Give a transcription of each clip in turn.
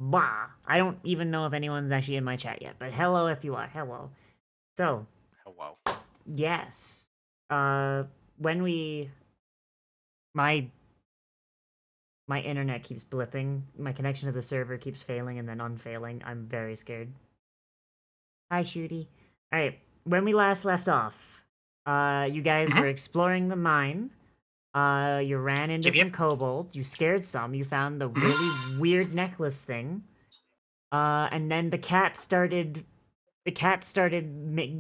blah. I don't even know if anyone's actually in my chat yet, but hello if you are. Hello. So, Hello. yes. When we... My internet keeps blipping. My connection to the server keeps failing and then unfailing. I'm very scared. Hi, Shooty. Alright, when we last left off, you guys were exploring the mine. You ran into some kobolds. You scared some. You found the really weird necklace thing. And then the cat started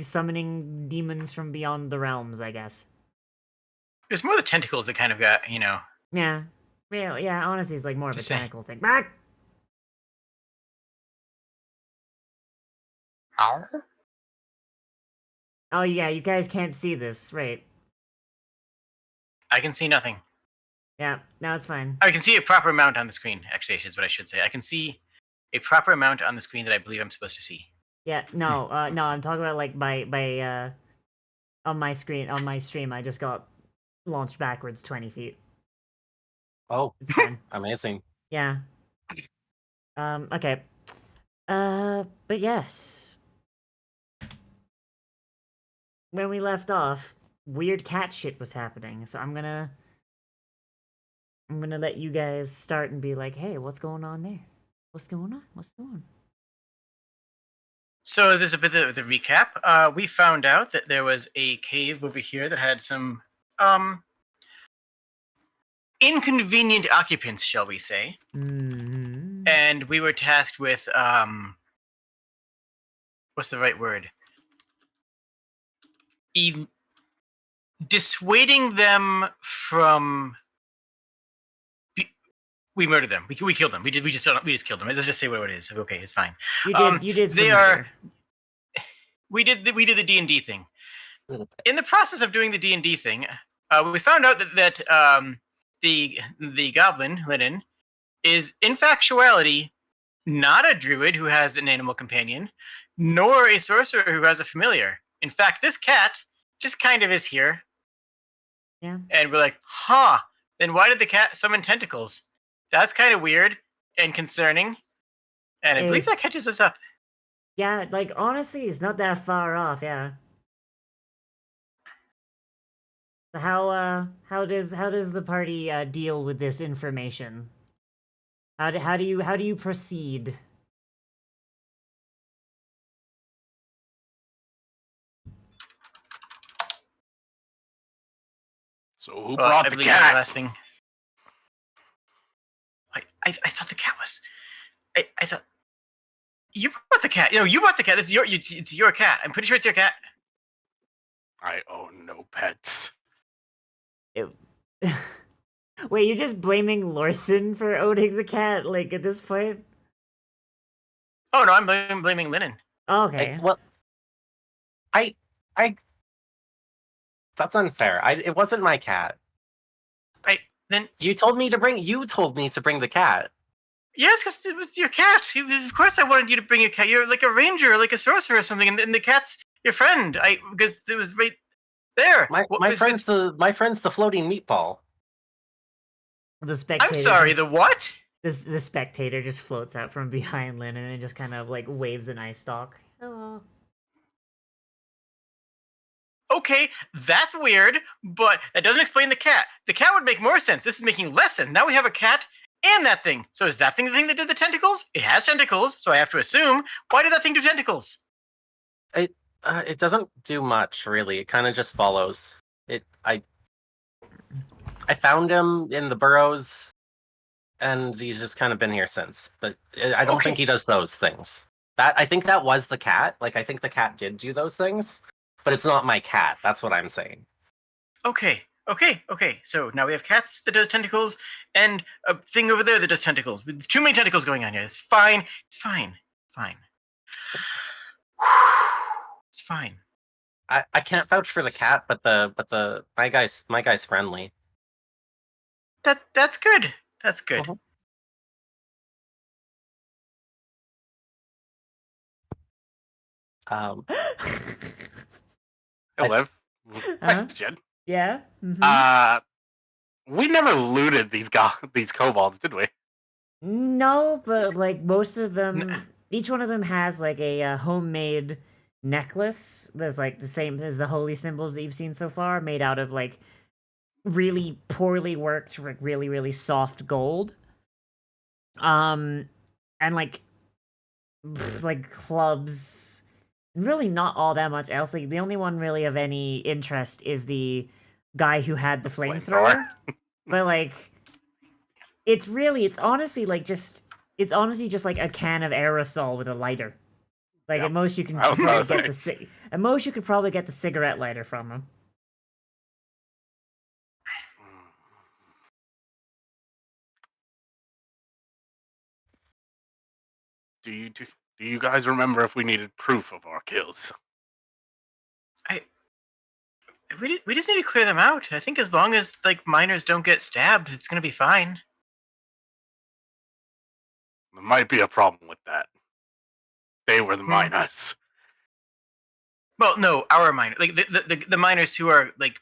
summoning demons from beyond the realms, I guess. It's more the tentacles that kind of got, Yeah. Well, yeah, honestly, it's like more of a Just saying. tentacle thing. Back! Oh, yeah, you guys can't see this, right? I can see nothing. Yeah, now it's fine. I can see a proper amount on the screen, actually, is what I should say. I can see a proper amount on the screen that I believe I'm supposed to see. Yeah, no, no, I'm talking about, like, on my screen, on my stream, I just got launched backwards 20 feet. Oh, it's fine. Amazing. Yeah. Okay. But yes. When we left off, weird cat shit was happening, so I'm gonna let you guys start and be like, hey, what's going on there? What's going on? What's going on? So there's a bit of the recap. We found out that there was a cave over here that had some inconvenient occupants, shall we say. Mm-hmm. And we were tasked with what's the right word? Dissuading them from. We murdered them. We killed them. We just killed them. Let's just say what it is. Okay, it's fine. You did. They are. We did the D&D thing. In the process of doing the D&D thing, we found out that the goblin Linen is in factuality not a druid who has an animal companion, nor a sorcerer who has a familiar. In fact, this cat just kind of is here. Yeah. And we're like, huh, then why did the cat summon tentacles? That's kind of weird and concerning. And I believe that catches us up. Yeah, like, honestly, it's not that far off, yeah. So how does the party deal with this information? How do you proceed? So who brought the cat? The last thing. I thought the cat was. I thought you brought the cat. You brought the cat. It's your cat. I'm pretty sure it's your cat. I own no pets. Wait, you're just blaming Lorson for owning the cat, like, at this point? Oh no, I'm blaming Linen. Oh, okay. That's unfair. It wasn't my cat. Right, then you told me to bring the cat. Yes, because it was your cat. Of course I wanted you to bring your cat. You're like a ranger or like a sorcerer or something, and the cat's your friend. Because it was right there. My friend's the floating meatball. The spectator. I'm sorry, the what? The spectator just floats out from behind Linen and just kind of like waves an ice stalk. Hello. Okay, that's weird, but that doesn't explain the cat. The cat would make more sense. This is making less sense. Now we have a cat and that thing. So is that thing the thing that did the tentacles? It has tentacles, so I have to assume. Why did that thing do tentacles? It doesn't do much, really. It kind of just follows. I found him in the burrows, and he's just kind of been here since. But I don't think he does those things. I think that was the cat. Like, I think the cat did do those things, but it's not my cat. That's what I'm saying. Okay. So now we have cats that does tentacles, and a thing over there that does tentacles. With too many tentacles going on here. It's fine. It's fine. It's fine. I can't vouch for the cat, but my guy's friendly. That's good. That's good. Hey, Liv. Question. Yeah. Mm-hmm. We never looted these kobolds, did we? No, but like most of them, each one of them has like a homemade necklace that's like the same as the holy symbols that you've seen so far, made out of like really poorly worked, like really soft gold. And like clubs. Really, not all that much else. Like the only one really of any interest is the guy who had the flamethrower. But like, it's honestly like it's honestly just like a can of aerosol with a lighter. Like Yep. at most you can I was probably about get to at most you could probably get the cigarette lighter from him. Do you guys remember if we needed proof of our kills? We just need to clear them out. I think as long as like miners don't get stabbed, it's gonna be fine. There might be a problem with that. They were the miners. Well, no, our miners, like the miners who are like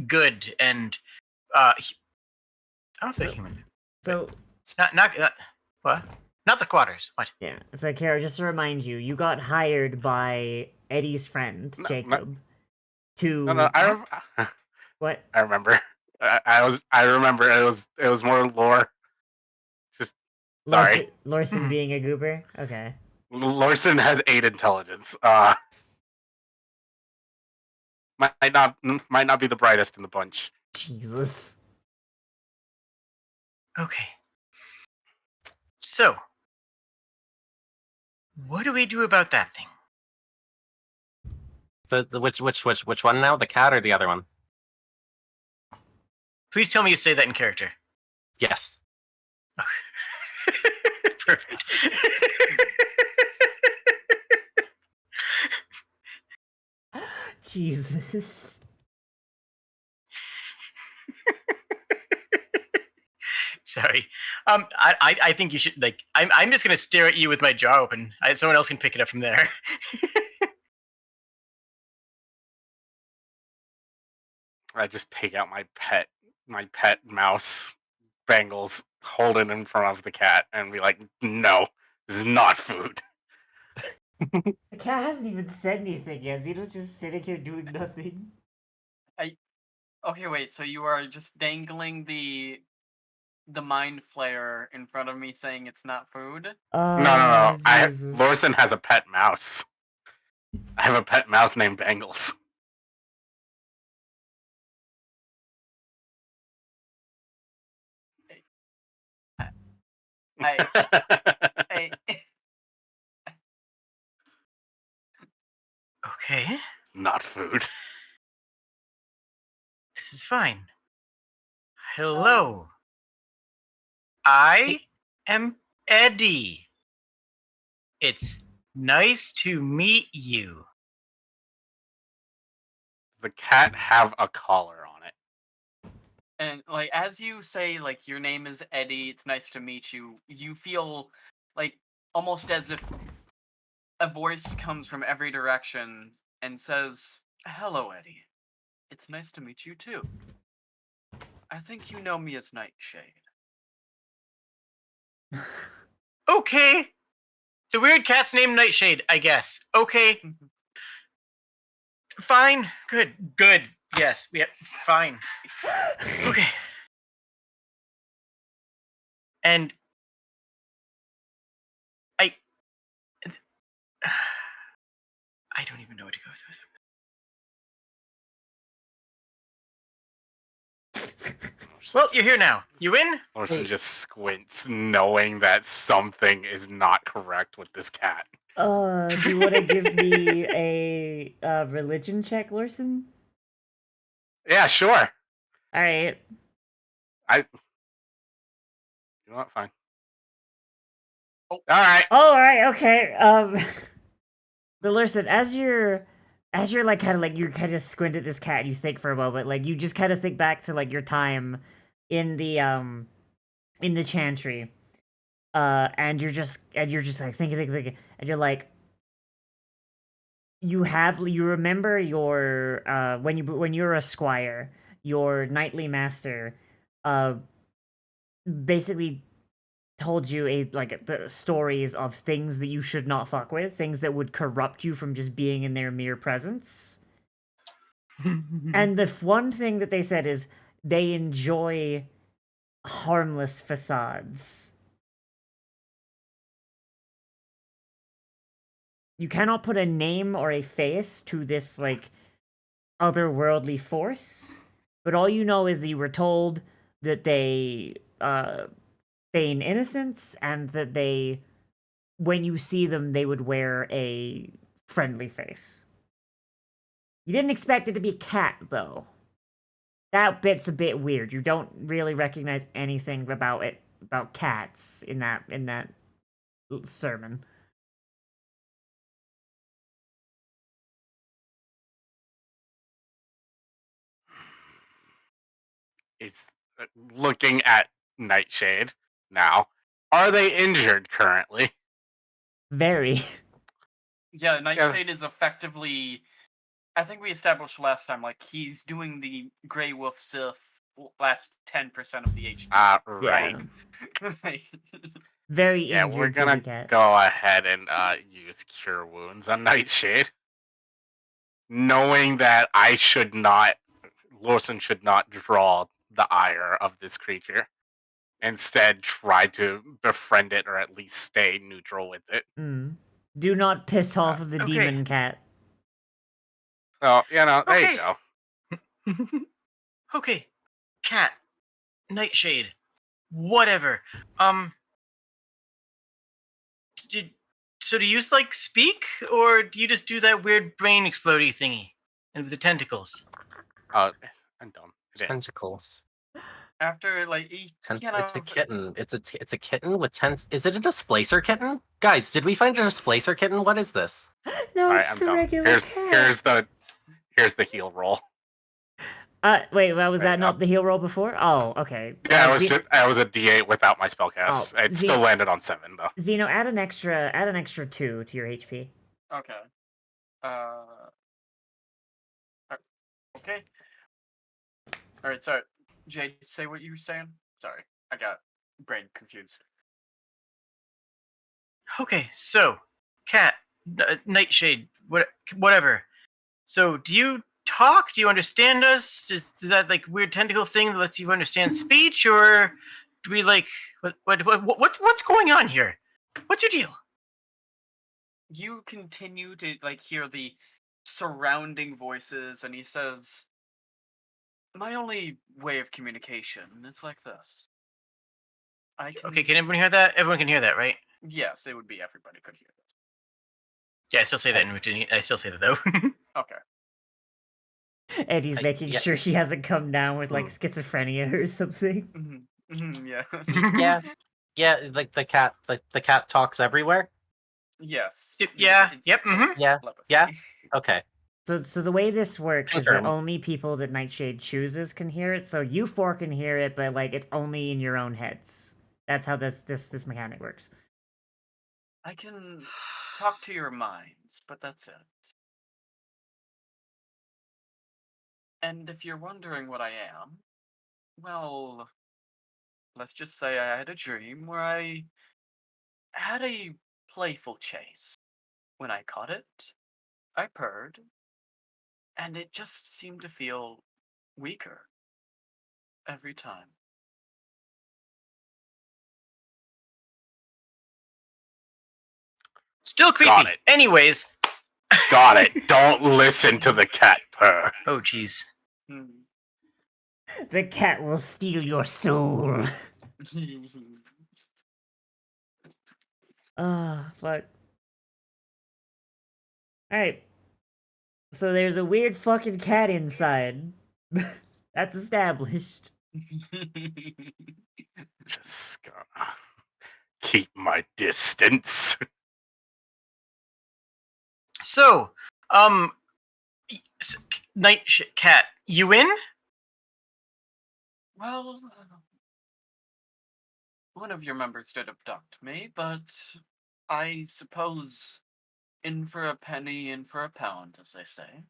good and I don't know if they're human. So Not what? Not the squatters. What? yeah, so Kara, just to remind you, you got hired by Eddie's friend Jacob to No, what? I remember. I remember it was more lore. Just sorry. Lorson being a goober. Okay. Lorson has 8 intelligence. Might not be the brightest in the bunch. Jesus. Okay. So, what do we do about that thing? The which one now? The cat or the other one? Please tell me you say that in character. Yes. Perfect. Jesus. Sorry. I think you should like. I'm just gonna stare at you with my jaw open. Someone else can pick it up from there. I just take out my pet mouse, Bangles, hold it in front of the cat, and be like, "No, this is not food." The cat hasn't even said anything yet. Zito's just sitting here doing nothing. Okay, wait. So you are just dangling the mind flayer in front of me, saying it's not food? No. Jesus. Lorson has a pet mouse. I have a pet mouse named Bangles. I Okay. Not food. This is fine. Hello. I am Eddie. It's nice to meet you. The cat have a collar on it. And like as you say, like your name is Eddie, it's nice to meet you. You feel like almost as if a voice comes from every direction and says, "Hello, Eddie. It's nice to meet you too. I think you know me as Nightshade." Okay. The weird cat's named Nightshade, I guess. Okay. Fine. Good. Yes. Yeah. Fine. Okay. And I don't even know what to go through. Well, you're here now. You in? Lorson just squints, knowing that something is not correct with this cat. Do you want to give me a religion check, Lorson? Yeah, sure. All right. You know what? Fine. Oh, all right. Oh, all right. Okay. The Lorson, as you're like kind of like you kind of squint at this cat, and you think for a moment, like you just kind of think back to like your time in the chantry, and you're just like thinking, and you're like, you remember your when you were a squire, your knightly master, basically told you the stories of things that you should not fuck with, things that would corrupt you from just being in their mere presence. And the one thing that they said is they enjoy harmless facades. You cannot put a name or a face to this otherworldly force, but all you know is that you were told that they feign innocence and that they, when you see them, they would wear a friendly face. You didn't expect it to be a cat, though. That bit's a bit weird. You don't really recognize anything about cats in that sermon. It's looking at Nightshade now. Are they injured currently? Very. Yeah, Nightshade is effectively. I think we established last time, he's doing the Grey Wolf Sith last 10% of the HP. Right. Yeah. Very Yeah, injured. we're gonna cat. go ahead and use Cure Wounds on Nightshade. Knowing that Lawson should not draw the ire of this creature. Instead, try to befriend it or at least stay neutral with it. Do not piss off the okay. demon cat. So, there you go. Okay, cat, Nightshade, whatever. So do you speak, or do you just do that weird brain explodey thingy and with the tentacles? I'm dumb. Tentacles. After It's a kitten. It's a kitten with Is it a displacer kitten? Guys, did we find a displacer kitten? What is this? No, All right, it's I'm just a dumb. regular cat. Here's the heal roll. Wait, was There that you not go. the heal roll before? Oh, okay. Yeah, I was a D8 without my spellcast. It still landed on 7 though. Zeno, add an extra 2 to your HP. Okay. Okay. All right. Sorry, Jay. Say what you were saying. Sorry, I got brain confused. Okay, so cat, Nightshade, whatever. So do you talk? Do you understand us? Is that weird tentacle thing that lets you understand speech, or do we what's going on here? What's your deal? You continue to hear the surrounding voices, and he says, "My only way of communication is like this. Okay, can everyone hear that? Everyone can hear that, right? Yes, it would be everybody could hear this. Yeah, I still say that in routine. I still say that though. Okay. Eddie's making sure she hasn't come down with schizophrenia or something. Yeah. Yeah, the cat talks everywhere. Yes. Yeah. It's Yep. Mm-hmm. Yeah. Okay. So the way this works is Confirm. that only people that Nightshade chooses can hear it. So you four can hear it, but it's only in your own heads. That's how this mechanic works. I can talk to your minds, but that's it. And if you're wondering what I am, well, let's just say I had a dream where I had a playful chase. When I caught it, I purred, and it just seemed to feel weaker every time. Still creepy. Got it. Anyways. Got it. Don't listen to the cat purr. Oh, jeez. The cat will steal your soul. Fuck. Alright. So there's a weird fucking cat inside. That's established. Just gonna keep my distance. So, cat, you in? Well, one of your members did abduct me, but I suppose in for a penny, in for a pound, as they say.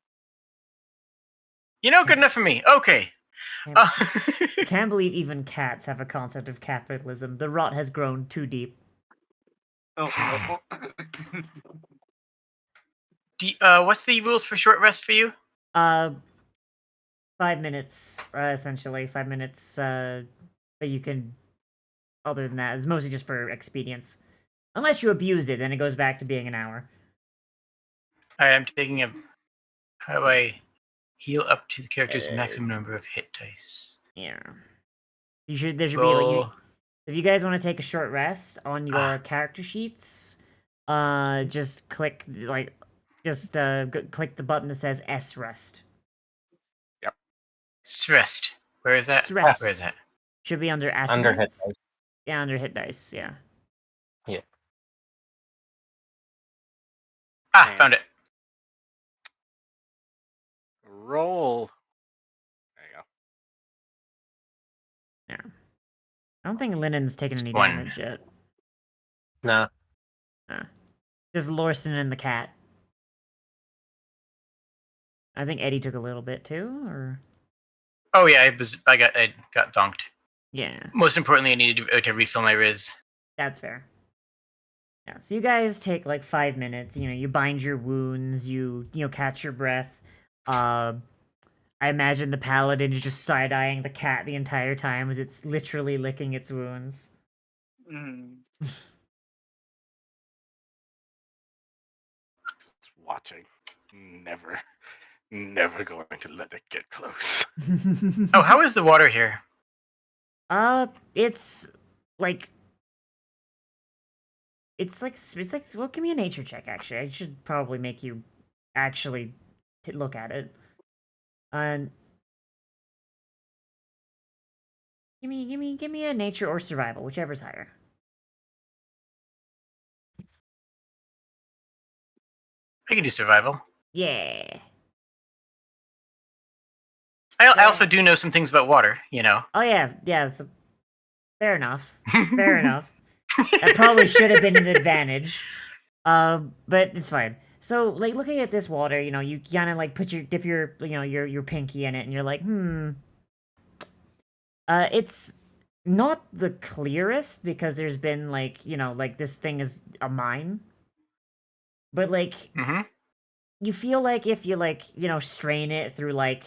Good enough for me. Okay, Can't, Uh, can't believe even cats have a concept of capitalism. The rot has grown too deep. Oh, what's the rules for short rest for you? 5 minutes, essentially 5 minutes. But you can. Other than that, it's mostly just for expedience. Unless you abuse it, then it goes back to being an hour. I'm taking a. How do I heal up to the character's maximum number of hit dice? Yeah. There should be like Roll. if you guys want to take a short rest on your character sheets, just click click the button that says S rest. Rest. Where is that? Rest. Where is that? Should be under attributes. Under hit dice. Yeah, under hit dice. Yeah. Ah, found it. Roll. There you go. Yeah. I don't think Linen's taken any One. damage yet. Nah. Just Lorson and the cat. I think Eddie took a little bit too, or Oh yeah, I got donked. yeah, Most importantly, I needed to refill my Riz. that's fair. Yeah, so you guys take like 5 minutes. You know, you bind your wounds. You catch your breath. I imagine the paladin is just side eyeing the cat the entire time as it's literally licking its wounds. mm. It's watching. Never going to let it get close. Oh, how is the water here? It's like well, give me a nature check. Actually, I should probably make you actually look at it. And give me a nature or survival, whichever's higher. I can do survival. Yeah. I also do know some things about water, you know. Oh yeah. So fair enough. Fair enough. That probably should have been an advantage. But it's fine. So, like, looking at this water, you know, you kind of like dip your, your pinky in it, and you're like, it's not the clearest because there's been like, like this thing is a mine. But like, Mm-hmm. you feel like if you like, strain it through like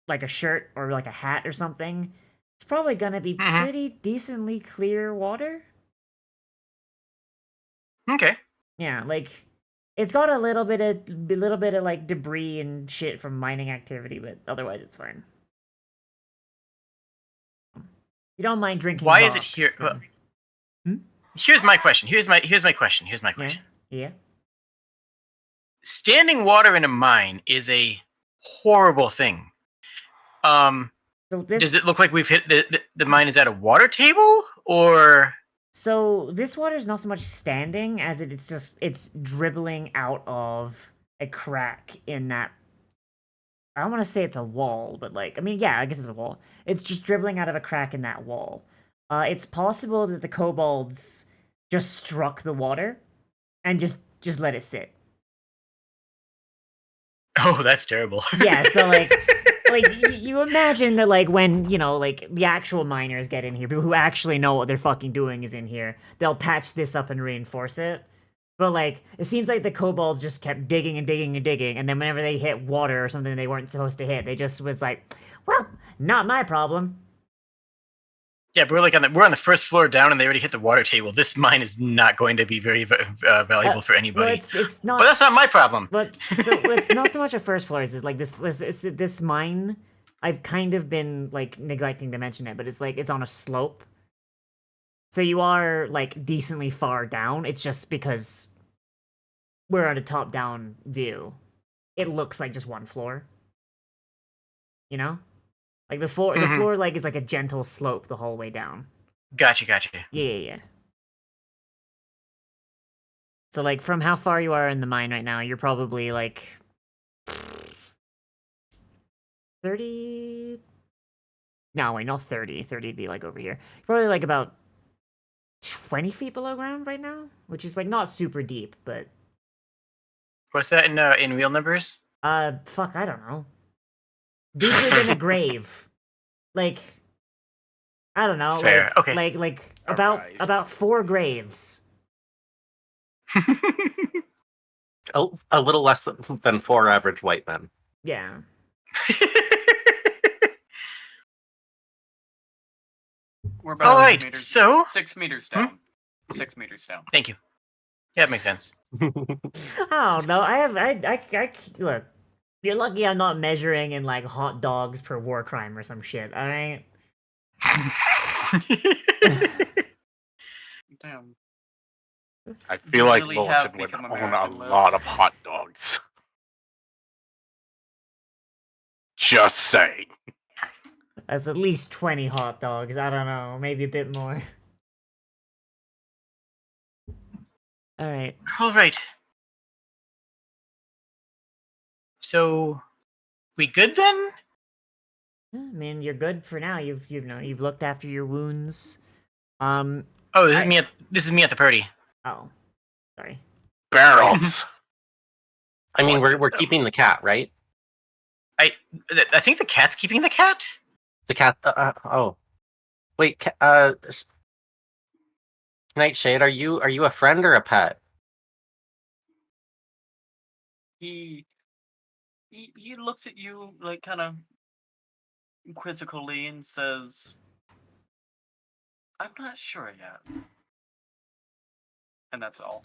a shirt or like a hat or something, it's probably gonna be pretty decently clear water. Okay. Yeah, like it's got a little bit of like debris and shit from mining activity, but otherwise it's fine. You don't mind drinking. Why is it rocks, here? then- Well, here's my question. Here's my question. Yeah. Standing water in a mine is a horrible thing. So Does it look like we've hit the mine is at a water table, or So this water is not so much standing as it's dribbling out of a crack in that. I don't want to say it's a wall, but like, I mean, yeah, I guess it's a wall. It's just dribbling out of a crack in that wall. It's possible that the kobolds just struck the water and just let it sit. oh, that's terrible. Yeah, so like you imagine that like when like the actual miners get in here, people who actually know what they're fucking doing is in here, they'll patch this up and reinforce it. But like it seems like the kobolds just kept digging and digging and digging, and then whenever they hit water or something they weren't supposed to hit, they just was like, well, not my problem. Yeah, but we're on the first floor down, and they already hit the water table. This mine is not going to be very valuable for anybody. Well, it's not. But that's not my problem. But so it's not so much a first floor. It's like this mine. I've kind of been like neglecting to mention it, but it's like it's on a slope. So you are like decently far down. It's just because we're at a top-down view. It looks like just one floor. You know, like the floor like is like a gentle slope the whole way down. Gotcha. Yeah. So like from how far you are in the mine right now, you're probably like 30. No, wait, not 30. 30 would be like over here. Probably like about 20 feet below ground right now, which is like not super deep, but What's that in real numbers? fuck, I don't know. Deeper than a grave. like, I don't know, Fair, okay. like about Alright. about 4 graves. A little less than 4 average white men. Yeah. We're So- about All 6 right, meters. so 6 meters Hmm? down. 6 meters down. thank you. Yeah, that makes sense. I don't know. I look. You're lucky I'm not measuring in like hot dogs per war crime or some shit. All right. Damn. I feel like really Lawson have would become own a American lot lips. of hot dogs. Just saying. That's at least 20 hot dogs. I don't know. Maybe a bit more. All right. All right. So, we good then? I mean, you're good for now. You've looked after your wounds. Oh, this is me at the party. Oh, sorry. Barrels. I mean, What's we're keeping the cat, right? I think the cat's keeping the cat. The cat. Oh, wait. Nightshade, are you a friend or a pet? He looks at you like kind of quizzically and says, "I'm not sure yet." And that's all.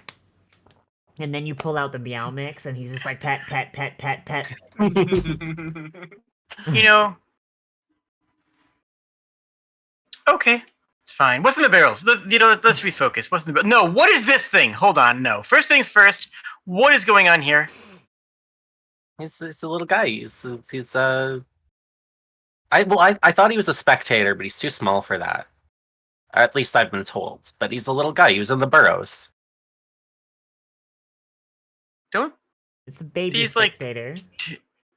And then you pull out the meow mix, and he's just like pet, pet, pet, pet, pet. You know. Okay, it's fine. What's in the barrels? Let's refocus. What's in the No, what is this thing? Hold on. No. First things first. What is going on here? He's a little guy. He's I thought he was a spectator, but he's too small for that. At least I've been told. But he's a little guy. He was in the burrows. Don't It's a baby These, like, spectator.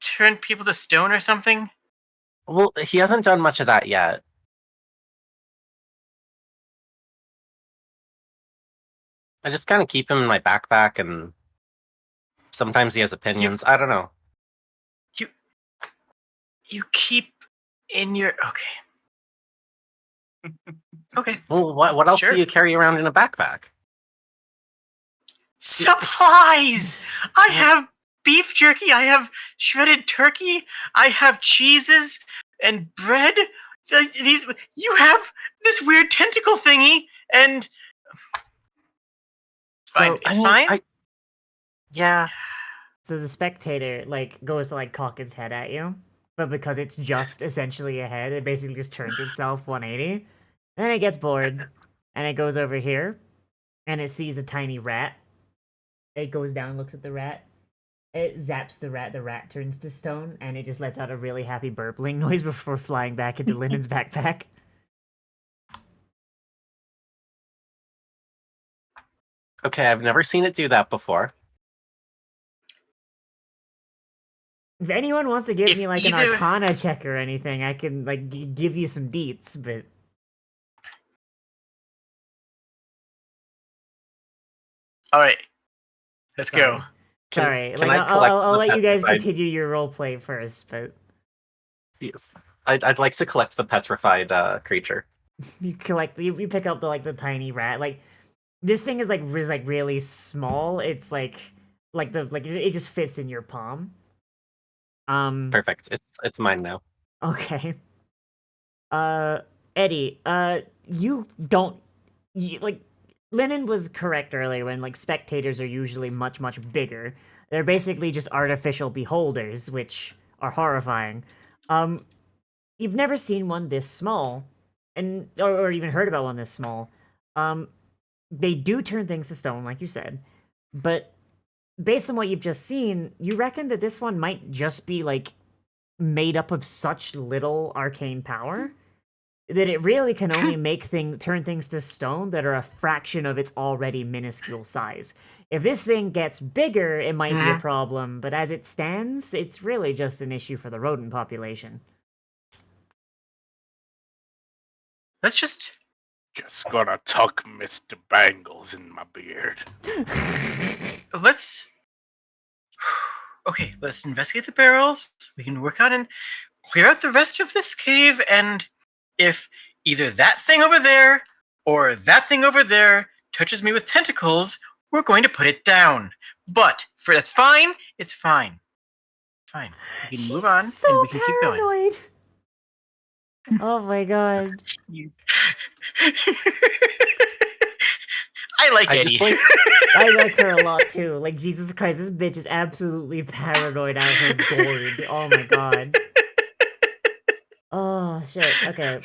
turn people to stone or something? Well, he hasn't done much of that yet. I just kind of keep him in my backpack, and sometimes he has opinions. I don't know. You keep in your okay. Well, what else Sure. do you carry around in a backpack? Supplies. I have beef jerky. I have shredded turkey. I have cheeses and bread. These you have this weird tentacle thingy, and it's fine. So, It's I mean, fine. Yeah. So the spectator like goes to like cock its head at you, but because it's just essentially a head, it basically just turns itself 180. Then it gets bored, and it goes over here, and it sees a tiny rat. It goes down, looks at the rat. It zaps the rat. The rat turns to stone, and it just lets out a really happy burbling noise before flying back into Lynnon's backpack. Okay, I've never seen it do that before. If anyone wants to give If me like an either- Arcana check or anything, I can like give you some deets, but All right, let's go. sorry. Can Like I collect I'll the let you guys petrified- continue your role play first, but Yes. I'd like to collect the petrified creature. you collect you pick up the tiny rat. Like this thing is like really small. It's like it just fits in your palm. Perfect. It's mine now. Okay. Eddie, you don't like Lennon was correct earlier when like spectators are usually much bigger. They're basically just artificial beholders, which are horrifying. You've never seen one this small, and or even heard about one this small. They do turn things to stone, like you said, but based on what you've just seen, you reckon that this one might just be like made up of such little arcane power that it really can only turn things to stone that are a fraction of its already minuscule size. If this thing gets bigger, it might be a problem, but as it stands, it's really just an issue for the rodent population. Let's just. Just gonna tuck Mr. Bangles in my beard. Let's. Okay, let's investigate the barrels. We can work on clear out the rest of this cave, and if either that thing over there or that thing over there touches me with tentacles, we're going to put it down. But for that's fine. It's fine. Fine. We can move on so and we can keep going. paranoid. Oh my god. I like I Eddie. just like I like her a lot too. Like, Jesus Christ, this bitch is absolutely paranoid out of her gourd. Oh my god. Oh shit. Okay.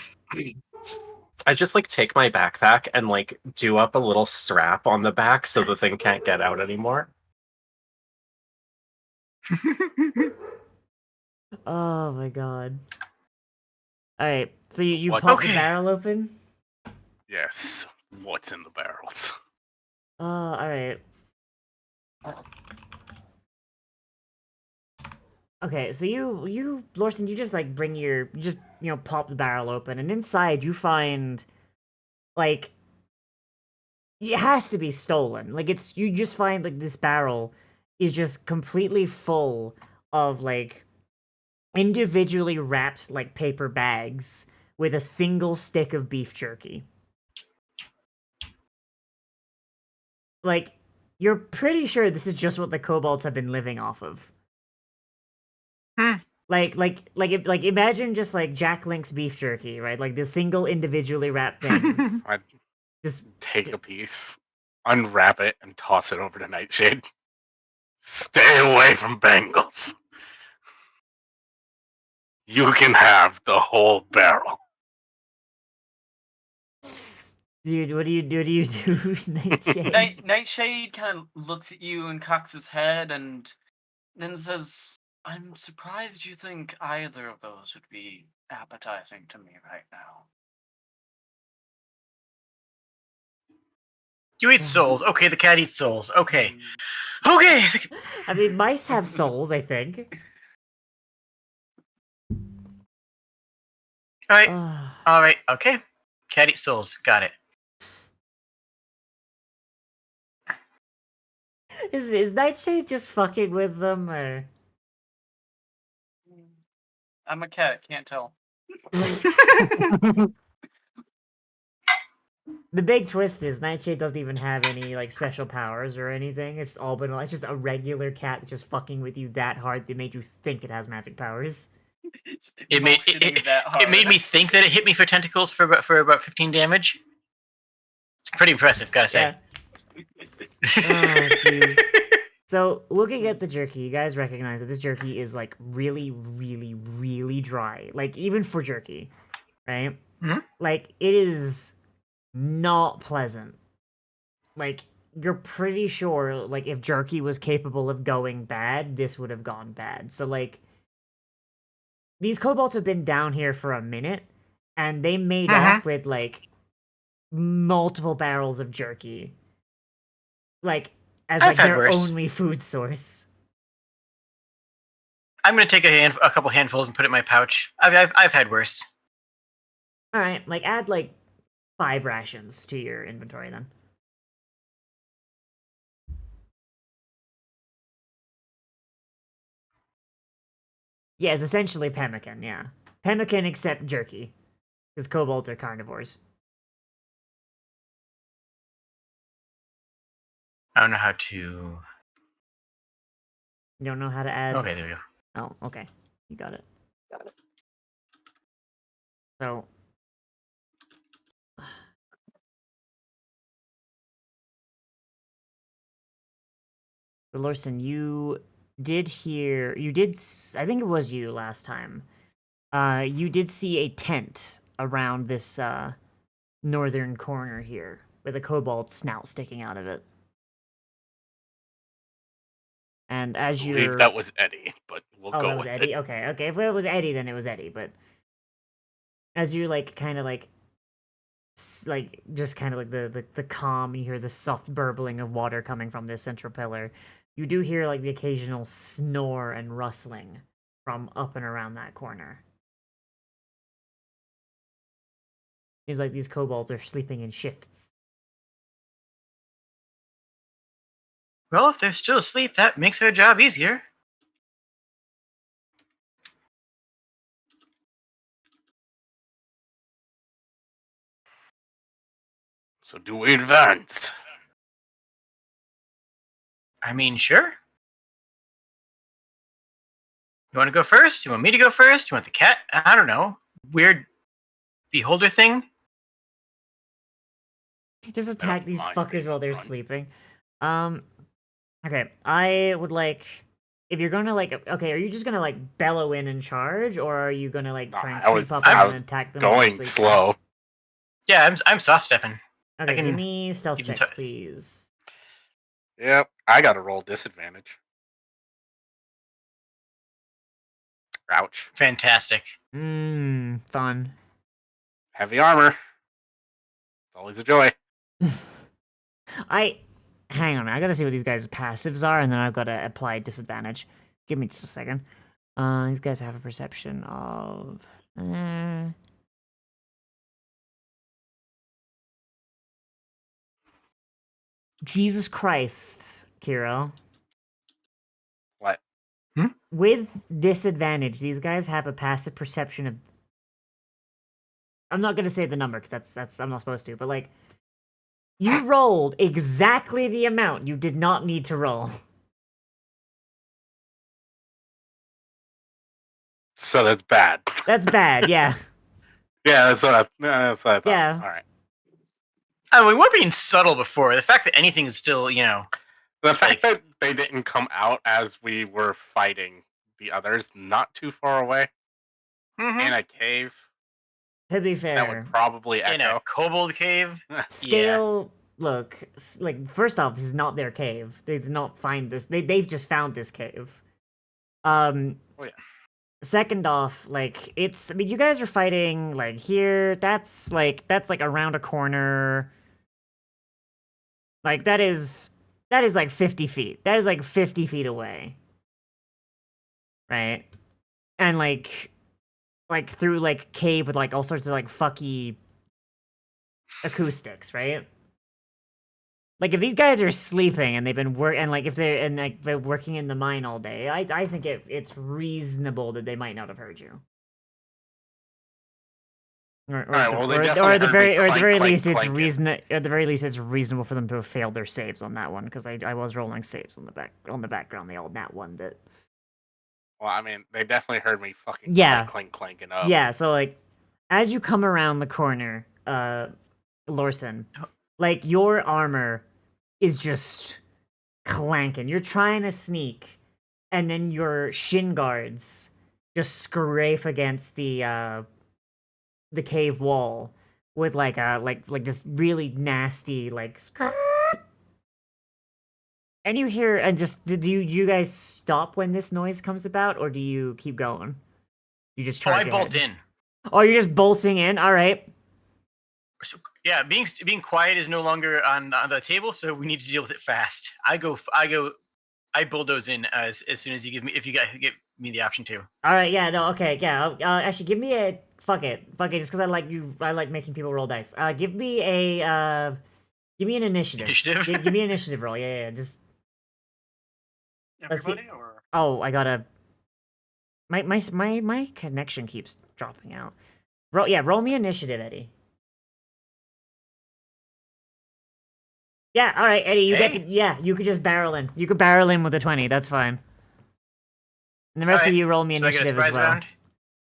I just like take my backpack and like do up a little strap on the back so the thing can't get out anymore. Oh my god. Alright, so you What? pop the Okay. barrel open? Yes. What's in the barrels? Alright. Okay, so you, Lorson, you just like you just, pop the barrel open, and inside you find, like, it has to be stolen. Like, you just find, like, this barrel is just completely full of, like, individually wrapped, like, paper bags with a single stick of beef jerky. Like, you're pretty sure this is just what the kobolds have been living off of. Like imagine just like Jack Link's beef jerky, right? Like the single individually wrapped things. I'd Just take a piece, unwrap it, and toss it over to Nightshade. Stay away from Bengals. You can have the whole barrel. dude, what do you do? Nightshade? Nightshade kind of looks at you and cocks his head and then says, I'm surprised you think either of those would be appetizing to me right now. You eat souls. Okay, the cat eats souls. Okay. Okay. I mean, mice have souls, I think. Alright. Ugh. Alright. Okay. Cat eats souls. Got it. Is Nightshade just fucking with them, or? I'm a cat, can't tell. The big twist is Nightshade doesn't even have any like special powers or anything. It's all been it's just a regular cat that's just fucking with you that hard that made you think it has magic powers. It made it made me think that it hit me for tentacles for about 15 damage. It's pretty impressive, gotta say. Yeah. Oh jeez. So looking at the jerky, you guys recognize that this jerky is like really, really, really dry. Like even for jerky, right? Mhm. Like it is not pleasant. Like you're pretty sure like if jerky was capable of going bad, this would have gone bad. So like these kobolds have been down here for a minute and they made off with like multiple barrels of jerky. Like as I've like had their worse. only food source. I'm gonna take a couple handfuls and put it in my pouch. I've had worse. All right, like add like 5 rations to your inventory then. Yeah, it's essentially pemmican, yeah. Pemmican except jerky. Because kobolds are carnivores. I don't know how to. You don't know how to add... Okay, there we go. Oh, okay. You got it. So... So, Lorson, you did hear... I think it was you last time. You did see a tent around this, northern corner here. With a kobold snout sticking out of it. And as I you're... believe that was Eddie, but we'll Oh, go that was with Eddie? it. Okay, okay. If it was Eddie, then it was Eddie, but... As you're, like, kind of, like... just kind of like the calm, you hear the soft burbling of water coming from this central pillar. You do hear, like, the occasional snore and rustling from up and around that corner. Seems like these kobolds are sleeping in shifts. Well, if they're still asleep, that makes our job easier. So do we advance? I mean, sure. You want to go first? You want me to go first? You want the cat? I don't know. Weird beholder thing? Just attack these mind fuckers being while they're front. sleeping. Okay, I would like... If you're gonna, like... Okay, are you just gonna, like, bellow in and charge? Or are you gonna, like, Nah, try and I was- creep up I and was attack them while they're Going sleeping? slow. Yeah, I'm soft stepping. Okay, give can me stealth even checks, t- please. Yep, I got to roll disadvantage. Ouch. Fantastic. Fun. Heavy armor. It's always a joy. Hang on, I gotta see what these guys' passives are, and then I've gotta apply disadvantage. Give me just a second. These guys have a perception of... Jesus Christ, Kiro. What? With disadvantage, these guys have a passive perception of... I'm not gonna say the number, because that's I'm not supposed to, but, like... You rolled exactly the amount you did not need to roll. So that's bad. That's bad, yeah. Yeah, that's what I thought. Yeah. All right. I mean, we were being subtle before. The fact that anything is still, The fact that they didn't come out as we were fighting the others, not too far away, in a cave, To be that fair, would probably in a echo. kobold cave. scale... Look, like, first off, this is not their cave. They did not find this. They've just found this cave. Oh, yeah. Second off, like, it's... I mean, you guys are fighting, like, here. That's like around a corner. Like, that is, like, 50 feet. That is, like, 50 feet away. Right? And, like, through, like, cave with, like, all sorts of, like, fucky acoustics, right? Like, if these guys are sleeping and they've been if they're working in the mine all day, I think it's reasonable that they might not have heard you. Or Alright, well, they at definitely the heard me very clank, least, clank, it's clanking. at the very least it's reasonable for them to have failed their saves on that one, because I was rolling saves on the background. They all nat one that. Well, I mean, they definitely heard me fucking Yeah. clanking up. Yeah, so, like, as you come around the corner, Lorson, like, your armor is just clanking. You're trying to sneak, and then your shin guards just scrape against the cave wall with, like, this really nasty, like, and you hear, and just, do you guys stop when this noise comes about, or do you keep going? You just Oh, charge I bolt ahead? in. Oh, you're just bolting in? Alright. So, yeah, being quiet is no longer on the table, so we need to deal with it fast. I bulldoze in as soon as you guys give me the option to. Alright, yeah, no, okay, yeah. Actually, give me a... Fuck it, just because I like making people roll dice. Give me an initiative. Initiative? Give me an initiative roll, yeah, just... Let's see. Everybody, or Oh, I gotta... My connection keeps dropping out. Roll me initiative, Eddie. Yeah, alright, Eddie, you could just barrel in. You could barrel in with a 20, that's fine. And the rest of Alright, you roll me So I get a initiative as surprise well. round.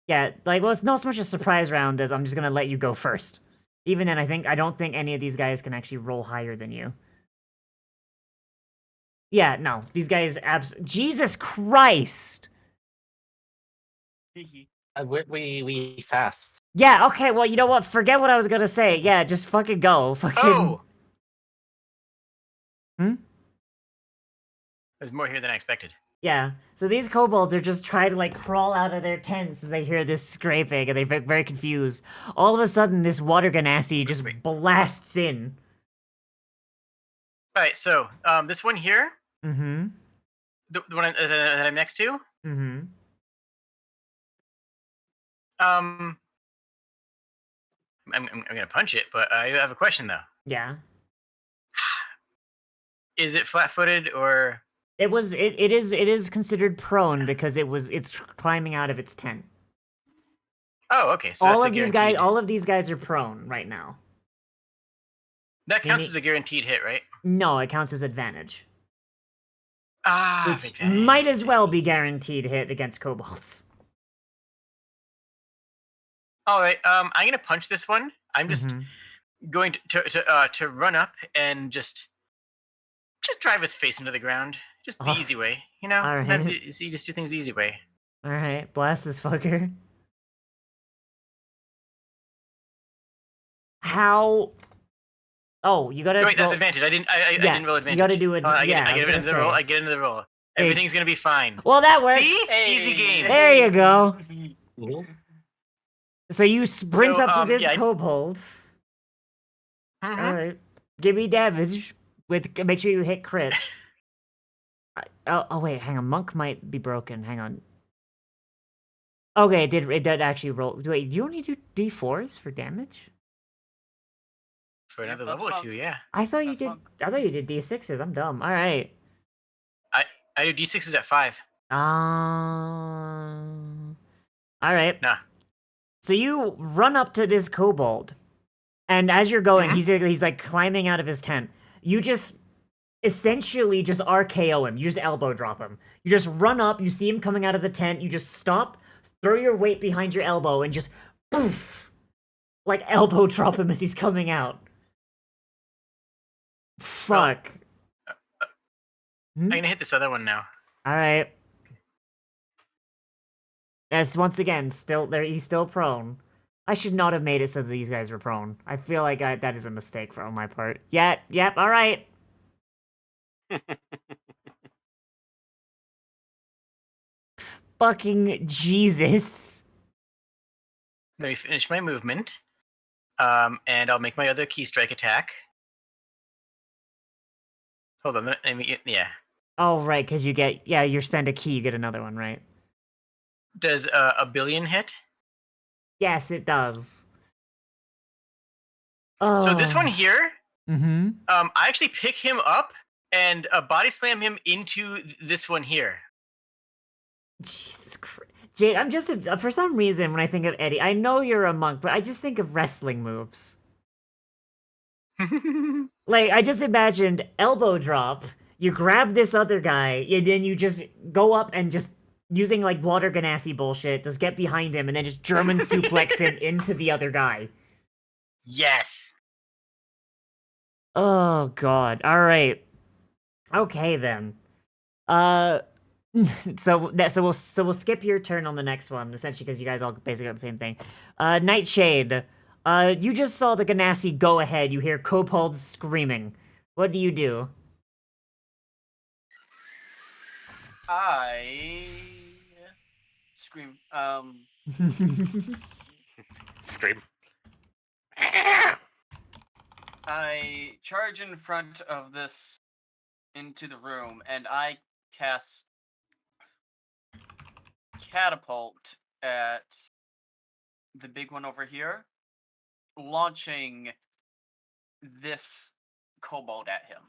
Yeah, like, well, it's not so much a surprise round as I'm just gonna let you go first. Even then, I don't think any of these guys can actually roll higher than you. Yeah, no, these guys Jesus Christ! We fast. Yeah, okay, well, you know what? Forget what I was gonna say. Yeah, just fucking go. Fucking... Oh! Hmm? There's more here than I expected. Yeah, so these kobolds are just trying to, like, crawl out of their tents as they hear this scraping, and they're very confused. All of a sudden, this water ganassi just blasts in. Alright, so, this one here, Mm-hmm. the one that I'm next to, Mm-hmm. I'm gonna punch it, but I have a question, though. Yeah. Is it flat-footed, or... It is considered prone because it's climbing out of its tent. Oh, okay, so that's a guaranteed... All of these guys are prone right now. That counts Meaning- as a guaranteed hit, right? No, it counts as advantage. Ah, Which advantage, might as I well see. be guaranteed hit against kobolds. All right. I'm gonna punch this one. I'm just Mhm. going to run up and just drive its face into the ground. Just the Oh, easy way, you know. all Sometimes right. you just do things the easy way. Alright, blast this fucker. How? Oh, you gotta Wait, that's roll- advantage. I Yeah, didn't roll advantage. you gotta do it. I Yeah, get I was it gonna into the roll. say. I get into the roll. Hey. Everything's gonna be fine. Well, that works. See? Easy game. There you go. Mhm. So you sprint So, up to this yeah, kobold. Mhm. Alright. Give me damage. Make sure you hit crit. Oh wait, hang on. Monk might be broken. Hang on. Okay, it did actually roll. Wait, you only do D4s for damage? For Yep, another that's level or monk. two, yeah. I thought you That's did. monk. I thought you did D6s. I'm dumb. All right. I do d6s at 5. All right. Nah. So you run up to this kobold, and as you're going, Mhm. he's like climbing out of his tent. You just essentially just RKO him. You just elbow drop him. You just run up. You see him coming out of the tent. You just stop, throw your weight behind your elbow, and just poof, like elbow drop him as he's coming out. Fuck. I'm gonna hit this other one now. All right. Yes, once again, still there. He's still prone. I should not have made it so that these guys were prone. I feel like that is a mistake on my part. Yep. All right. Fucking Jesus. Let me finish my movement. And I'll make my other key strike attack. Hold on, let me, yeah. Oh right, because you spend a key, you get another one, right? Does a billion hit? Yes, it does. Oh. So this one here, Mm-hmm. I actually pick him up and body slam him into this one here. Jesus Christ. Jade, I'm just for some reason when I think of Eddie, I know you're a monk, but I just think of wrestling moves. Like I just imagined elbow drop. You grab this other guy, and then you just go up and just using like water ganassi bullshit, just get behind him and then just German suplex him into the other guy. Yes. Oh god. All right. Okay then. So we'll skip your turn on the next one, essentially because you guys all basically got the same thing. Nightshade. You just saw the Ganassi go ahead. You hear kobolds screaming. What do you do? I scream. Scream. I charge in front of this into the room, and I cast catapult at the big one over here, launching this kobold at him.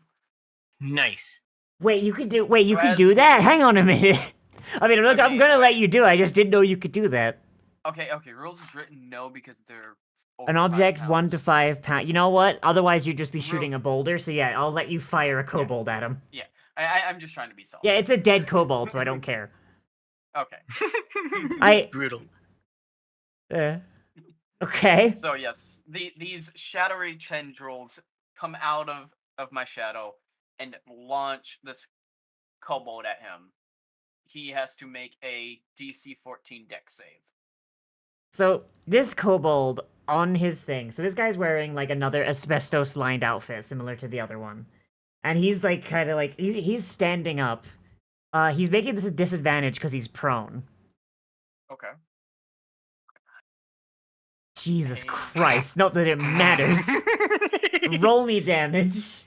Nice. Wait, you could as do that? the- Hang on a minute. I mean, look, I'm Okay, gonna let wait. you do it. I just didn't know you could do that. Okay, rules is written no because they're over An 5 object 1 to pounds. 5 pounds. You know what? Otherwise, you'd just be Ru- shooting a boulder. So yeah, I'll let you fire a kobold at him. I'm just trying to be soft. Yeah, it's a dead kobold, so I don't care. Okay. Brutal. Okay. So yes, these shadowy tendrils come out of my shadow and launch this kobold at him. He has to make a DC 14 dex save. So this kobold on his thing. So this guy's wearing like another asbestos lined outfit similar to the other one. And he's like kind of like he's standing up. He's making this a disadvantage because he's prone. Okay. Jesus Hey. Christ, not that it matters. Roll me damage.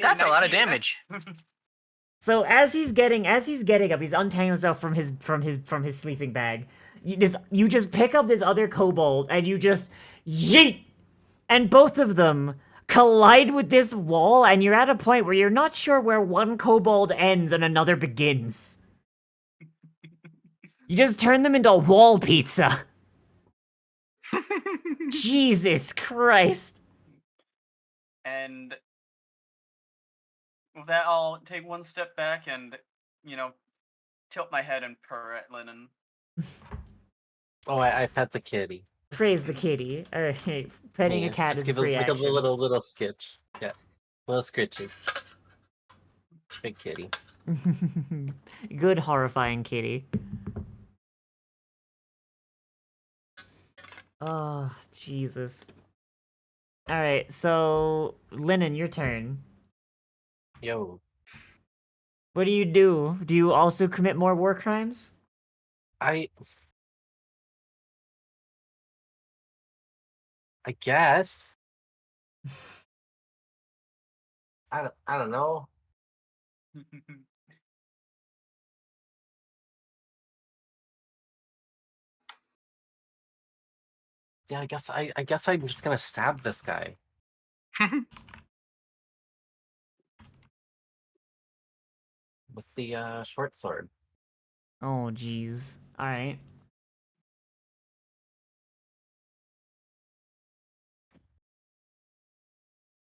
That's a lot of 19. damage. So as he's getting up, he's untangling himself from his sleeping bag. You just pick up this other kobold and you just yeet, and both of them collide with this wall, and you're at a point where you're not sure where one kobold ends and another begins. You just turn them into wall pizza. Jesus Christ. And with that, I'll take one step back and, tilt my head and purr at Lennon. Oh, I pet the kitty. Praise the kitty. Alright, petting a Yeah, cat just is a give free like action. a little skitch. Yeah, little scritches. Big kitty. Good horrifying kitty. Oh, Jesus. Alright, so Lennon, your turn. Yo, What do you do? Do you also commit more war crimes? I guess. I don't know. Yeah, I guess I'm just gonna stab this guy with the short sword. Oh, jeez. Alright.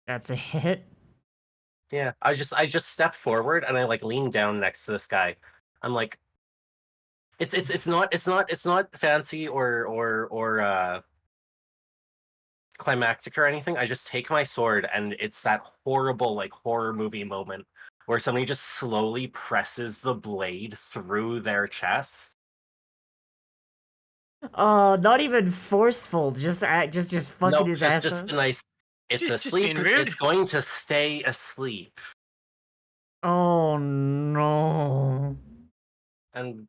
That's a hit. Yeah, I just step forward and I like lean down next to this guy. I'm like, it's not fancy or climactic or anything. I just take my sword and it's that horrible like horror movie moment where somebody just slowly presses the blade through their chest. Oh, not even forceful. Just fucking No, his ass just up. a nice. It's Just asleep. being rude. It's going to stay asleep. Oh no. And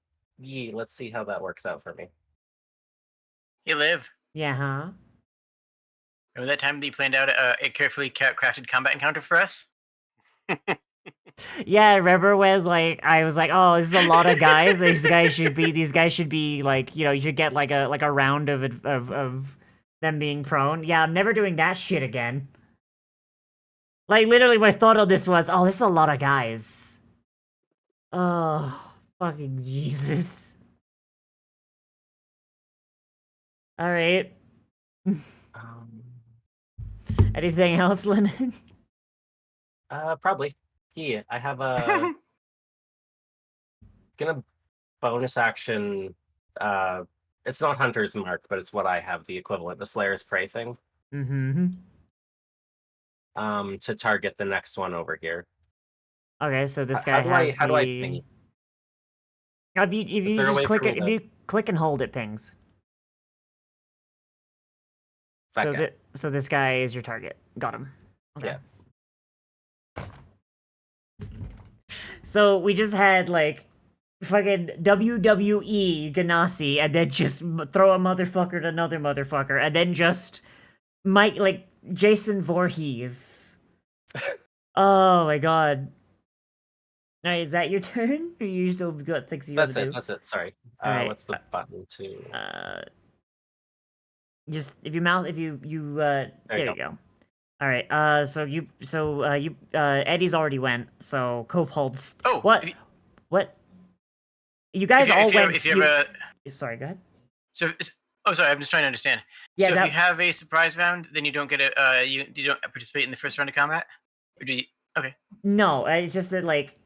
let's see how that works out for me. Hey, Liv. Yeah, huh? Remember that time that you planned out a carefully crafted combat encounter for us? Yeah, I remember when like I was like, oh, this is a lot of guys. These guys should be like, you should get like a round of them being prone. Yeah, I'm never doing that shit again. Like literally my thought on this was, oh, this is a lot of guys. Oh, fucking Jesus. Alright. Um, Anything else, Lennon? probably. Yeah, I have a gonna bonus action. It's not Hunter's Mark, but it's what I have the equivalent, the Slayer's Prey thing. Mm-hmm. To target the next one over here. Okay, so this How guy do has how do I the. ping? If Is you there a just way click for it, me if to- you click and hold, it pings. That So guy. so this guy is your target. Got him. Okay. Yeah. So we just had like fucking WWE Ganassi, and then just throw a motherfucker to another motherfucker, and then just like Jason Voorhees. Oh my god. Alright, is that your turn? Or you still got things you gotta do? That's it. Sorry. Alright, What's the button to? Just if you there you you go. All right. Eddie's already went. So Copehold's. Oh, What? What? You guys all went. If you have a Sorry, go ahead. sorry, I'm just trying to understand. Yeah, so that- if you have a surprise round, then you don't get a you don't participate in the first round of combat, or do you? Okay. No, it's just that like,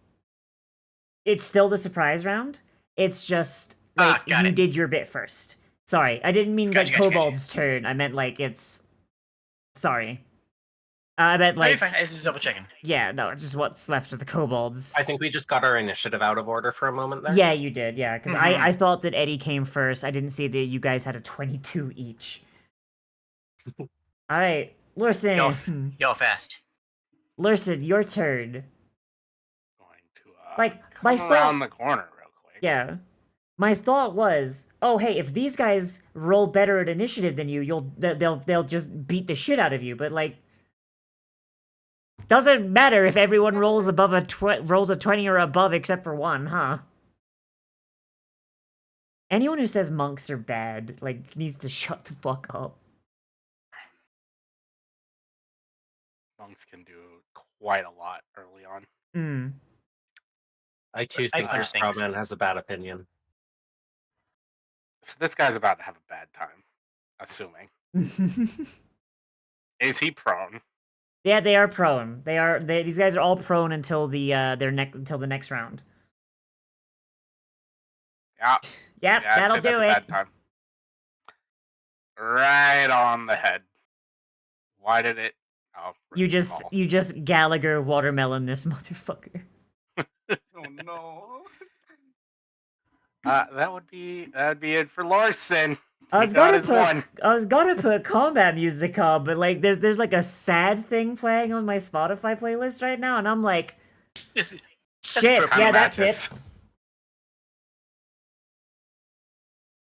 it's still the surprise round. It's just like got you it. did your bit first. Sorry, I didn't mean Gotcha, like gotcha, Kobold's turn. I meant like it's. Sorry. I meant No, you're like. fine. I was just double checking. Yeah, no, it's just what's left of the kobolds. I think we just got our initiative out of order for a moment there. Yeah, you did. Yeah, because Mhm. I thought that Eddie came first. I didn't see that you guys had a 22 each. All right, Lurson. Y'all fast. Lurson, your turn. Going to Like, come my around thought- the corner real quick. Yeah. My thought was, oh hey, if these guys roll better at initiative than you, they'll just beat the shit out of you. But like, doesn't matter if everyone rolls above rolls a 20 or above except for one, huh? Anyone who says monks are bad, like, needs to shut the fuck up. Monks can do quite a lot early on. Hmm. I too I think your punch things. strawman has a bad opinion. So this guy's about to have a bad time, assuming. Is he prone? Yeah, they are prone. These guys are all prone until the until the next round. Yeah, Yep, yeah, that'll that's do a it. bad time. Right on the head. Why did it? Oh, You really just small. you just Gallagher watermelon this motherfucker. Oh no. That would be it for Larson. I He was got gonna his put one. I was gonna put combat music on, but like there's like a sad thing playing on my Spotify playlist right now, and I'm like, That's shit, appropriate. yeah, that Matches. fits.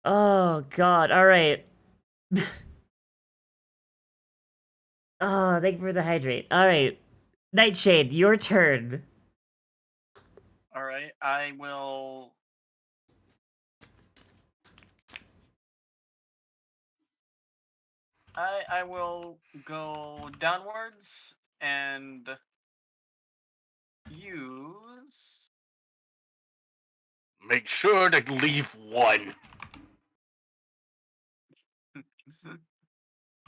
Oh god, alright. Oh, thank you for the hydrate. Alright. Nightshade, your turn. All right, I will. I will go downwards and use. Make sure to leave one.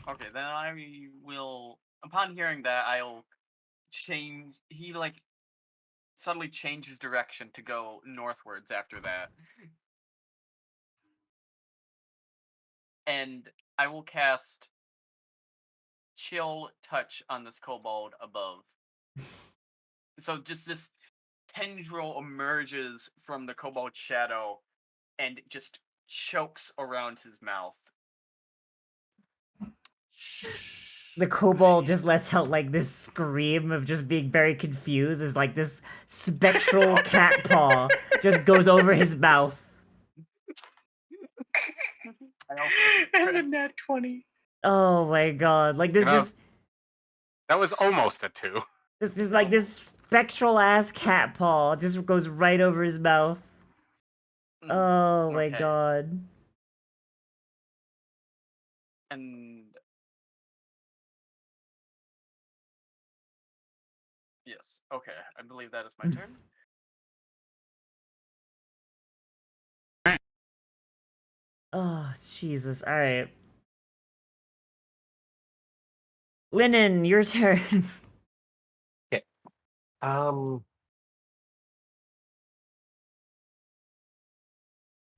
Okay, then I will. Upon hearing that, I'll change. He like suddenly changes direction to go northwards after that, and I will cast Chill Touch on this kobold above. So just this tendril emerges from the kobold shadow and just chokes around his mouth. The kobold just lets out like this scream of just being very confused as like this spectral cat paw just goes over his mouth. I also And a nat 20. Oh my god. Like this You know, just That was almost a 2. this is like this spectral ass cat paw just goes right over his mouth. Oh my Okay. god. And yes, okay. I believe that is my turn. Oh Jesus. Alright. Linen, your turn. Um.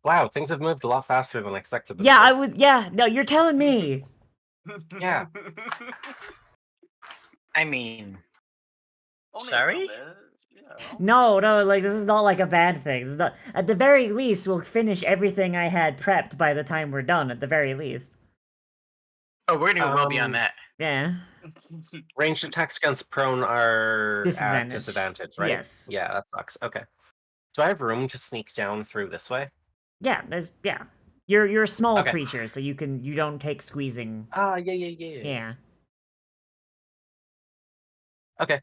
Wow, things have moved a lot faster than I expected them Yeah, to. I was yeah, no, you're telling me. Yeah. I mean, Only Sorry? a little bit. Yeah. No, like this is not like a bad thing. This is not, at the very least, we'll finish everything I had prepped by the time we're done. At the very least, oh, we're gonna go well beyond that. yeah. Ranged attacks against prone are at Disadvantage. disadvantage, right? Yes. Yeah, that sucks. Okay. Do I have room to sneak down through this way? Yeah, yeah. You're a small Okay. creature, so you don't take squeezing. Ah, yeah. Yeah. Okay.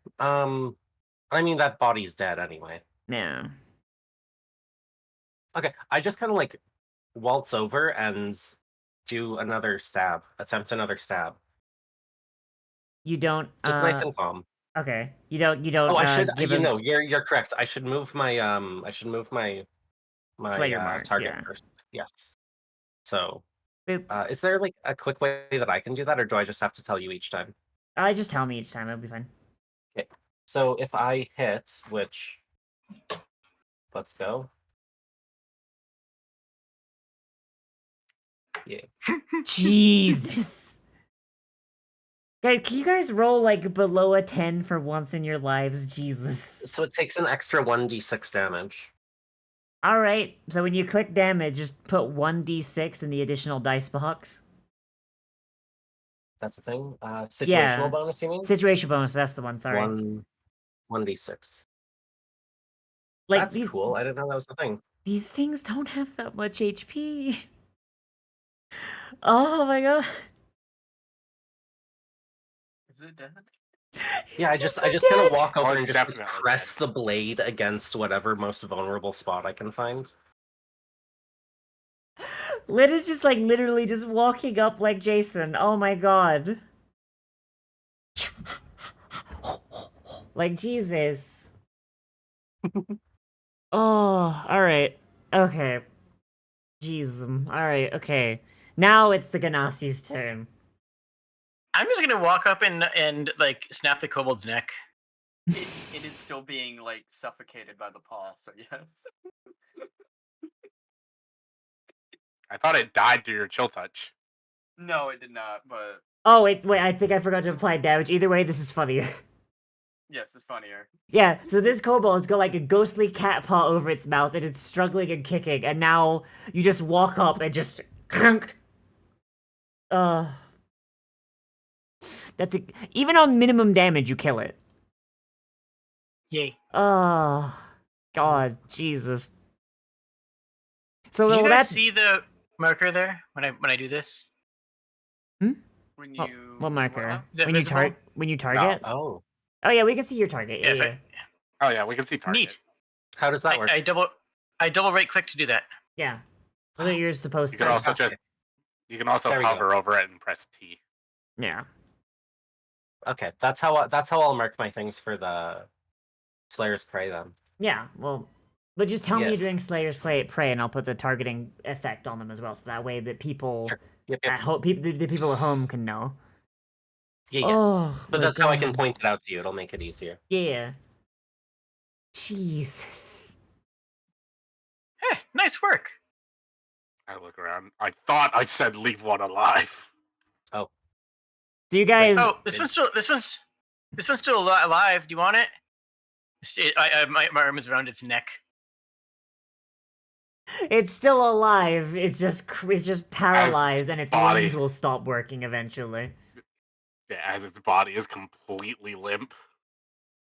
I mean that body's dead anyway. Yeah. Okay, I just kind of like waltz over and do another stab. Attempt another stab. You don't. Just nice and calm. Okay. You don't. Oh, I should. give You him know, you're correct. I should move my Slayer mark, target yeah. first. Yes. So, Boop. is there like a quick way that I can do that, or do I just have to tell you each time? Just tell me each time. It'll be fine. Okay. So if I hit, which, let's go. Yeah. Jesus. Guys, can you guys roll like below a 10 for once in your lives? Jesus. So it takes an extra 1d6 damage. Alright, so when you click damage, just put 1d6 in the additional dice box. That's the thing. Situational Yeah. bonus, you mean? Situation bonus, that's the one, sorry. 1d6. Like, That's cool. I didn't know that was the thing. These things don't have that much HP. Oh my god. Is it dead? Yeah, I It's just so kind of dead. walk over and it's just definitely press dead. the blade against whatever most vulnerable spot I can find. Lid is just like literally just walking up like Jason. Oh my god. Like Jesus. Oh, alright. Okay. Jeez. Alright, okay. Now it's the Ganassi's turn. I'm just gonna walk up and like snap the kobold's neck. It is still being like suffocated by the paw, so yes. I thought it died to your chill touch. No, it did not, but Oh, wait, I think I forgot to apply damage. Either way, this is funnier. yes, it's funnier. Yeah, so this kobold's got like a ghostly cat paw over its mouth and it's struggling and kicking, and now you just walk up and just clunk. That's even on minimum damage you kill it. Yay! Oh, God, Jesus. So Can you well, guys that's see the marker there when I do this? When what, you what marker? now? Is that When you visible? when you target? Oh, Oh yeah, we can see your target. Yeah, Yeah, if yeah. Oh yeah, we can see target. Neat. how does that work? I double right click to do that. Yeah. That's what you're supposed You to. can also Fantastic. just you can also There we go. hover over it and press T. Yeah. Okay, that's how I'll mark my things for the Slayer's Prey then. Yeah. Well, but just tell me Yeah. you're doing Slayer's Prey, and I'll put the targeting effect on them as well, so that way that people Sure. Yep. at home, the people at home can know. Yeah. Oh, But my that's how I can God. point it out to you. It'll make it easier. Yeah. Jesus. Hey, nice work. I look around. I thought I said leave one alive. So you guys, Oh, this one's still alive. Do you want it? My arm is around its neck. it's still alive. It's just paralyzed, and its body. lungs will stop working eventually. Yeah, as its body is completely limp.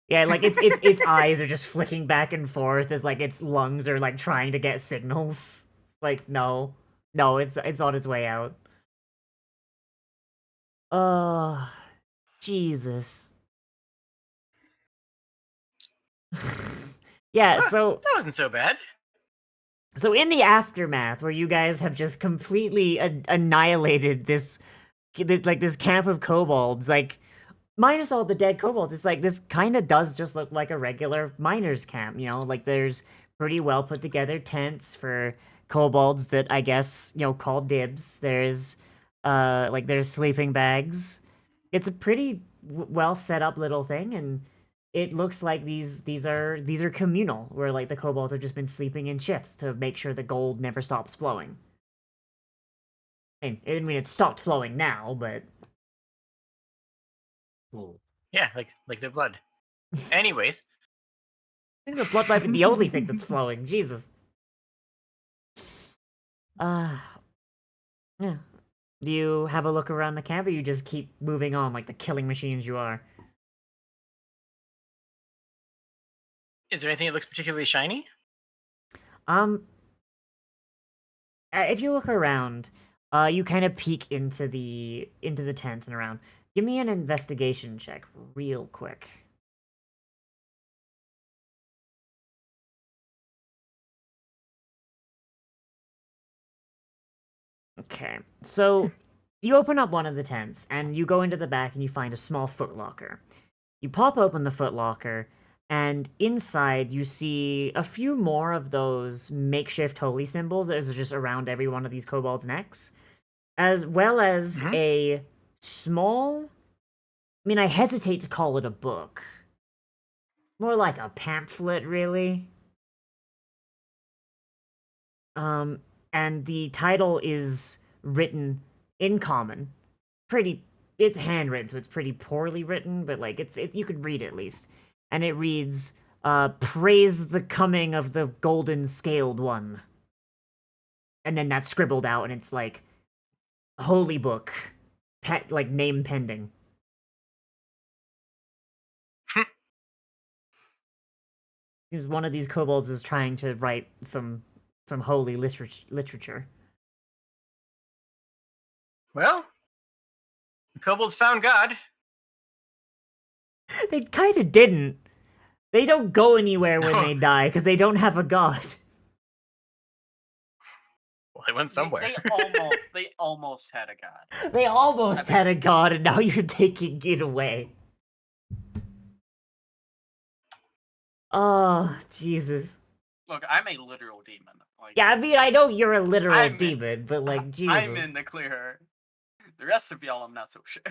Yeah, like its eyes are just flicking back and forth as like its lungs are like trying to get signals. Like no, it's on its way out. Oh, Jesus. Yeah, so That wasn't so bad. in the aftermath, where you guys have just completely annihilated this camp of kobolds, like minus all the dead kobolds, it's like this kind of does just look like a regular miners' camp. You know, like there's pretty well put together tents for kobolds that I guess call dibs. There's there's sleeping bags. It's a pretty well set up little thing, and it looks like these are communal, where like the kobolds have just been sleeping in shifts to make sure the gold never stops flowing. I mean it stopped flowing now, but Yeah, like their blood. Anyways, I think the blood might be the only thing that's flowing. Jesus. Yeah. Do you have a look around the camp, or you just keep moving on like the killing machines you are? is there anything that looks particularly shiny? If you look around, you kind of peek into the tent and around. Give me an investigation check, real quick. Okay, so you open up one of the tents and you go into the back and you find a small footlocker. You pop open the footlocker, and inside you see a few more of those makeshift holy symbols that are just around every one of these kobolds' necks, as well as a small. I mean, I hesitate to call it a book. More like a pamphlet, really. And the title is written in common. It's handwritten, so it's pretty poorly written, but like it's you could read it at least. And it reads, "Praise the coming of the golden scaled one." And then that's scribbled out, and it's like, "Holy book," like name pending. One of these kobolds was trying to write some holy literature. Well, the kobolds found God. They kind of didn't. They don't go anywhere when No. they die because they don't have a god. Well, they went somewhere. They almost had a god. They almost had a god, and now you're taking it away. Oh, Jesus. Look, I'm a literal demon. Like, Yeah, I mean, I know you're a literal I'm in- demon, but like, Jesus. I'm in the clear. The rest of y'all, I'm not so sure.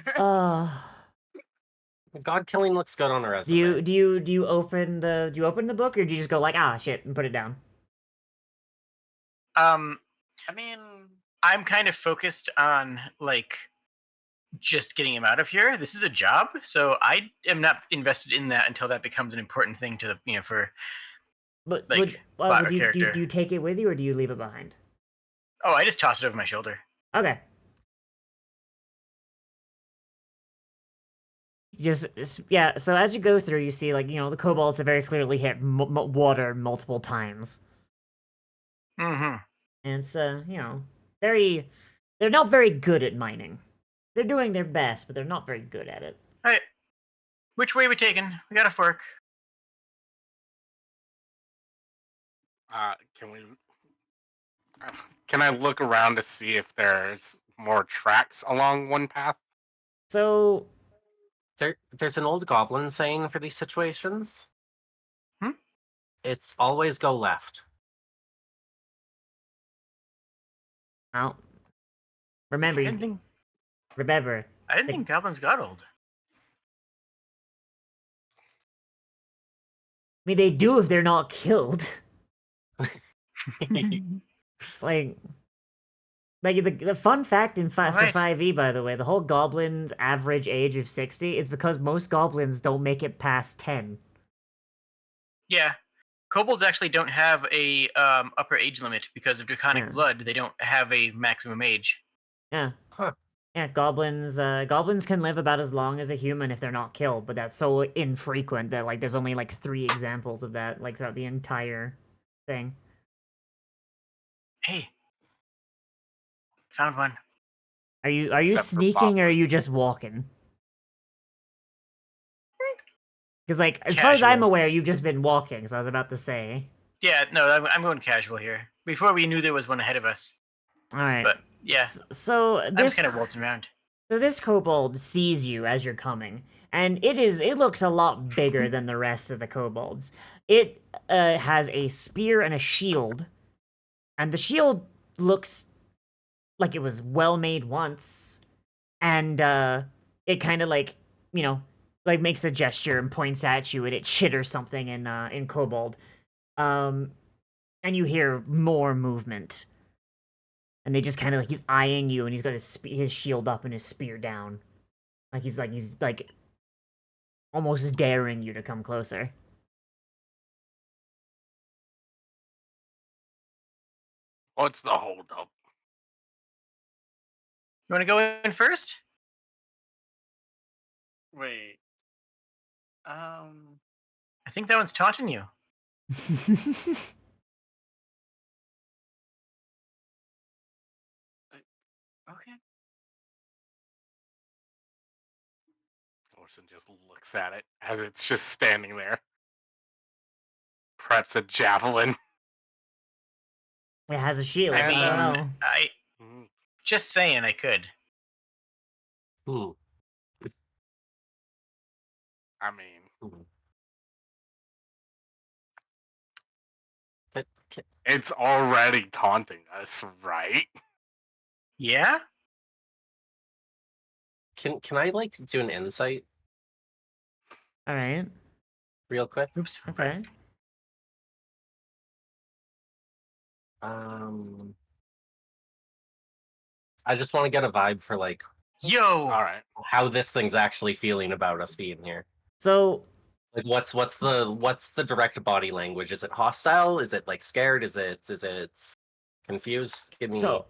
God killing looks good on a do resume. you open the book, or do you just go like, ah, shit, and put it down? Um, I mean, I'm kind of focused on like just getting him out of here. This is a job, so I am not invested in that until that becomes an important thing to the for But like plot or do character. you take it with you, or do you leave it behind? Oh, I just toss it over my shoulder. Okay. Yeah. So as you go through, you see like the kobolds have very clearly hit water multiple times, Mm-hmm. and it's very. They're not very good at mining. They're doing their best, but they're not very good at it. All right. Which way we taking? We got a fork. Can we? Can I look around to see if there's more tracks along one path? So There's an old goblin saying for these situations. Hmm? It's always go left. well, remember, I didn't think goblins got old. I mean, they do if they're not killed. like the fun fact for Alright. 5e, by the way, the whole goblin's average age of 60 is because most goblins don't make it past 10. Yeah. Kobolds actually don't have a upper age limit because of draconic Yeah. blood. They don't have a maximum age. Yeah. Huh. Yeah, goblins can live about as long as a human if they're not killed, but that's so infrequent that like there's only like 3 examples of that like throughout the entire thing. Hey, found one. Are you Except for sneaking, or are Bob. you just walking? Because like as far as I'm Casual. aware, you've just been walking. So I was about to say. Yeah, no, I'm going casual here. Before we knew there was one ahead of us. All right. But yeah, So I'm this just kind of waltzing around. So this kobold sees you as you're coming, and it looks a lot bigger than the rest of the kobolds. It has a spear and a shield, and the shield looks like it was well made once, and it kind of like makes a gesture and points at you, and it chitters something in kobold, and you hear more movement. And they just kind of he's eyeing you, and he's got his shield up and his spear down, he's almost daring you to come closer. What's the holdup? You want to go in first? wait. I think that one's taunting you. Okay. Orson just looks at it as it's just standing there. Preps a javelin. It has a shield. I I mean, don't know. Just saying, I could. Hmm. I mean, But it's already taunting us, right? Yeah. can I like do an insight All right. real quick? Oops. Okay. I just want to get a vibe for like Yo. All right. how this thing's actually feeling about us being here. So Like what's the direct body language? Is it hostile? Is it like scared? Is it confused? Give me so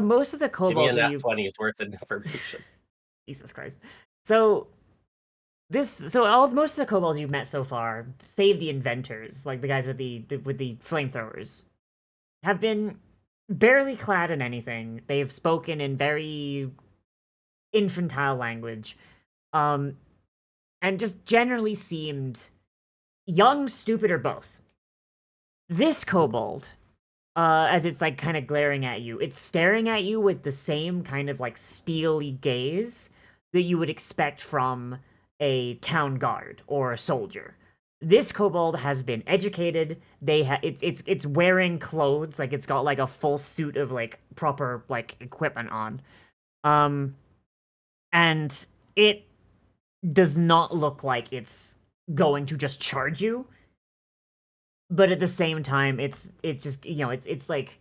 most of the a kobolds that nat you 20's worth of information. Jesus Christ. So most of the kobolds you've met so far, save the inventors, like the guys with the flamethrowers, have been barely clad in anything. They've spoken in very infantile language, and just generally seemed young, stupid, or both. This kobold, as it's like kind of glaring at you, it's staring at you with the same kind of like steely gaze that you would expect from a town guard or a soldier. This kobold has been educated. It's wearing clothes, like it's got like a full suit of like proper like equipment on. And it does not look like it's going to just charge you, but at the same time, it's just it's like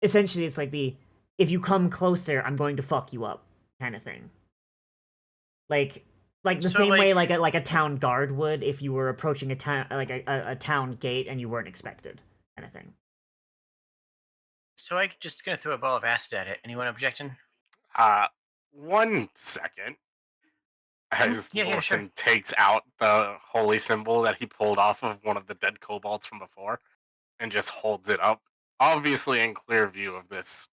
essentially it's like the if you come closer, I'm going to fuck you up kind of thing. Like the So, same way like- like a town guard would if you were approaching a town like a town gate and you weren't expected kind of thing. So I just gonna throw a ball of acid at it. Anyone objecting? 1 second. As Yeah, sure. Lorson takes out the holy symbol that he pulled off of one of the dead kobolds from before and just holds it up, obviously in clear view of this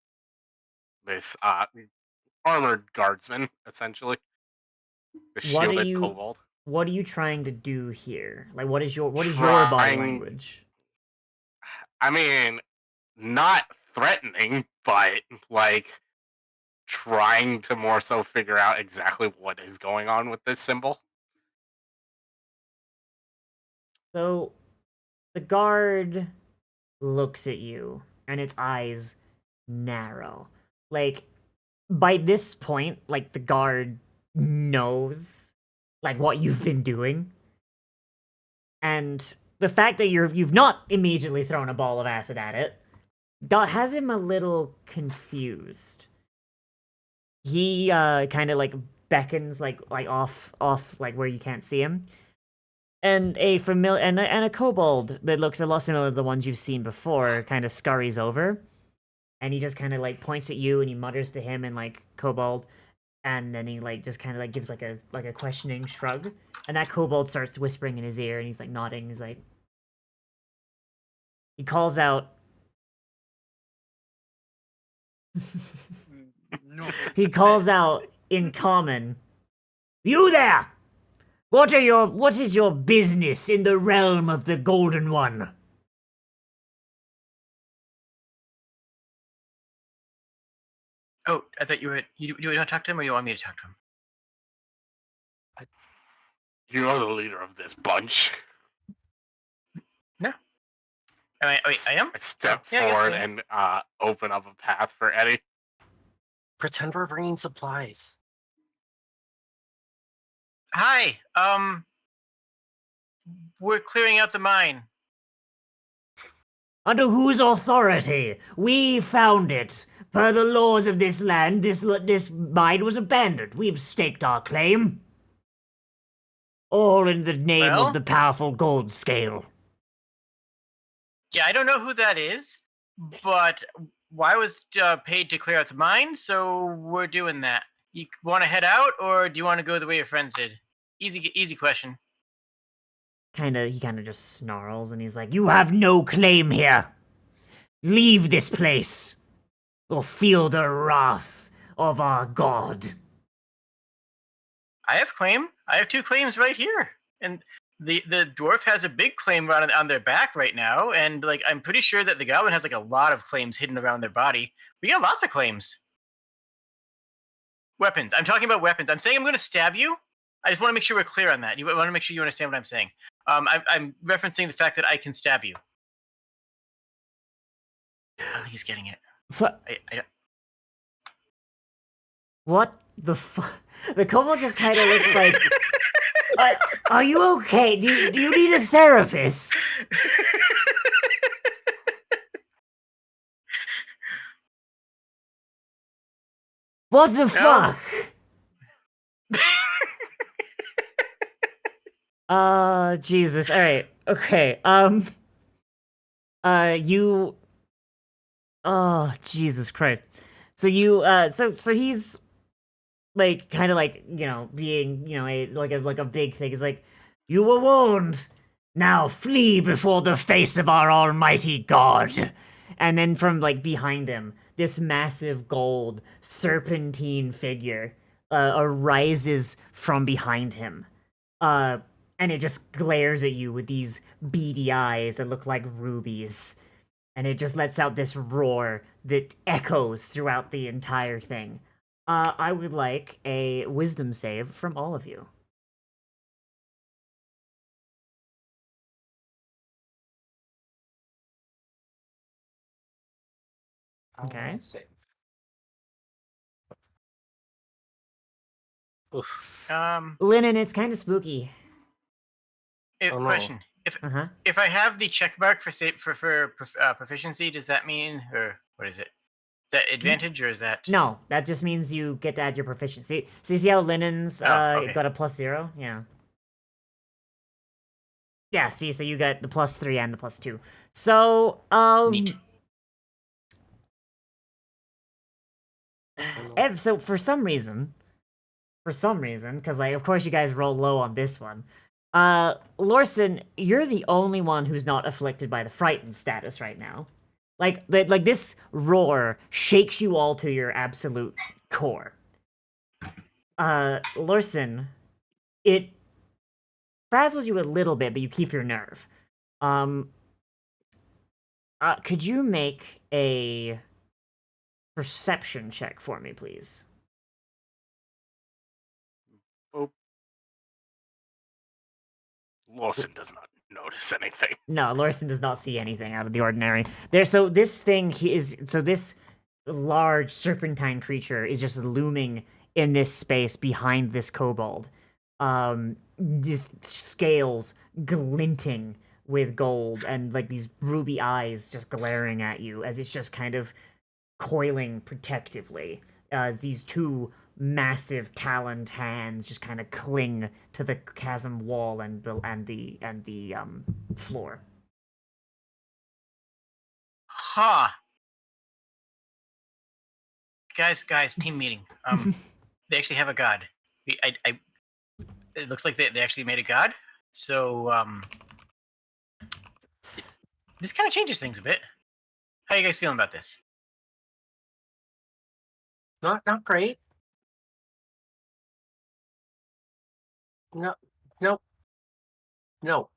armored guardsman, essentially. The What are shielded you kobold. what are you trying to do here? Like what is your body Trying- language? I mean, not threatening, but like trying to more so figure out exactly what is going on with this symbol. So the guard looks at you and its eyes narrow. Like by this point, like the guard knows like what you've been doing. And the fact that you've not immediately thrown a ball of acid at it has him a little confused. He kind of like beckons like off like where you can't see him. And a familiar and a kobold that looks a lot similar to the ones you've seen before kind of scurries over, and he just kind of like points at you and he mutters to him in like kobold, and then he like just kind of like gives like a questioning shrug, and that kobold starts whispering in his ear and he's like nodding. He's like, he calls out. No. He calls out in common, "You there! What is your business in the realm of the Golden One?" Oh, I thought you were. You want to talk to him, or you want me to talk to him? You are the leader of this bunch. No. Wait, I am. I step Oh, yeah, I guess forward I am. and open up a path for Eddie. Pretend we're bringing supplies. Hi. We're clearing out the mine. Under whose authority? We found it. Per the laws of this land, this mine was abandoned. We've staked our claim. All in the name Well? of the powerful gold scale. Yeah, I don't know who that is, but I was paid to clear out the mine, so we're doing that. You want to head out, or do you want to go the way your friends did? Easy question. He kind of just snarls and he's like, "You have no claim here. Leave this place, or feel the wrath of our god." I have claim. I have 2 claims right here, and the dwarf has a big claim on their back right now, and like I'm pretty sure that the goblin has like a lot of claims hidden around their body. We got lots of claims. Weapons. I'm talking about weapons. I'm saying I'm going to stab you. I just want to make sure we're clear on that. You want to make sure you understand what I'm saying. I'm referencing the fact that I can stab you. I don't think he's getting it. I don't. What the fuck? The kobold just kind of looks like, are you okay? Do you need a therapist? What the fuck? Jesus. All right. Okay. You. Oh, Jesus Christ. So you. So he's like kind of like being a big thing. He's like, "You were warned. Now flee before the face of our almighty god." And then from like behind him, this massive gold serpentine figure arises from behind him. And it just glares at you with these beady eyes that look like rubies. And it just lets out this roar that echoes throughout the entire thing. I would like a wisdom save from all of you. Okay. Save. Oof. Linen, it's kind of spooky. Oh, no. Question: Uh-huh. If I have the check mark for proficiency, does that mean, or what is it? Is that advantage or is that? No, that just means you get to add your proficiency. So you see how Linen's okay. got a +0? Yeah. Yeah, see, so you got the +3 and the +2. So, Neat. So for some reason, because like of course you guys roll low on this one, Lorson, you're the only one who's not afflicted by the frightened status right now. Like this roar shakes you all to your absolute core. Lorson, it frazzles you a little bit, but you keep your nerve. Could you make a perception check for me, please? Lawson does not notice anything. No, Lorson does not see anything out of the ordinary. This large serpentine creature is just looming in this space behind this kobold. These scales glinting with gold and like these ruby eyes just glaring at you as it's just kind of coiling protectively. These two massive taloned hands just kind of cling to the chasm wall and the floor. Ha! Guys, team meeting. They actually have a god. It looks like they actually made a god. So this kind of changes things a bit. How you guys feeling about this? Not great. No, nope. No.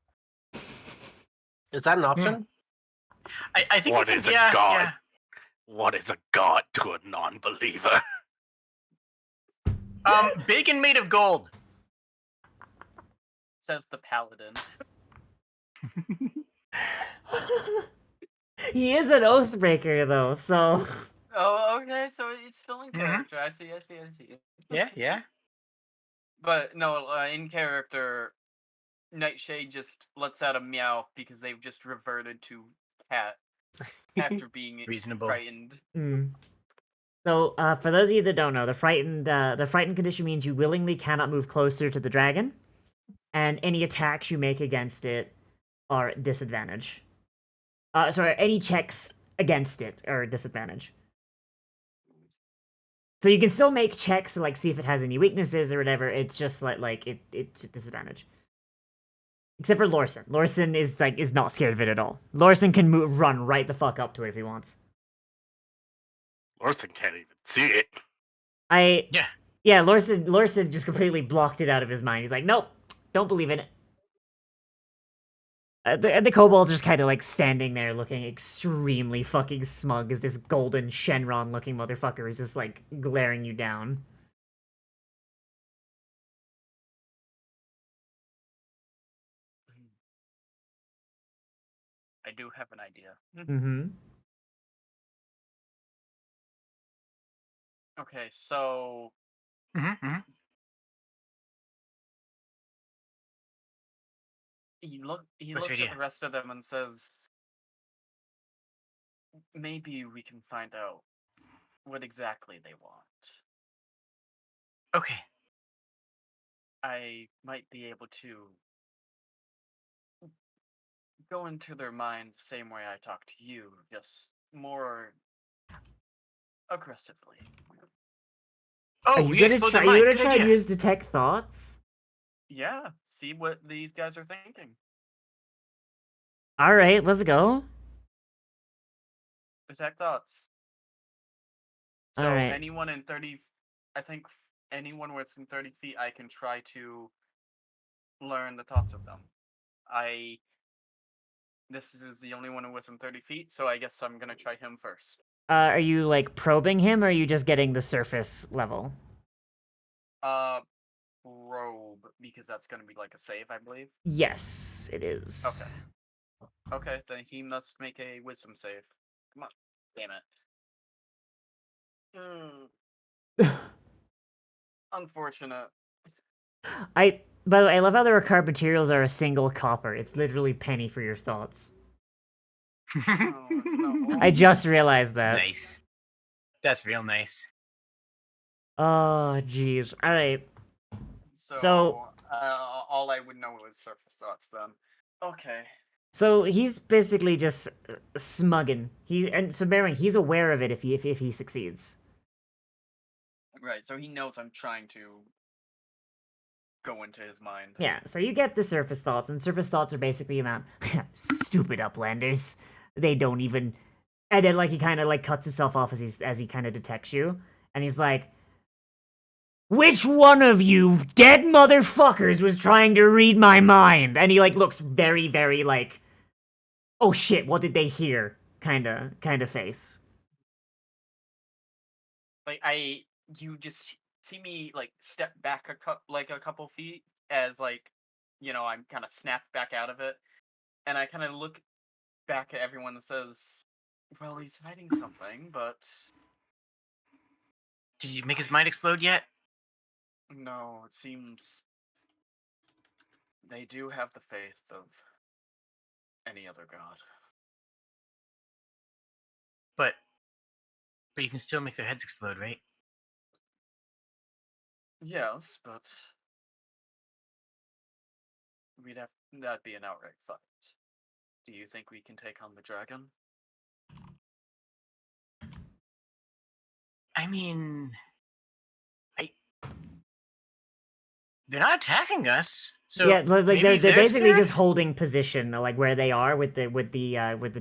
Is that an option? I think What we can, is a yeah, god? yeah. What is a god to a non-believer? Big and made of gold. Says the paladin. He is an oathbreaker though, so Oh, okay, so it's still in Mhm. character. I see. Yeah. But no, in character, Nightshade just lets out a meow because they've just reverted to cat after being Reasonable. frightened. So, for those of you that don't know, the frightened condition means you willingly cannot move closer to the dragon, and any attacks you make against it are at disadvantage. Sorry, any checks against it are at disadvantage. So you can still make checks to like see if it has any weaknesses or whatever. It's just it's at disadvantage. Except for Lorson. Lorson is not scared of it at all. Lorson can run right the fuck up to it if he wants. Lawson can't even see it. Yeah. Lorson just completely blocked it out of his mind. He's like, nope, don't believe in it. The kobold's just kind of like standing there looking extremely fucking smug as this golden Shenron looking motherfucker is just like glaring you down. I do have an idea. Mm-hmm. Okay, so Mm-hmm. he What's your looks at idea? the rest of them and says, maybe we can find out what exactly they want. Okay. I might be able to go into their minds the same way I talk to you, just more aggressively. Oh, Are you we gonna explode try? their Are you mind. gonna Good try idea. to use detect thoughts? Yeah, see what these guys are thinking. All right, let's go. Detect thoughts. So All right. anyone in 30, I think anyone within 30 feet, I can try to learn the thoughts of them. This is the only one within 30 feet, so I guess I'm gonna try him first. Are you like probing him, or are you just getting the surface level? Probe, because that's gonna be like a save, I believe. Yes, it is. Okay. Okay, then he must make a wisdom save. Come on. Damn it. Unfortunate. By the way, I love how the recurve materials are a single copper. It's literally penny for your thoughts. no. I just realized that. Nice. That's real nice. Oh, jeez. All right. So, all I would know is surface thoughts then. Okay. So he's basically just smugging. So bear in mind, he's aware of it if he succeeds. Right, so he knows I'm trying to go into his mind. Yeah. So you get the surface thoughts, and surface thoughts are basically about stupid uplanders. They don't even. And then like he kind of like cuts himself off as he kind of detects you, and he's like, "Which one of you dead motherfuckers was trying to read my mind?" And he like looks very very like, "Oh shit, what did they hear?" kind of face. Like you just see me like step back a couple feet as like, I'm kind of snapped back out of it, and I kind of look back at everyone and says, "Well, he's hiding something, but Did you make his mind explode yet? no, it seems they do have the faith of any other god." But you can still make their heads explode, right? Yes, but that'd be an outright fight. Do you think we can take on the dragon? I mean, they're not attacking us. So yeah, like maybe they're basically scared? just holding position, like where they are with the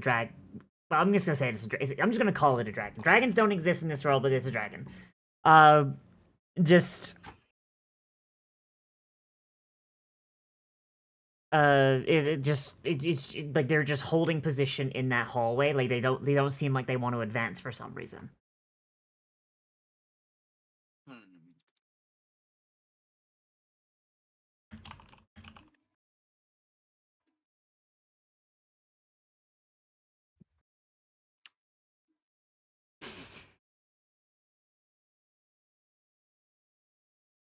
drag. Well, I'm just gonna say I'm just gonna call it a dragon. Dragons don't exist in this world, but it's a dragon. Just it's like they're just holding position in that hallway. Like they don't seem like they want to advance for some reason. Hmm.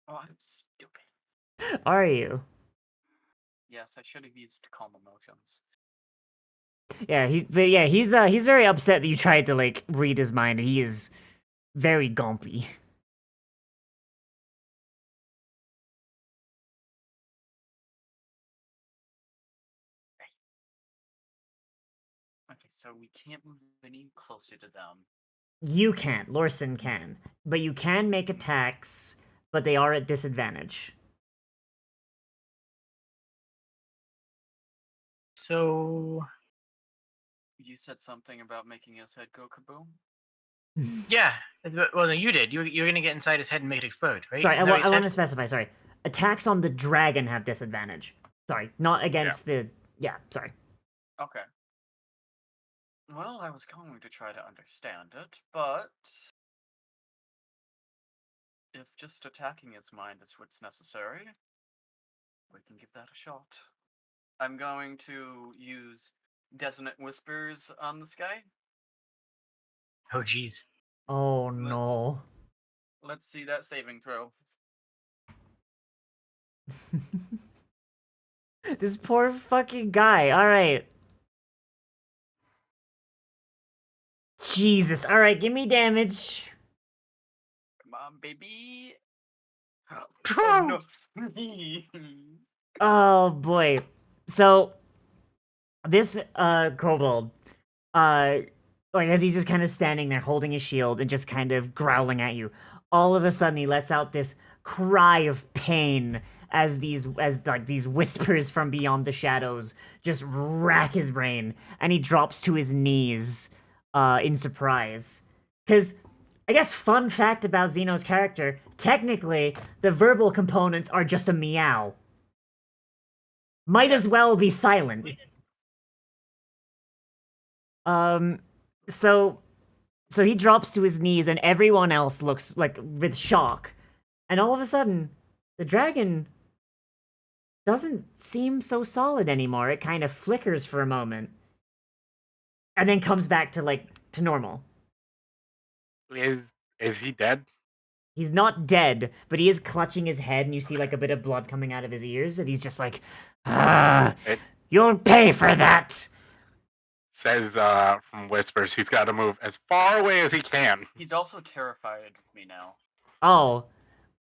Oh, I'm stupid. Are you? Yes, I should have used calm emotions. Yeah, he's very upset that you tried to like read his mind. He is very gompy. Okay, so we can't move any closer to them. You can't. Lorson can, but you can make attacks, but they are at disadvantage. So You said something about making his head go kaboom? yeah. Well, no, you did. You're gonna get inside his head and make it explode, right? Sorry, Isn't that what you I want said? to specify. Sorry, attacks on the dragon have disadvantage. Sorry, not against the. Yeah, sorry. Okay. Well, I was going to try to understand it, but if just attacking his mind is what's necessary, we can give that a shot. I'm going to use Dissonant Whispers on this guy. Oh, jeez. Oh no. Let's see that saving throw. This poor fucking guy. All right. Jesus. All right, give me damage. Come on, baby. Oh, no. Oh boy. So this kobold, like as he's just kind of standing there holding his shield and just kind of growling at you, all of a sudden he lets out this cry of pain as these whispers from beyond the shadows just rack his brain, and he drops to his knees in surprise. Cause I guess fun fact about Xeno's character, technically the verbal components are just a meow. Might as well be silent. So he drops to his knees, and everyone else looks like with shock. And all of a sudden, the dragon doesn't seem so solid anymore. It kind of flickers for a moment, and then comes back to normal. Is he dead? He's not dead, but he is clutching his head, and you see like a bit of blood coming out of his ears, and he's just like, It you'll pay for that. says from Whispers he's got to move as far away as he can. He's also terrified of me now. Oh,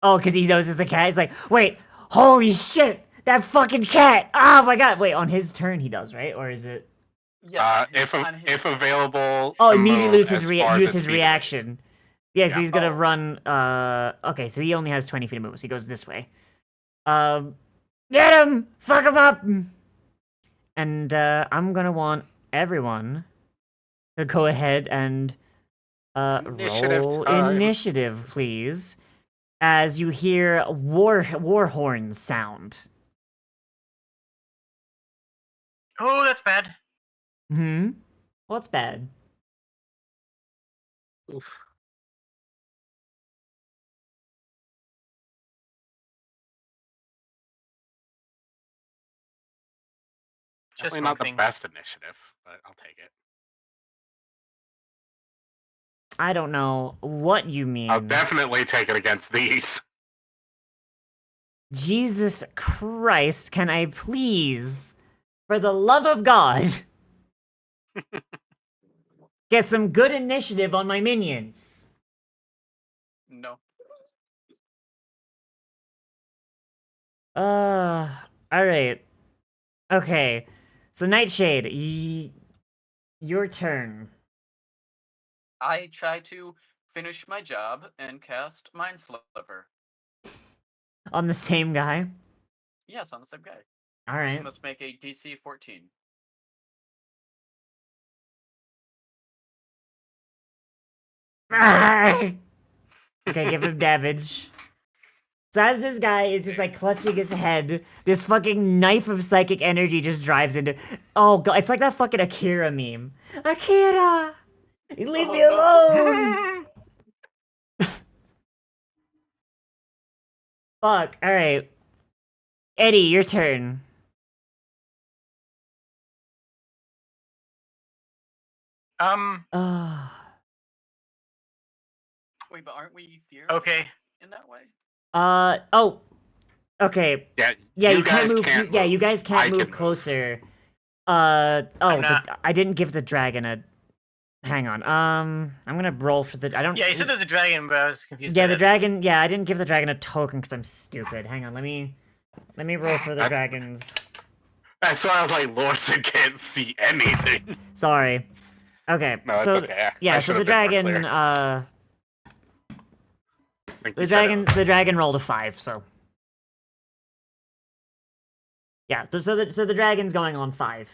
because he notices the cat. He's like, wait, holy shit, that fucking cat. Oh my god. Wait, on his turn he does, right? Or is it? Yeah. If available. Oh, to immediately move lose his as far as use its his speed is. reaction. Yeah, so Yeah. he's gonna Oh. run. Okay, so he only has 20 feet of movement. So he goes this way. Get him! Fuck him up! And I'm gonna want everyone to go ahead and Initiative roll time. initiative, please, as you hear war horns sound. Oh, that's bad. What's bad? Oof. Just Definitely not the things. best initiative, but I'll take it. I don't know what you mean. I'll definitely take it against these. Jesus Christ, can I please, for the love of God, get some good initiative on my minions? No. Alright. Okay. So, Nightshade, your turn. I try to finish my job and cast Mind Sliver. On the same guy? Yes, on the same guy. Alright. Let's make a DC 14. Okay, give him damage. So as this guy is just like clutching his head, this fucking knife of psychic energy just drives into. Oh god, it's like that fucking Akira meme. Akira, leave me alone. Fuck. All right, Eddie, your turn. Wait, but aren't we feared Okay. in that way? Oh. Okay. Yeah, Yeah, you guys can't move. can't Yeah, move. you guys can't I move can move. closer. Oh, not- I didn't give the dragon a. Hang on. I'm gonna roll for the. I don't. Yeah, you said there's a dragon, but I was confused. Yeah, by the that. dragon. Yeah, I didn't give the dragon a token because I'm stupid. Hang on, let me roll for the dragons. That's why I was like, Lorson can't see anything. Sorry. Okay. No, it's so okay. yeah, I so the should've been more dragon. clear. I think The you said it was- the dragon rolled a 5. So. Yeah. So the dragon's going on 5.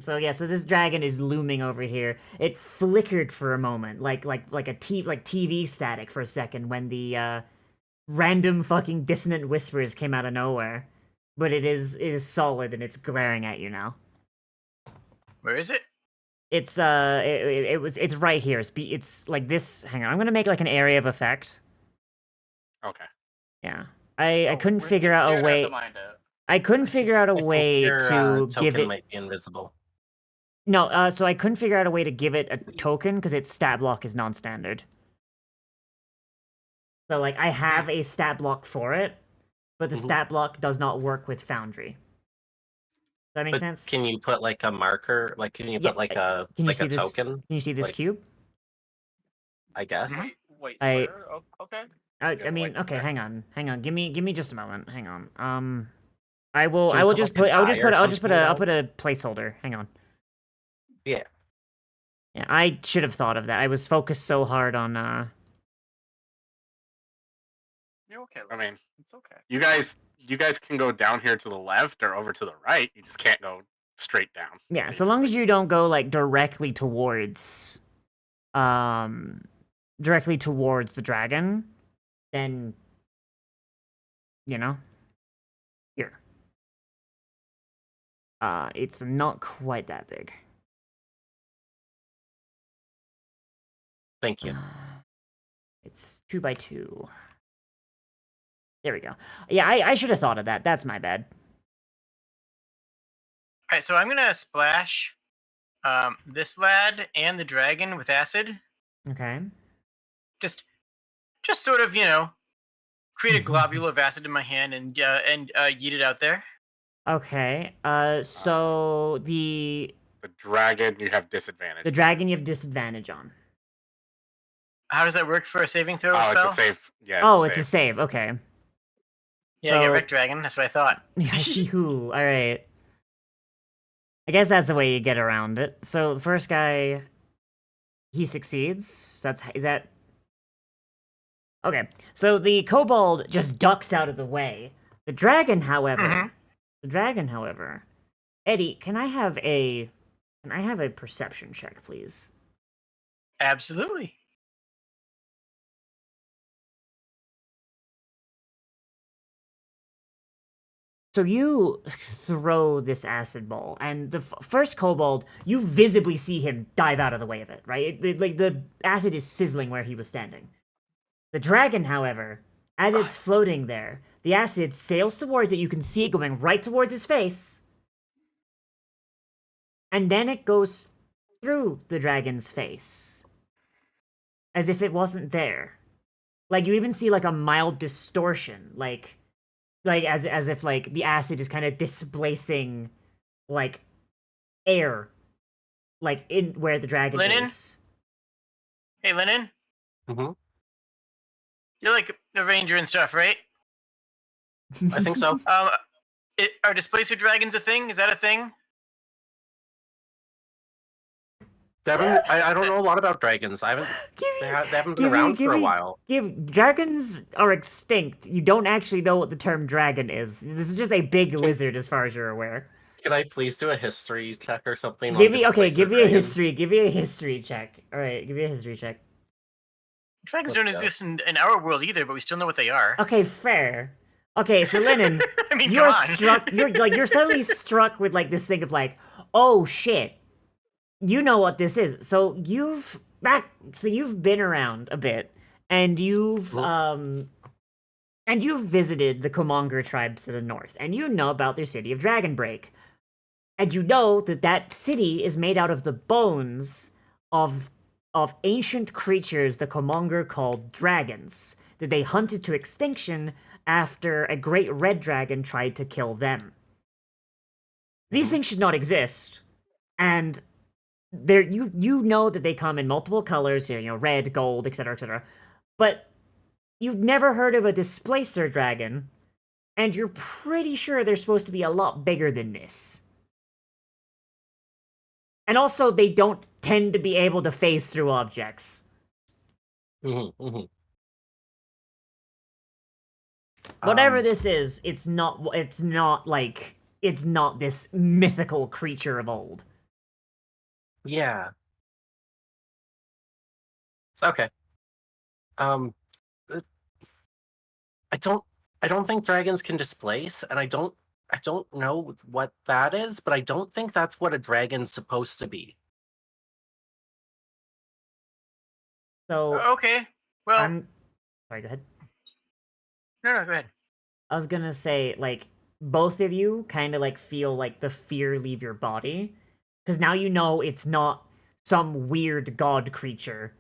So yeah, so this dragon is looming over here. It flickered for a moment, like TV static for a second when the random fucking dissonant whispers came out of nowhere. But it is solid and it's glaring at you now. Where is it? It's it's right here. It's like this. Hang on, I'm gonna make like an area of effect. Okay. Yeah, I couldn't We're figure out dared a to have way. to mind it. I couldn't figure out a I think way your, to token give it. might be invisible. No, so I couldn't figure out a way to give it a token because its stat block is non-standard. So like I have a stat block for it, but the Mhm. stat block does not work with Foundry. Does that make But sense? can you put like a marker? Like, can you Yeah, put like a can you like see a this? token? Can you see this Like- cube? I guess. Wait, I- swear? Okay. I Yeah, mean, like okay, that. hang on. Give me just a moment. Hang on. I will Should we put, just like, put an I'll just eye put or I'll just put something a I'll around? put a placeholder. Hang on. Yeah. Yeah, I should have thought of that. I was focused so hard on You're okay. I mean, It's okay. you guys can go down here to the left or over to the right. You just can't go straight down. yeah, so long as basically. you don't go like directly towards the dragon, then you know, here. It's not quite that big. Thank you. It's 2 by 2. There we go. Yeah, I should have thought of that. That's my bad. All right, so I'm gonna splash this lad and the dragon with acid. Okay. just sort of, create a globule of acid in my hand and yeet it out there. Okay. So the dragon you have disadvantage. dragon you have disadvantage on. How does that work for a saving throw Oh, spell? it's a save. Yeah. It's a save. Okay. Yeah, get So- wrecked, dragon. That's what I thought. All right. I guess that's the way you get around it. So the first guy, he succeeds. So is that okay? So the kobold just ducks out of the way. The dragon, however, Eddie, can I have a perception check, please? Absolutely. So you throw this acid ball, and the first kobold, you visibly see him dive out of the way of it, right? Like the acid is sizzling where he was standing. The dragon, however, as it's floating there, the acid sails towards it. You can see it going right towards his face. And then it goes through the dragon's face. As if it wasn't there. Like, you even see, like, a mild distortion. Like as if, like, the acid is kind of displacing, like, air. Like, in where the dragon Lennon? is. Hey, Lennon? Mm-hmm. You're like a ranger and stuff, right? I think so. Are displacer dragons a thing? Is that a thing? Devin, I don't know a lot about dragons. They haven't been around for a while. Dragons are extinct. You don't actually know what the term dragon is. This is just a big lizard, as far as you're aware. Can I please do a history check or something? Give me a history. Give me a history check. All right, give me a history check. Dragons don't exist in our world either, but we still know what they are. Okay, fair. Okay, so Lennon, I mean, you're come on. struck. You're suddenly struck with like this thing of like, oh shit, you know what this is. So you've been around a bit, and you've visited the Komonger tribes to the north, and you know about their city of Dragonbreak, and you know that city is made out of the bones of ancient creatures the Komonger called dragons that they hunted to extinction after a great red dragon tried to kill them. These things should not exist, and you know that they come in multiple colors, red, gold, etc., but you've never heard of a displacer dragon, and you're pretty sure they're supposed to be a lot bigger than this. And also, they don't tend to be able to phase through objects. Mm-hmm, mm-hmm. Whatever this is, it's not this mythical creature of old. Yeah. Okay. I don't think dragons can displace, and I don't know what that is, but I don't think that's what a dragon's supposed to be. So Okay. Well, sorry, go ahead. no, go ahead. I was gonna say, like, both of you kind of like feel like the fear leave your body, because now you know it's not some weird god creature,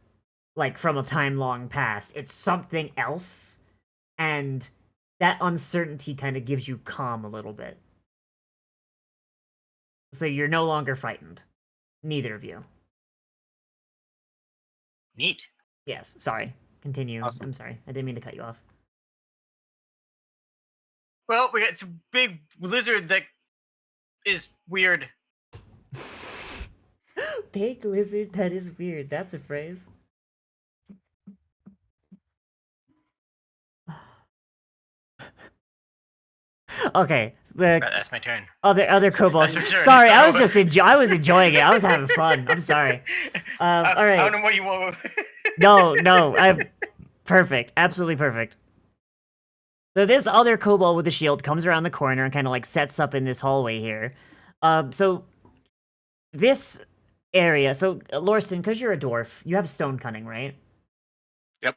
like from a time long past. It's something else, and that uncertainty kind of gives you calm a little bit. So you're no longer frightened. Neither of you. Neat. Yes, sorry. Continue. Awesome. I'm sorry. I didn't mean to cut you off. Well, we got some big lizard that is weird. Big lizard that is weird. That's a phrase. Okay, That's my turn. other kobolds. That's your turn. Sorry, I was enjoying it. I was having fun. I'm sorry. All right. I don't know what you want. No, I'm perfect. Absolutely perfect. So this other kobold with a shield comes around the corner and kind of like sets up in this hallway here. So this area, so Lorson, because you're a dwarf, you have stone cunning, right? Yep.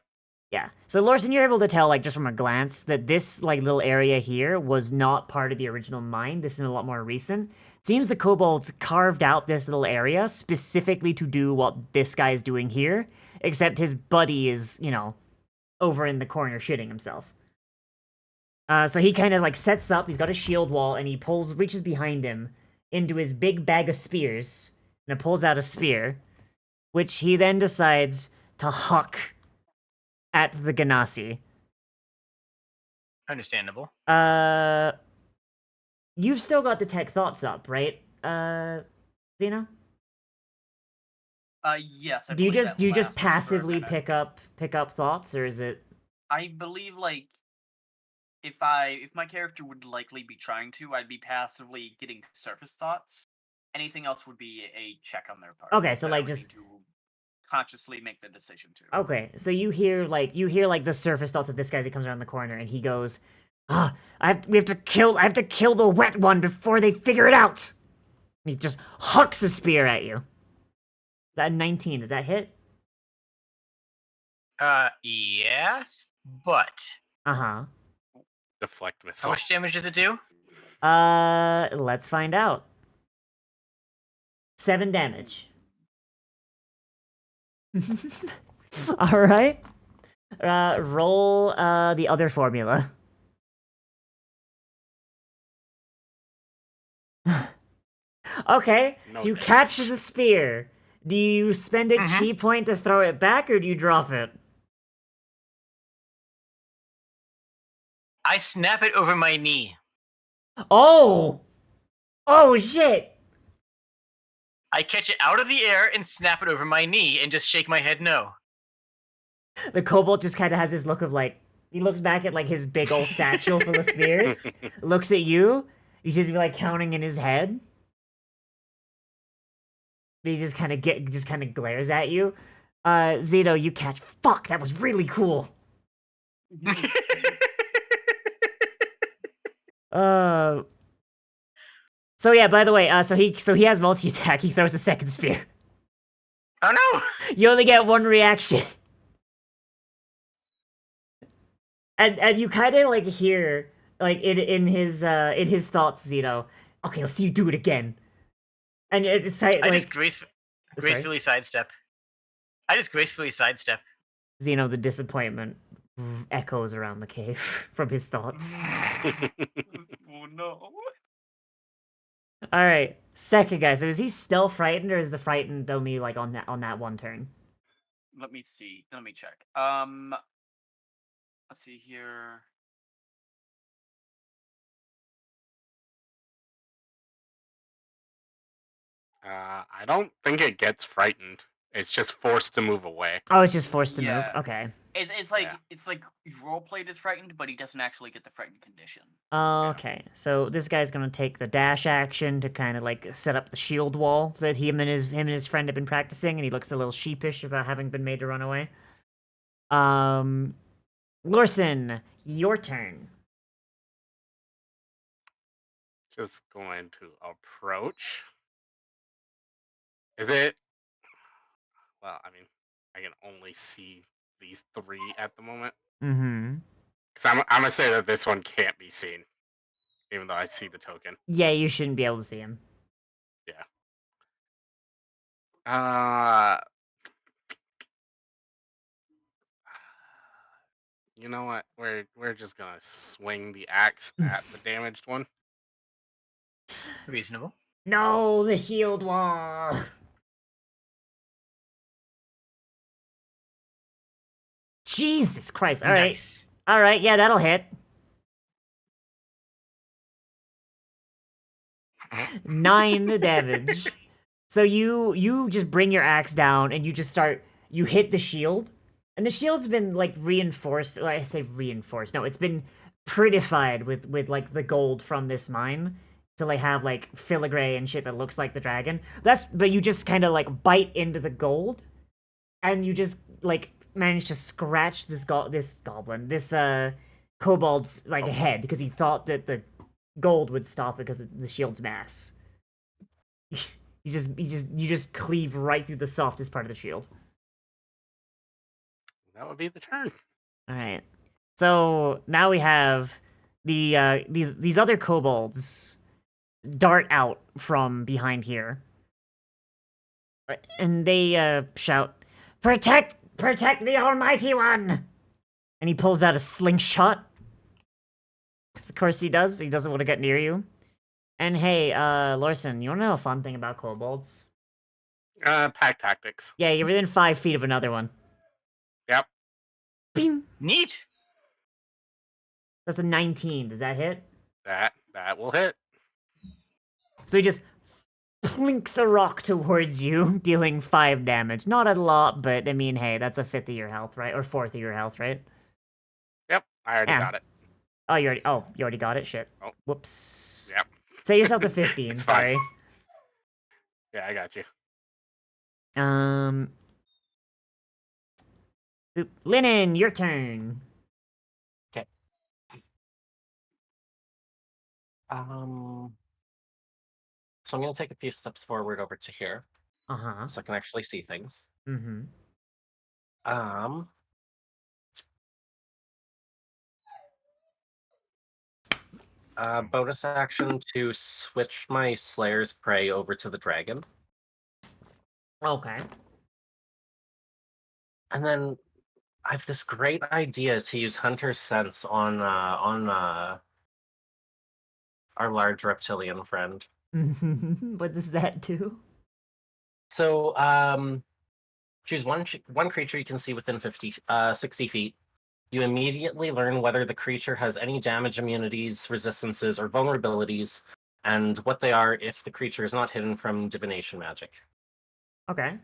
Yeah. So Lorson, you're able to tell, like, just from a glance, that this like little area here was not part of the original mine. This is a lot more recent. Seems the kobolds carved out this little area specifically to do what this guy is doing here, except his buddy is, you know, over in the corner shitting himself. So he kind of like sets up, he's got a shield wall, and he reaches behind him into his big bag of spears, and pulls out a spear, which he then decides to huck at the Ganassi. Understandable. You've still got detect thoughts up, right? Zeno? Yes. I Do you believe just that lasts for a passively minute. pick up thoughts, or is it? I believe like if my character would likely be trying to, I'd be passively getting surface thoughts. Anything else would be a check on their part. Okay, so that I like would just need to consciously make the decision to. okay. So you hear like the surface thoughts of this guy as he comes around the corner, and he goes, I have to kill the wet one before they figure it out. And he just hucks a spear at you. Is that a 19? Does that hit? Yes, but Uh-huh. Deflect how missile. much damage does it do? Let's find out. 7 damage. All right. Roll the other formula. Okay, No so you damage. catch the spear. Do you spend a Mhm. chi point to throw it back, or do you drop it? I snap it over my knee. Oh! Oh, shit! I catch it out of the air and snap it over my knee and just shake my head no. The kobold just kind of has this look of like, he looks back at like his big old satchel full of spears, looks at you, he seems to be like counting in his head. But he just kind of glares at you. Zito, you catch. Fuck, that was really cool. So yeah, by the way, so he has multi attack. He throws a second spear. Oh no! You only get one reaction. And you kind of like hear like in his thoughts, Zito. Okay, let's see you do it again. And it's like I just gracefully sidestep. I just gracefully sidestep. Zeno, the disappointment echoes around the cave from his thoughts. Oh no. All right, second guy. So is he still frightened, or is the frightened only like on that one turn? Let me see. Let me check. Let's see here. I don't think it gets frightened. It's just forced to move away. Oh, it's just forced to move. Yeah. Okay. It's like Yeah. it's like roleplayed as frightened, but he doesn't actually get the frightened condition. Okay. So this guy's gonna take the dash action to kind of like set up the shield wall that him and his friend have been practicing, and he looks a little sheepish about having been made to run away. Lorson, your turn. Just going to approach. Is it? Well, I mean, I can only see these 3 at the moment. Mm-hmm. Because I'm gonna say that this one can't be seen, even though I see the token. Yeah, you shouldn't be able to see him. You know what? We're just gonna swing the axe at the damaged one. Reasonable. No, the shield wall. Jesus Christ! All right, Nice. all right, yeah, that'll hit. 9 damage. So you just bring your axe down and you hit the shield, and the shield's been like reinforced. Well, I say reinforced. No, it's been prettified with like the gold from this mine to like have like filigree and shit that looks like the dragon. But you just kind of like bite into the gold, and you just like manage to scratch this kobold's like head because he thought that the gold would stop because of the shield's mass. You just cleave right through the softest part of the shield. That would be the turn. All right. So now we have the these other kobolds dart out from behind here. And they shout, "Protect the Almighty One!" And he pulls out a slingshot. Of course he does. He doesn't want to get near you. And hey, Lorson, you wanna know a fun thing about kobolds? Pack tactics. Yeah, you're within 5 feet of another one. Yep. Bing! Neat. That's a 19. Does that hit? That will hit. So he just plinks a rock towards you, dealing 5 damage. Not a lot, but I mean, hey, that's a 5th of your health, right? Or 4th of your health, right? Yep. I already Yeah. got it. Oh, you already got it? Shit. Oh. Whoops. Yep. Set yourself to 15, It's fine. sorry. Yeah, I got you. Linen, your turn. So I'm gonna take a few steps forward over to here, Uh-huh. so I can actually see things. Mm-hmm. Bonus action to switch my Slayer's Prey over to the dragon. Okay. And then I have this great idea to use Hunter's Sense on our large reptilian friend. What does that do? So choose one creature you can see within 60 feet. You immediately learn whether the creature has any damage immunities, resistances, or vulnerabilities, and what they are if the creature is not hidden from divination magic. Okay.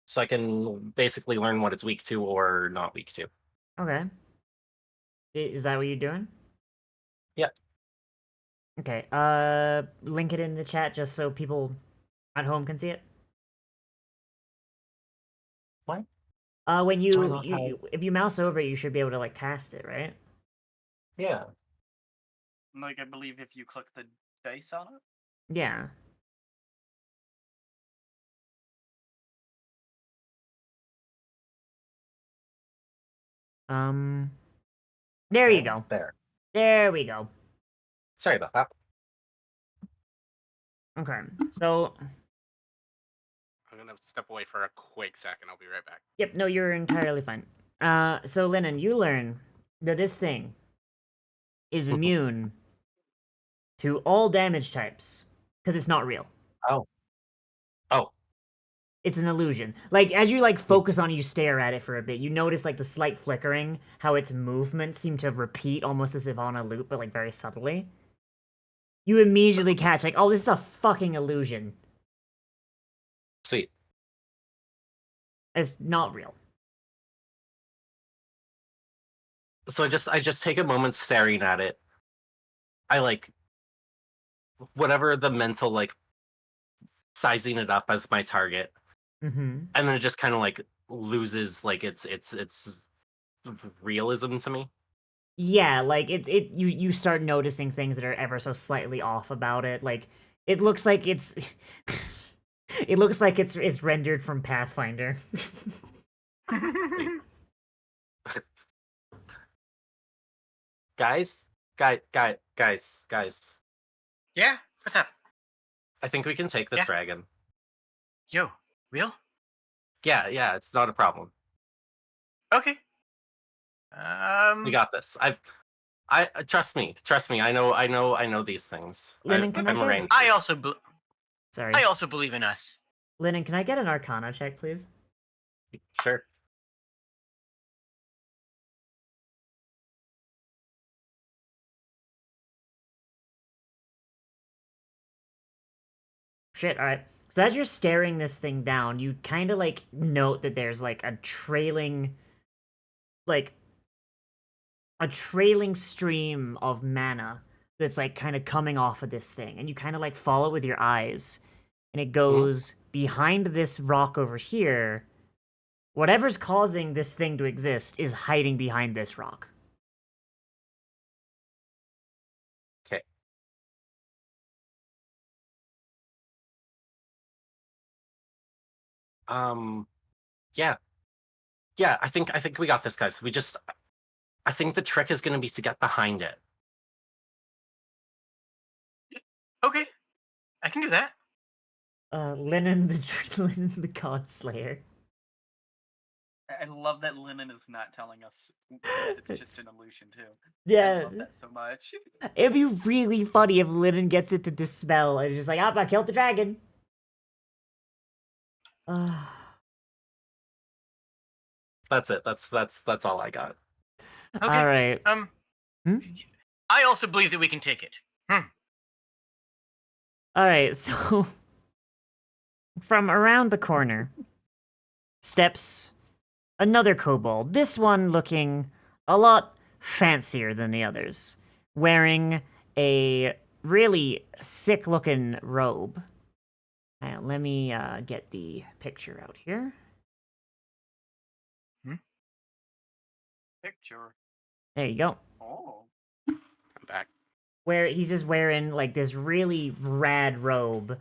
So I can basically learn what it's weak to or not weak to. Okay. Is that what you're doing? Yeah. Okay. Link it in the chat just so people at home can see it. What? When Do I not if you mouse over it, you should be able to like cast it, right? Yeah. Like, I believe if you click the dice on it. Yeah. There you go. There. There we go. Sorry about that. Okay. So, I'm gonna step away for a quick second. I'll be right back. yep, no, you're entirely fine. So Lennon, you learn that this thing is immune to all damage types because it's not real. Oh. It's an illusion. Like as you like focus on it, you stare at it for a bit, you notice like the slight flickering, how its movements seem to repeat almost as if on a loop, but like very subtly. You immediately catch like, oh, this is a fucking illusion. Sweet. It's not real. So I just take a moment staring at it. I like whatever the mental like sizing it up as my target. Mm-hmm. And then it just kind of like loses like its realism to me. Yeah, like you start noticing things that are ever so slightly off about it. Like it looks like it's it looks like it's rendered from Pathfinder. Guys. Yeah. What's up? I think we can take this Yeah. dragon. Yo. Real? Yeah, it's not a problem. Okay. We got this. I trust me. I know these things. Lennon, can I I'm get- a ranger. Sorry. I also believe in us. Lennon, can I get an Arcana check, please? Sure. Shit, alright. So as you're staring this thing down, you kind of like note that there's like a trailing stream of mana that's like kind of coming off of this thing, and you kind of like follow it with your eyes, and it goes behind this rock over here. Whatever's causing this thing to exist is hiding behind this rock. Okay. Yeah, I think we got this, guys. I think the trick is going to be to get behind it. Okay, I can do that. Linen Linen the God Slayer. I love that Linen is not telling us that it's just an illusion too. I Yeah, love that so much. it'd be really funny if Linen gets it to dispel and it's just like, I killed the dragon. That's it. That's all I got. Okay. All right. Hmm? I also believe that we can take it. All right. So from around the corner steps another kobold. This one looking a lot fancier than the others, wearing a really sick-looking robe. Hang on, let me get the picture out here. Picture. There you go. Oh. I'm back. Where he's just wearing like this really rad robe.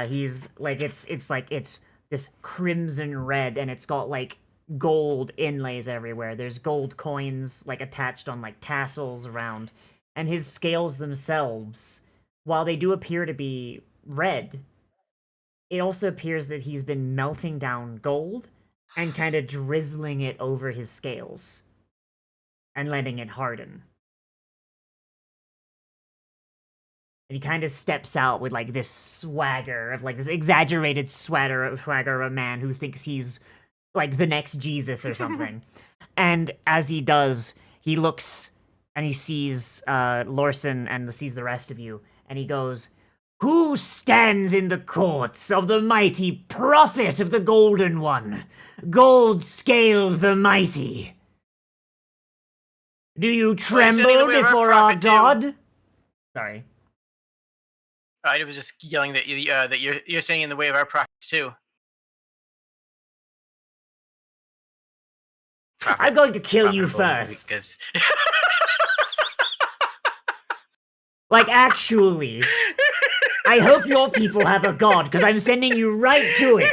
He's like it's this crimson red, and it's got like gold inlays everywhere. There's gold coins like attached on like tassels around, and his scales themselves, while they do appear to be red, it also appears that he's been melting down gold and kind of drizzling it over his scales and letting it harden. And he kind of steps out with like this swagger of like this exaggerated swagger of a man who thinks he's like the next Jesus or something. And as he does, he looks and he sees Lorson and sees the rest of you, and he goes, "Who stands in the courts of the mighty prophet of the Golden One, Gold Scaled the Mighty? Do you tremble the way of our before our prophet, too." God?" Sorry. I was just yelling that you're standing in the way of our prophets too. I'm going to kill you Prophet, first. Because Like, actually. I hope your people have a god, because I'm sending you right to it.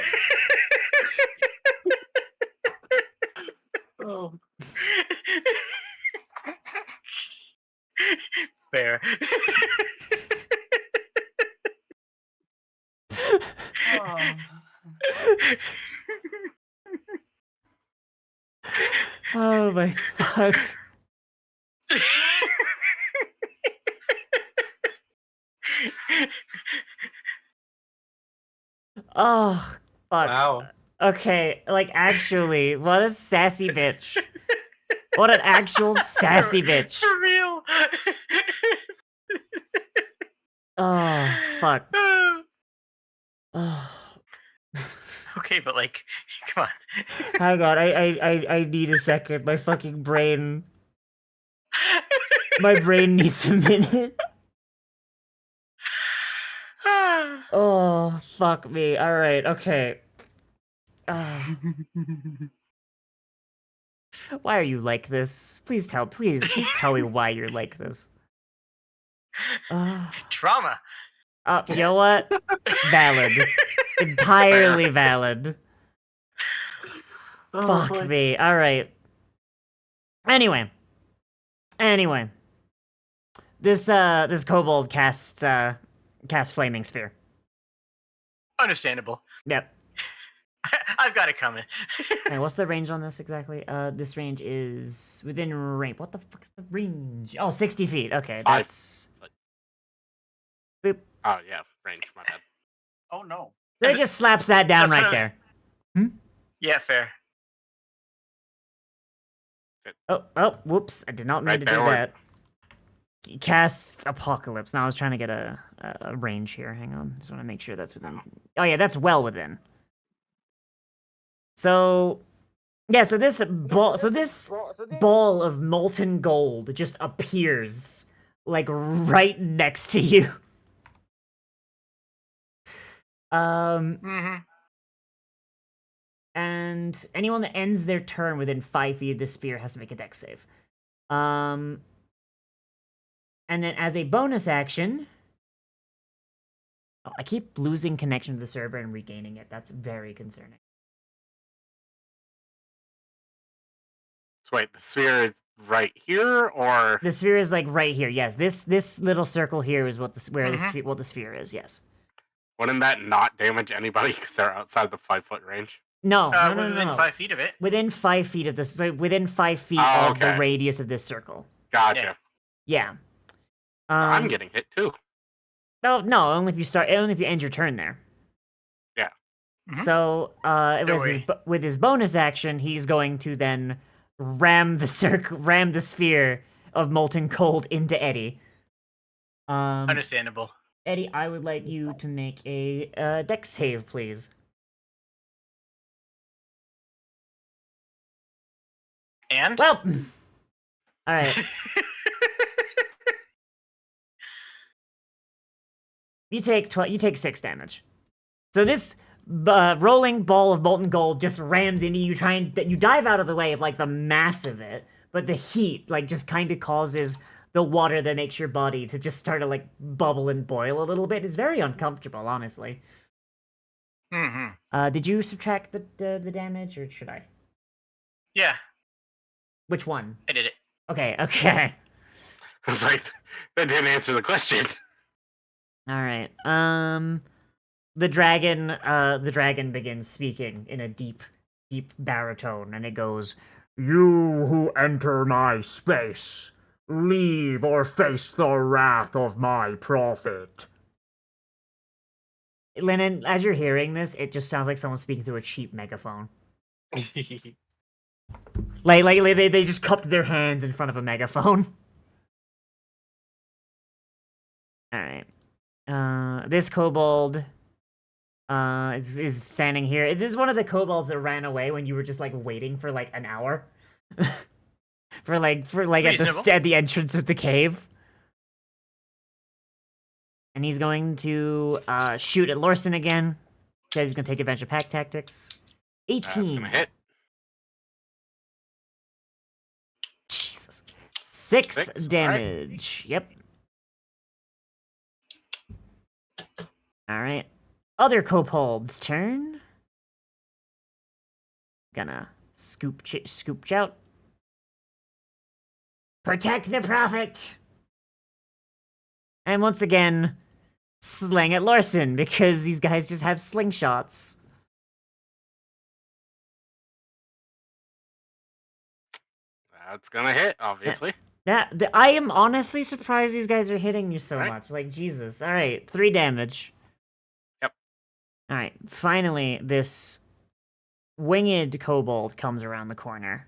Oh. Fair. Oh. Oh my fuck. Oh, fuck. Wow. Okay, like, actually, what a sassy bitch. What an actual sassy bitch. For real. Oh, fuck. Oh. Okay, but like, come on. Hang on, I need a second. My fucking brain. My brain needs a minute. Oh, fuck me. Alright, okay. Why are you like this? Please tell me why you're like this. Trauma. You know what? Valid. Entirely valid. Oh, Fuck boy. me. Alright. Anyway. This kobold casts Flaming Spear. Understandable. Yep. I've got it coming. Hey, what's the range on this exactly? This range is within range. What the fuck's the range? Oh, 60 feet. Okay, 5 that's... Oh yeah, range. My bad. Oh no. So it just slaps that down That's right what there. Yeah, fair. Oh, whoops. I did not mean Right to there, do or- that. He casts Apocalypse. Now I was trying to get a range here. Hang on. Just want to make sure that's within. Oh, yeah, that's well within. So, yeah, so this ball of molten gold just appears, like, right next to you. Mm-hmm. And anyone that ends their turn within 5 feet of the spear has to make a dex save. And then as a bonus action... Oh, I keep losing connection to the server and regaining it. That's very concerning. So wait, the sphere is right here, or The sphere is like right here. Yes, this little circle here is what what the sphere is. Yes. wouldn't that not damage anybody because they're outside the 5-foot range? No, no, no, Within no. 5 feet of it. Within 5 feet of this, so within 5 feet Oh, of the okay. radius of this circle. Gotcha. Yeah. So I'm getting hit too. No, only if you end your turn there. Yeah. Mhm. So, Don't with his bonus action, he's going to then ram the sphere of molten cold into Eddie. Understandable. Eddie, I would like you to make a dex save, please. And? Well, all right. You take 6 damage. So this rolling ball of molten gold just rams into you. You dive out of the way of like the mass of it, but the heat like just kind of causes the water that makes your body to just start to like bubble and boil a little bit. It's very uncomfortable, honestly. Mm-hmm. Did you subtract the damage, or should I? Yeah, Which one? I did it. Okay. I was like, that didn't answer the question. All right. The dragon begins speaking in a deep baritone, and it goes, "You who enter my space, leave or face the wrath of my prophet." Lennon, as you're hearing this, it just sounds like someone speaking through a cheap megaphone. Like they just cupped their hands in front of a megaphone. All right. This kobold is standing here. This is one of the kobolds that ran away when you were just like waiting for like an hour. for at the entrance of the cave. And he's going to shoot at Lorson again. Says he's gonna take advantage of pack tactics. 18. That's gonna hit. Jesus. 6 6, damage. Yep. Alright. Other kobold's turn. Gonna scoop out. Protect the prophet! And once again, sling at Larson, because these guys just have slingshots. That's gonna hit, obviously. I am honestly surprised these guys are hitting you so Right. much. Like, Jesus. Alright, 3 damage. Yep. Alright, finally, this winged kobold comes around the corner.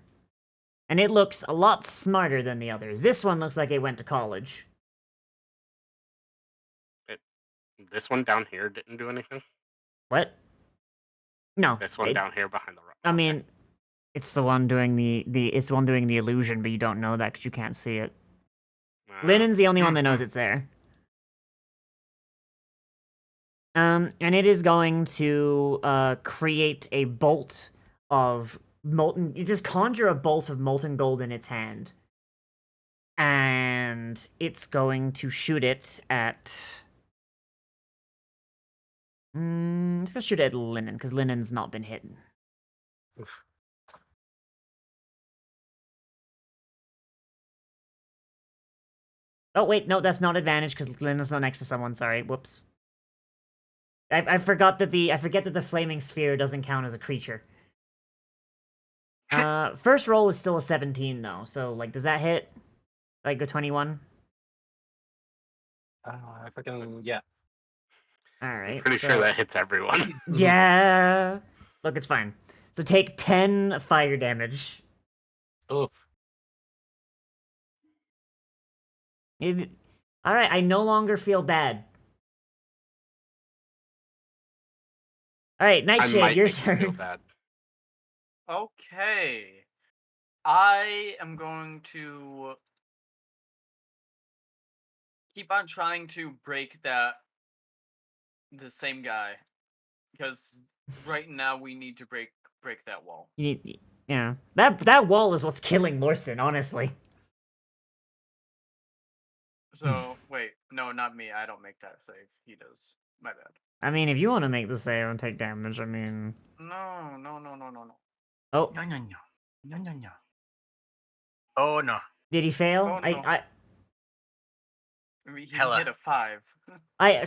And it looks a lot smarter than the others. This one looks like it went to college. This one down here didn't do anything. What? No. This one down here behind the rock. I mean, it's the one doing it's the one doing the illusion, but you don't know that because you can't see it. Linen's the only one that knows it's there. And it is going to create a bolt of molten. You just conjure a bolt of molten gold in its hand, and it's going to shoot it at. It's gonna shoot at Linen because Linen's not been hit. Oof. Oh wait, no, that's not advantage because Linen's not next to someone. Sorry, whoops. I forgot that the flaming sphere doesn't count as a creature. First roll is still a 17 though, so like, does that hit? Like a 21? Yeah. All right. I'm pretty sure that hits everyone. Yeah. Look, it's fine. So take 10 fire damage. Oof. All right, I no longer feel bad. All right, I Nightshade, might your make you feel turn. bad. Okay. I am going to keep on trying to break the same guy, because right now we need to break that wall. Yeah, that wall is what's killing Lorson, honestly. So wait, no, not me. I don't make that save. He does. My bad. I mean, if you want to make the save and take damage, I mean. No. Oh, No. Oh no. Did he fail? Oh, no. I mean, he Hella. hit a 5.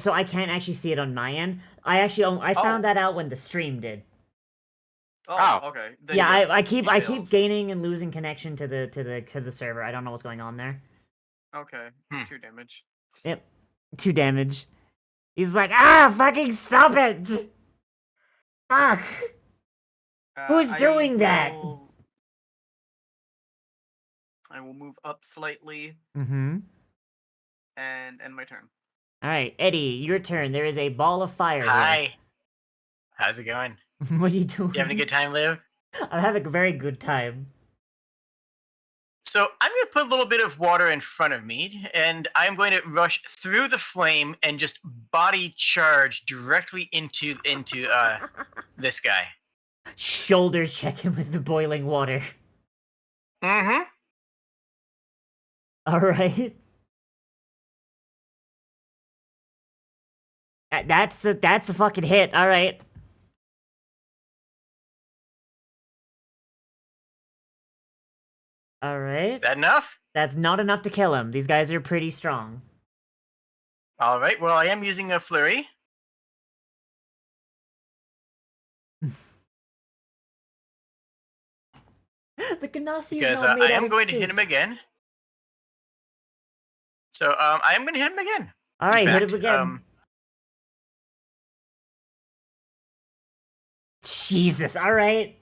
So I can't actually see it on my end. I found Oh. that out when the stream did. Oh, Oh. okay. Then Yeah, yes, I he keep fails. gaining and losing connection to the server. I don't know what's going on there. Okay, Hmm. 2 damage. Yep. 2 damage. He's like, fucking stop it! Fuck! Who's doing that? I will move up slightly Mm-hmm. and end my turn. Alright, Eddie, your turn. There is a ball of fire here. Hi. How's it going? What are you doing? You having a good time, Liv? I'm having a very good time. So I'm going to put a little bit of water in front of me, and I'm going to rush through the flame and just body charge directly into this guy. Shoulder check him with the boiling water. Mm-hmm. Alright. That's a fucking hit. Alright. Alright. That enough? That's not enough to kill him. These guys are pretty strong. All right. Well, I am using a flurry. The Ganassi is Because not made I out am of going to hit soup. him again. So I am going to hit him again. All right, In hit him fact, again. Jesus. All right.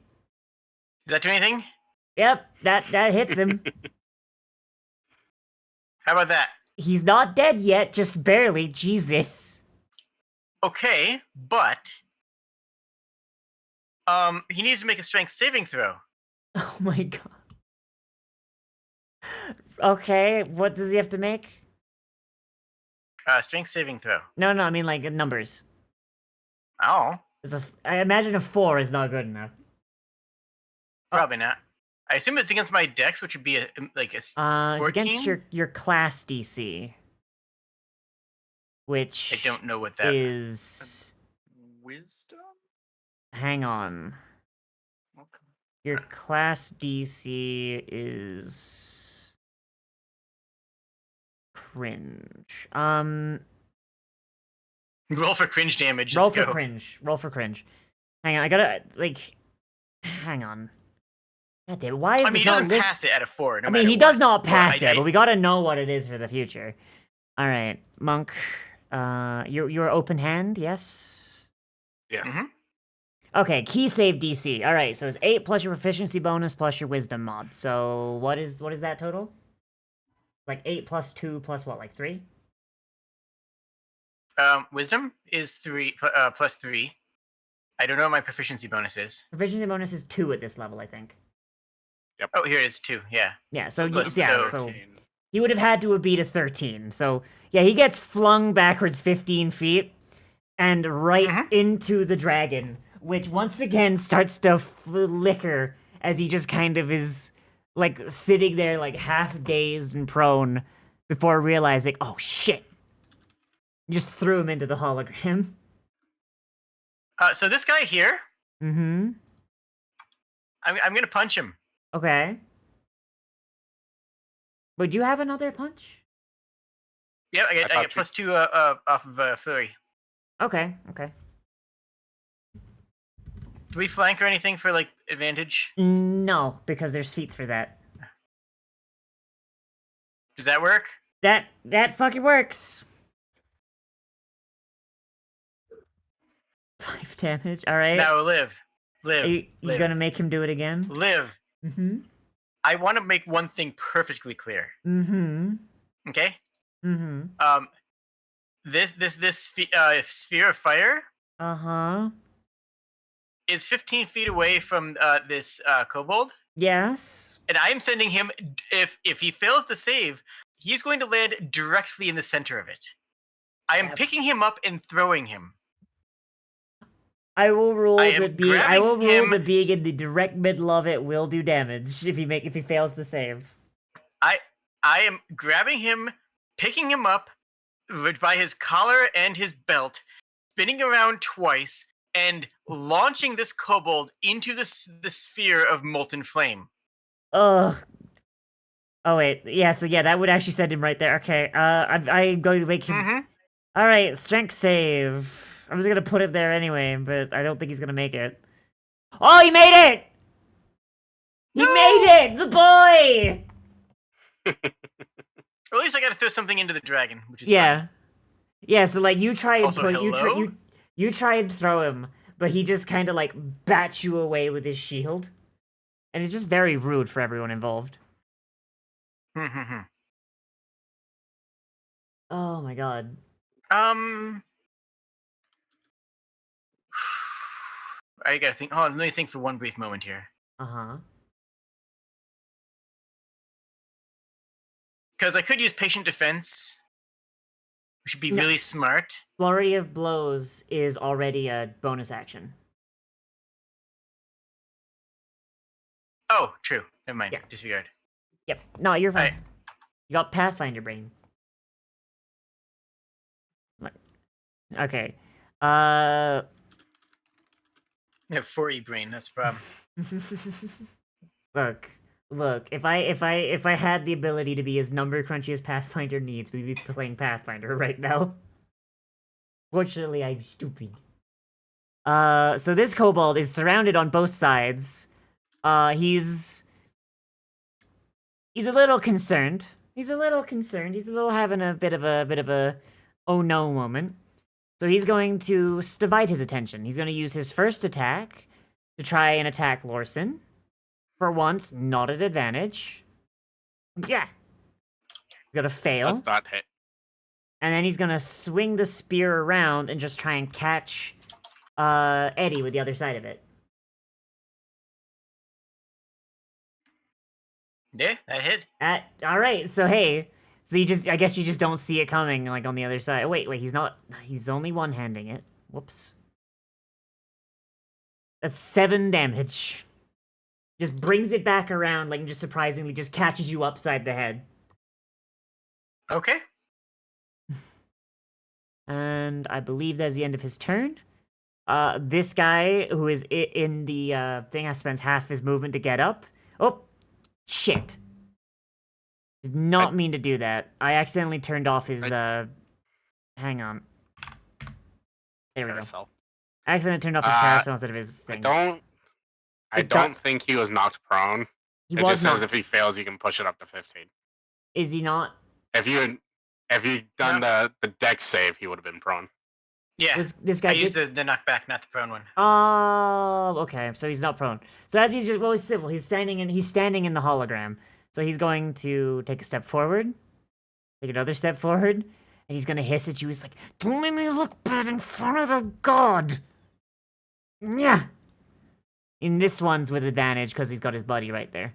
Does that do anything? Yep, that hits him. How about that? He's not dead yet, just barely. Jesus. Okay, but he needs to make a strength saving throw. Oh my god. Okay, what does he have to make? Strength saving throw. No, I mean like numbers. Oh, I imagine a 4 is not good enough. probably not. I assume it's against my dex, which would be like a It's against 14? your class DC, which I don't know what that is. Wisdom? Hang on. Okay. Your class DC is cringe. Roll for cringe damage. Roll Let's for go. cringe. Roll for cringe. Hang on, I gotta hang on. God damn, why is I mean, this he not doesn't list- pass it at a 4. No I mean, matter he does what. not Well, pass it, but we gotta know what it is for the future. All right, monk. You're open hand, yes. Yes. Mhm. Okay, key save DC. All right, so it's 8 plus your proficiency bonus plus your wisdom mod. So what is that total? Like 8 plus 2 plus what? Like 3? Wisdom is 3 plus 3. I don't know what my proficiency bonus is. Proficiency bonus is 2 at this level, I think. Oh, here it is 2. Yeah. Yeah, so Plus, yeah, so- so he would have had to have beat a 13. So yeah, he gets flung backwards 15 feet and right Mhm. into the dragon, which once again starts to flicker as he just kind of is like sitting there like half dazed and prone before realizing, oh shit. Just threw him into the hologram. So this guy here, Mm-hmm. I'm gonna punch him. Okay. Would you have another punch? Yeah, I I get thought plus 2 off of flurry. Okay. Do we flank or anything for like advantage? No, because there's feats for that. Does that work? That fucking works. 5 damage. All right. Now live. Are you live. gonna make him do it again? Live. Mm-hmm. I want to make one thing perfectly clear. Mm-hmm. Okay. Mm-hmm. This sphere of fire Uh-huh. is 15 feet away from this kobold, Yes. and I am sending him. If he fails the save, he's going to land directly in the center of it. I am Yep. picking him up and throwing him. I will rule I am that being grabbing being in the direct middle of it will do damage if he fails the save. I am grabbing him, picking him up by his collar and his belt, spinning around twice, and launching this kobold into the sphere of molten flame. Ugh. Oh wait, yeah. So yeah, that would actually send him right there. Okay. I'm going to make him. Mm-hmm. All right, strength save. I'm just gonna put it there anyway, but I don't think he's gonna make it. Oh, he made it! He made it! The boy! Or at least I got to throw something into the dragon, which is Yeah. fine. Yeah, so like you try and Also, hello? you try and throw him, but he just kind of like bats you away with his shield. And it's just very rude for everyone involved. Mm-hmm. Oh my god. I gotta think. Oh, let me think for one brief moment here. Uh-huh. Because I could use patient defense, which would be No. really smart. Flurry of blows is already a bonus action. Oh, true. Never mind. Yeah. Disregard. Yep. No, you're fine. Alright. You got Pathfinder brain. Okay. I have 4E brain. That's the problem. Look. If I had the ability to be as number crunchy as Pathfinder needs, we'd be playing Pathfinder right now. Fortunately, I'm stupid. So this kobold is surrounded on both sides. He's a little concerned. He's a little having a bit of a oh no moment. So he's going to divide his attention. He's going to use his first attack to try and attack Lorson. For once, not at advantage. Yeah. He's gonna fail. That's not hit. And then he's gonna swing the spear around and just try and catch Eddie with the other side of it. Yeah, that hit. Alright, so hey. So I guess you just don't see it coming, like, on the other side. Wait, he's only one-handing it. Whoops. That's 7 damage. Just brings it back around, like, just surprisingly just catches you upside the head. Okay. And I believe that's the end of his turn. This guy, who is in the thing, spends half his movement to get up. Oh, shit. Did not mean to do that. I accidentally turned off his, hang on. There we go. Carousel. I accidentally turned off his carousel instead of his things. I don't think he was knocked prone. He It was just says not. if he fails, you can push it up to 15. Is he not? If you done the dex save, he would have been prone. Yeah. This guy I used the knockback, not the prone one. Oh, okay. So he's not prone. So as he's just he's civil. He's standing in the hologram. So he's going to take a step forward, take another step forward, and he's gonna hiss at you. He's like, "Don't make me look bad in front of the god." Yeah. In this one's with advantage because he's got his buddy right there.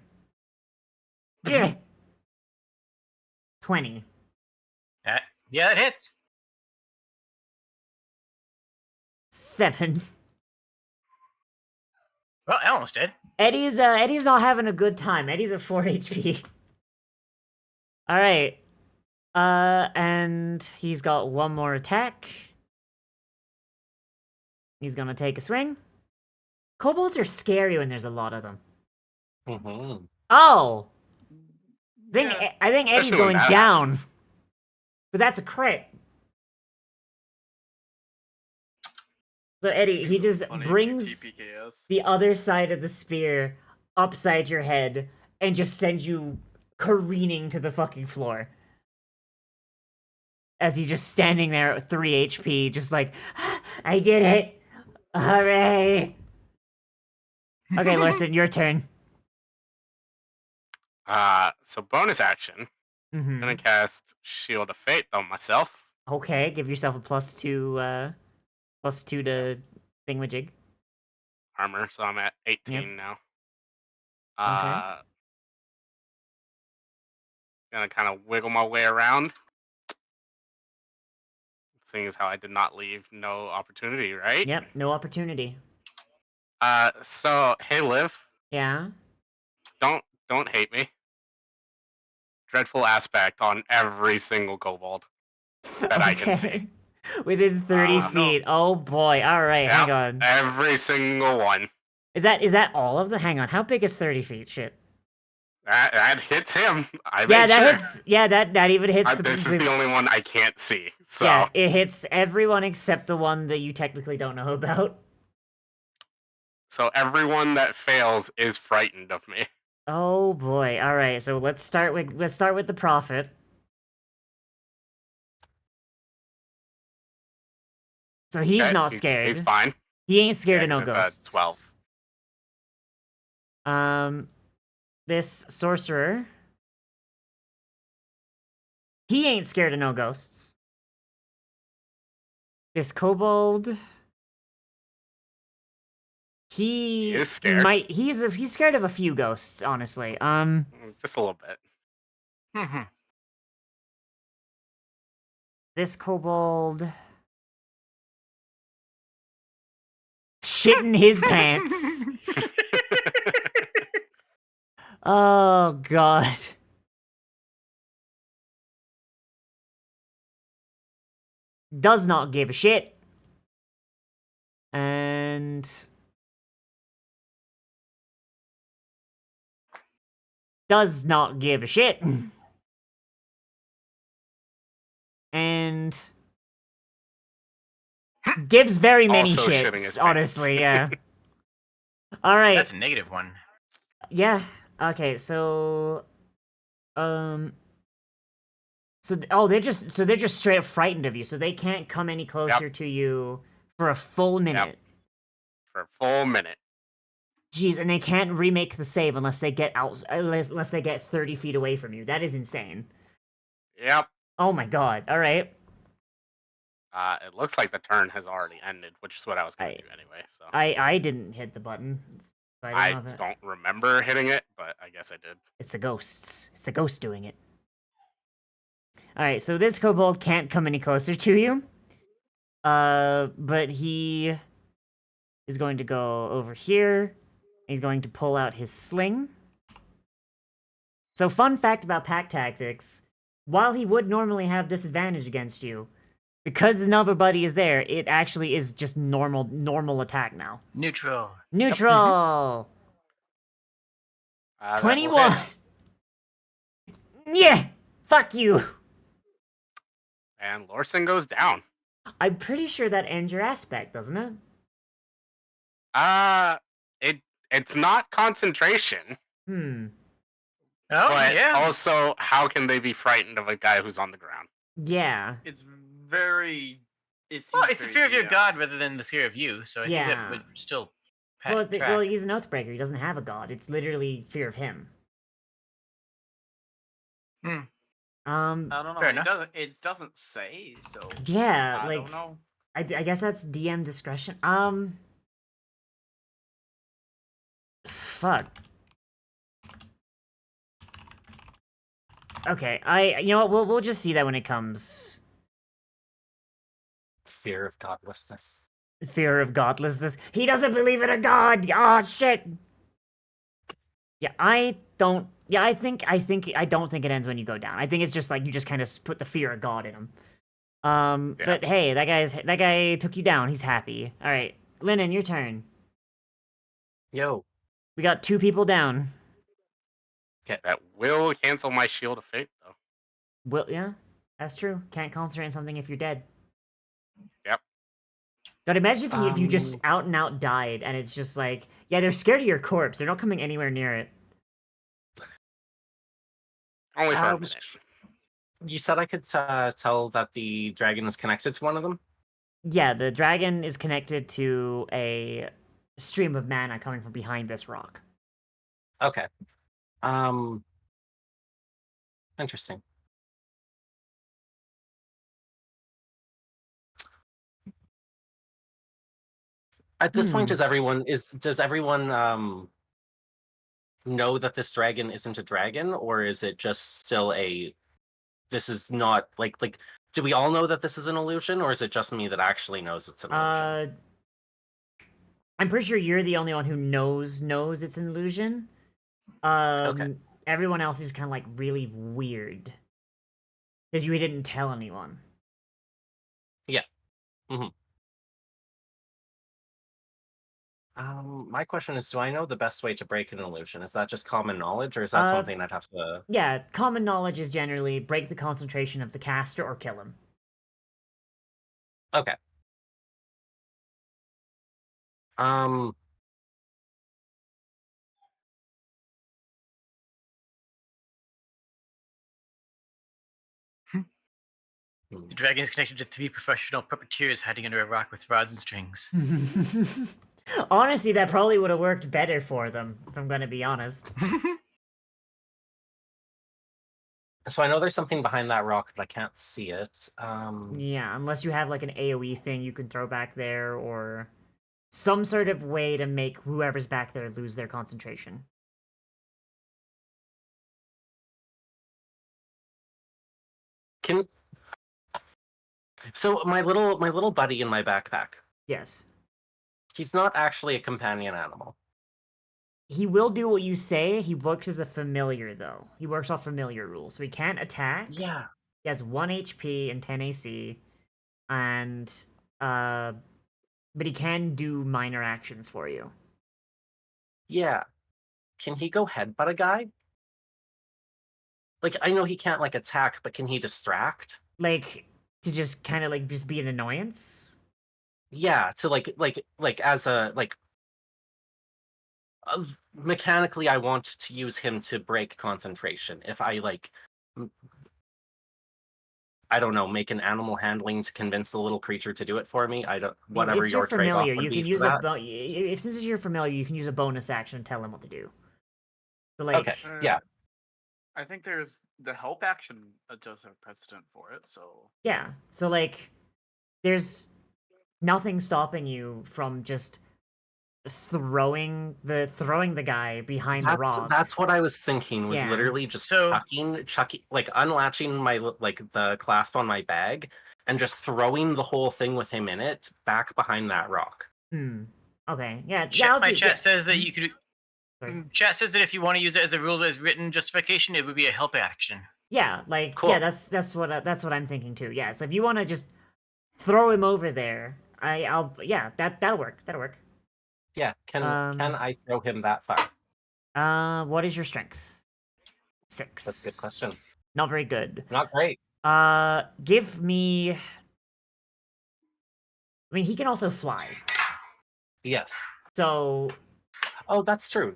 Yeah. 20. Yeah, that hits. 7. Well, I almost did. Eddie's not having a good time. Eddie's at 4 HP. All right. And he's got one more attack. He's gonna take a swing. Kobolds are scary when there's a lot of them. Mm-hmm. Oh! Yeah. I think Eddie's Especially when going that down. happens. Because that's a crit. So Eddie, he just Funny, brings TPKS. the other side of the spear upside your head and just sends you careening to the fucking floor. As he's just standing there at 3 HP, just like, I did it! Hooray! Okay, Larson, your turn. So bonus action. I'm Mm-hmm. gonna cast Shield of Fate on myself. Okay, give yourself a +2 to thingamajig. Armor, so I'm at 18 Yep. now. Okay. Gonna kind of wiggle my way around. Seeing as how I did not leave no opportunity, right? Yep, no opportunity. So hey, Liv, Yeah? don't hate me. Dreadful aspect on every single kobold that I can see. Within 30 No. feet. Oh boy. Alright, Yeah. hang on. Every single one. Is that all of them? Hang on, how big is 30 feet? Shit. That hits him. I Yeah, made that sure. hits. Yeah, that even hits the. This is the only one I can't see. So Yeah, it hits everyone except the one that you technically don't know about. so everyone that fails is frightened of me. Oh boy! All right, so let's start with the prophet. So he's Okay, not scared. He's fine. He ain't scared of no 'cause it's ghosts. 12. This sorcerer. He ain't scared of no ghosts. This kobold. He is scared. he's scared of a few ghosts, honestly. Just a little bit. Mhm. This kobold shitting his pants. Oh god. Does not give a shit. And does not give a shit. And gives very many Also shitting his shits, pants. honestly, yeah. Alright. That's a negative one. Yeah. Okay, so so they're just straight up frightened of you, so they can't come any closer to you for a full minute. For a full minute. Jeez, and they can't remake the save unless they get out unless they get 30 feet away from you. That is insane. Yep. Oh my god. Alright. It looks like the turn has already ended, which is what I was going to do anyway. So I didn't hit the button. So I don't know if don't remember hitting it, but I guess I did. It's the ghosts. It's the ghost doing it. Alright, so this kobold can't come any closer to you. But he is going to go over here. He's going to pull out his sling. So fun fact about pack tactics, while he would normally have disadvantage against you, because another buddy is there, it actually is just normal attack now. Neutral. Neutral! That will 21! hit. Yeah! Fuck you! And Lorson goes down. I'm pretty sure that ends your aspect, doesn't it? It's not concentration, Oh, but yeah. also how can they be frightened of a guy who's on the ground? Yeah. It's very. Well, it's the fear of your DM. god rather than the fear of you, so I think Yeah. that would still Well, track. well, he's an Oathbreaker. He doesn't have a god. It's literally fear of him. Hmm. I don't know. Fair enough. It doesn't say, so. Yeah, I like don't know. I guess that's DM discretion. Fuck. Okay, you know what? We'll just see that when it comes. Fear of godlessness. Fear of godlessness. He doesn't believe in a god. Oh shit. Yeah, I don't. Yeah, I don't think it ends when you go down. I think it's just like you just kind of put the fear of God in him. Yeah. But hey, that guy took you down. He's happy. All right, Lennon, your turn. Yo. We got 2 people down. That will cancel my Shield of Fate, though. Well, yeah, that's true. Can't concentrate on something if you're dead. Yep. But imagine if you just Um, out and out died, and it's just like, yeah, they're scared of your corpse. They're not coming anywhere near it. Only for a was- minute. You said I could tell that the dragon is connected to one of them? Yeah, the dragon is connected to a stream of mana coming from behind this rock. Okay. Interesting. At this point, does everyone know that this dragon isn't a dragon, or is it just still this is not like do we all know that this is an illusion, or is it just me that actually knows it's an illusion? I'm pretty sure you're the only one who knows it's an illusion. Okay. Everyone else is kind of like really weird because you didn't tell anyone. Yeah. My question is, do I know the best way to break an illusion? Is that just common knowledge, or is that something I'd have to? Yeah, common knowledge is generally break the concentration of the caster or kill him. Okay. Um. The dragon is connected to 3 professional puppeteers hiding under a rock with rods and strings. Honestly, that probably would have worked better for them, if I'm gonna be honest. So I know there's something behind that rock, but I can't see it. Yeah, unless you have like an AoE thing you can throw back there, or some sort of way to make whoever's back there lose their concentration. Can so my little buddy in my backpack. Yes. He's not actually a companion animal. He will do what you say. He works as a familiar, though. He works off familiar rules, so he can't attack. Yeah. He has 1 HP and 10 AC, and but he can do minor actions for you. Yeah. Can he go headbutt a guy? Like, I know he can't like attack, but can he distract? Like to just kind of like just be an annoyance. Yeah, to like as a like mechanically, I want to use him to break concentration. If I like, I don't know, make an animal handling to convince the little creature to do it for me. I don't. Whatever It's your trade-off familiar. would You be can for use that. if this is your familiar, you can use a bonus action and tell him what to do. So like, Okay. Yeah. I think there's the help action does have precedent for it, so yeah. So like, there's nothing stopping you from just throwing the guy behind the rock. That's what I was thinking. Was Yeah. literally just So- chucking, like unlatching my like the clasp on my bag and just throwing the whole thing with him in it back behind that rock. Okay. Yeah. My chat says that you could. Sorry. Chat says that if you want to use it as a rules as written justification, it would be a help action. Yeah. Like Cool. yeah. That's what I'm thinking too. Yeah. So if you want to just throw him over there, I'll yeah. That'll work. That'll work. Yeah. Can I throw him that far? What is your strength? 6. That's a good question. Not very good. Not great. Give me. I mean, he can also fly. Yes. So Oh, that's true.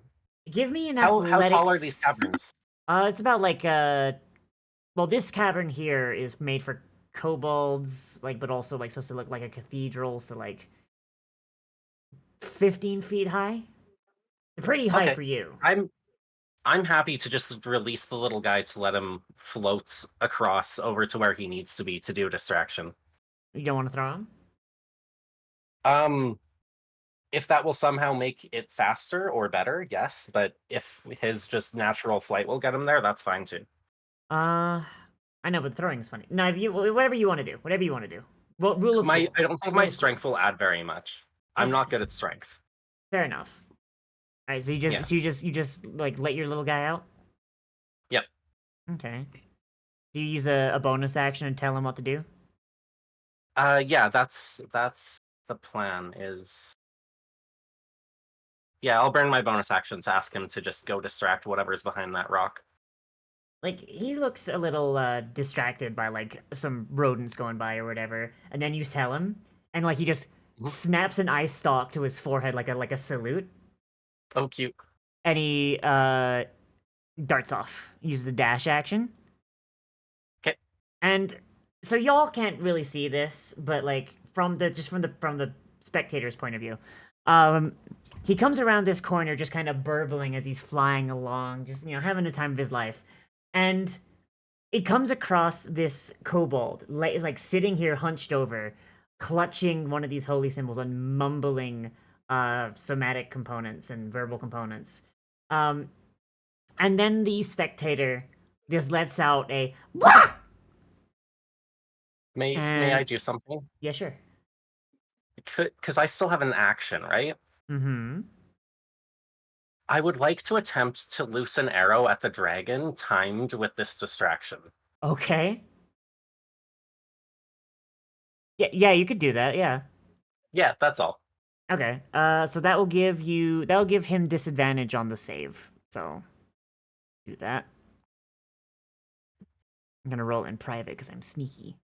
give me an How athletics. tall are these caverns? It's about like well, this cavern here is made for kobolds, like, but also like supposed to look like a cathedral, so like 15 feet high. Pretty high Okay. for you. I'm happy to just release the little guy to let him float across over to where he needs to be to do a distraction. You don't want to throw him? If that will somehow make it faster or better, yes. But if his just natural flight will get him there, that's fine too. I know, but throwing is funny. No, if you whatever you want to do, whatever you want to do. Well, rule of I cool. don't think my strength will add very much. I'm not good at strength. Fair enough. All right, so you just like let your little guy out. Yep. Okay. Do you use a bonus action and tell him what to do? Yeah, that's the plan. Yeah, I'll burn my bonus action to ask him to just go distract whatever's behind that rock. Like he looks a little distracted by like some rodents going by or whatever, and then you tell him, and like he just snaps an ice stalk to his forehead like a salute, Oh, cute. and he darts off. Use the dash action. Okay. And so y'all can't really see this, but like from the spectator's point of view, he comes around this corner just kind of burbling as he's flying along, just having the time of his life. And it comes across this kobold, like sitting here hunched over, clutching one of these holy symbols and mumbling somatic components and verbal components. And then the spectator just lets out a "Wah!" May I do something? Yeah, sure. Because I still have an action, right? Mm-hmm. I would like to attempt to loose an arrow at the dragon timed with this distraction. Okay. Yeah, you could do that, yeah. Yeah, that's all. Okay. So that'll give him disadvantage on the save. So do that. I'm gonna roll in private because I'm sneaky.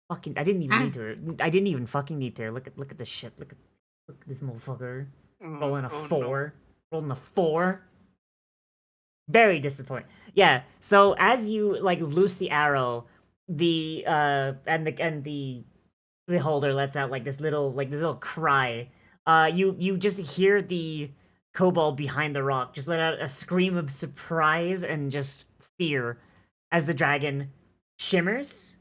Fucking, I didn't even need to. I didn't even fucking need to. Look at this shit. Look at this motherfucker. Rolling a Oh, no. 4. Rolling a 4. Very disappointing. Yeah. So as you like loose the arrow, the beholder lets out like this little cry. You just hear the kobold behind the rock just let out a scream of surprise and just fear as the dragon shimmers,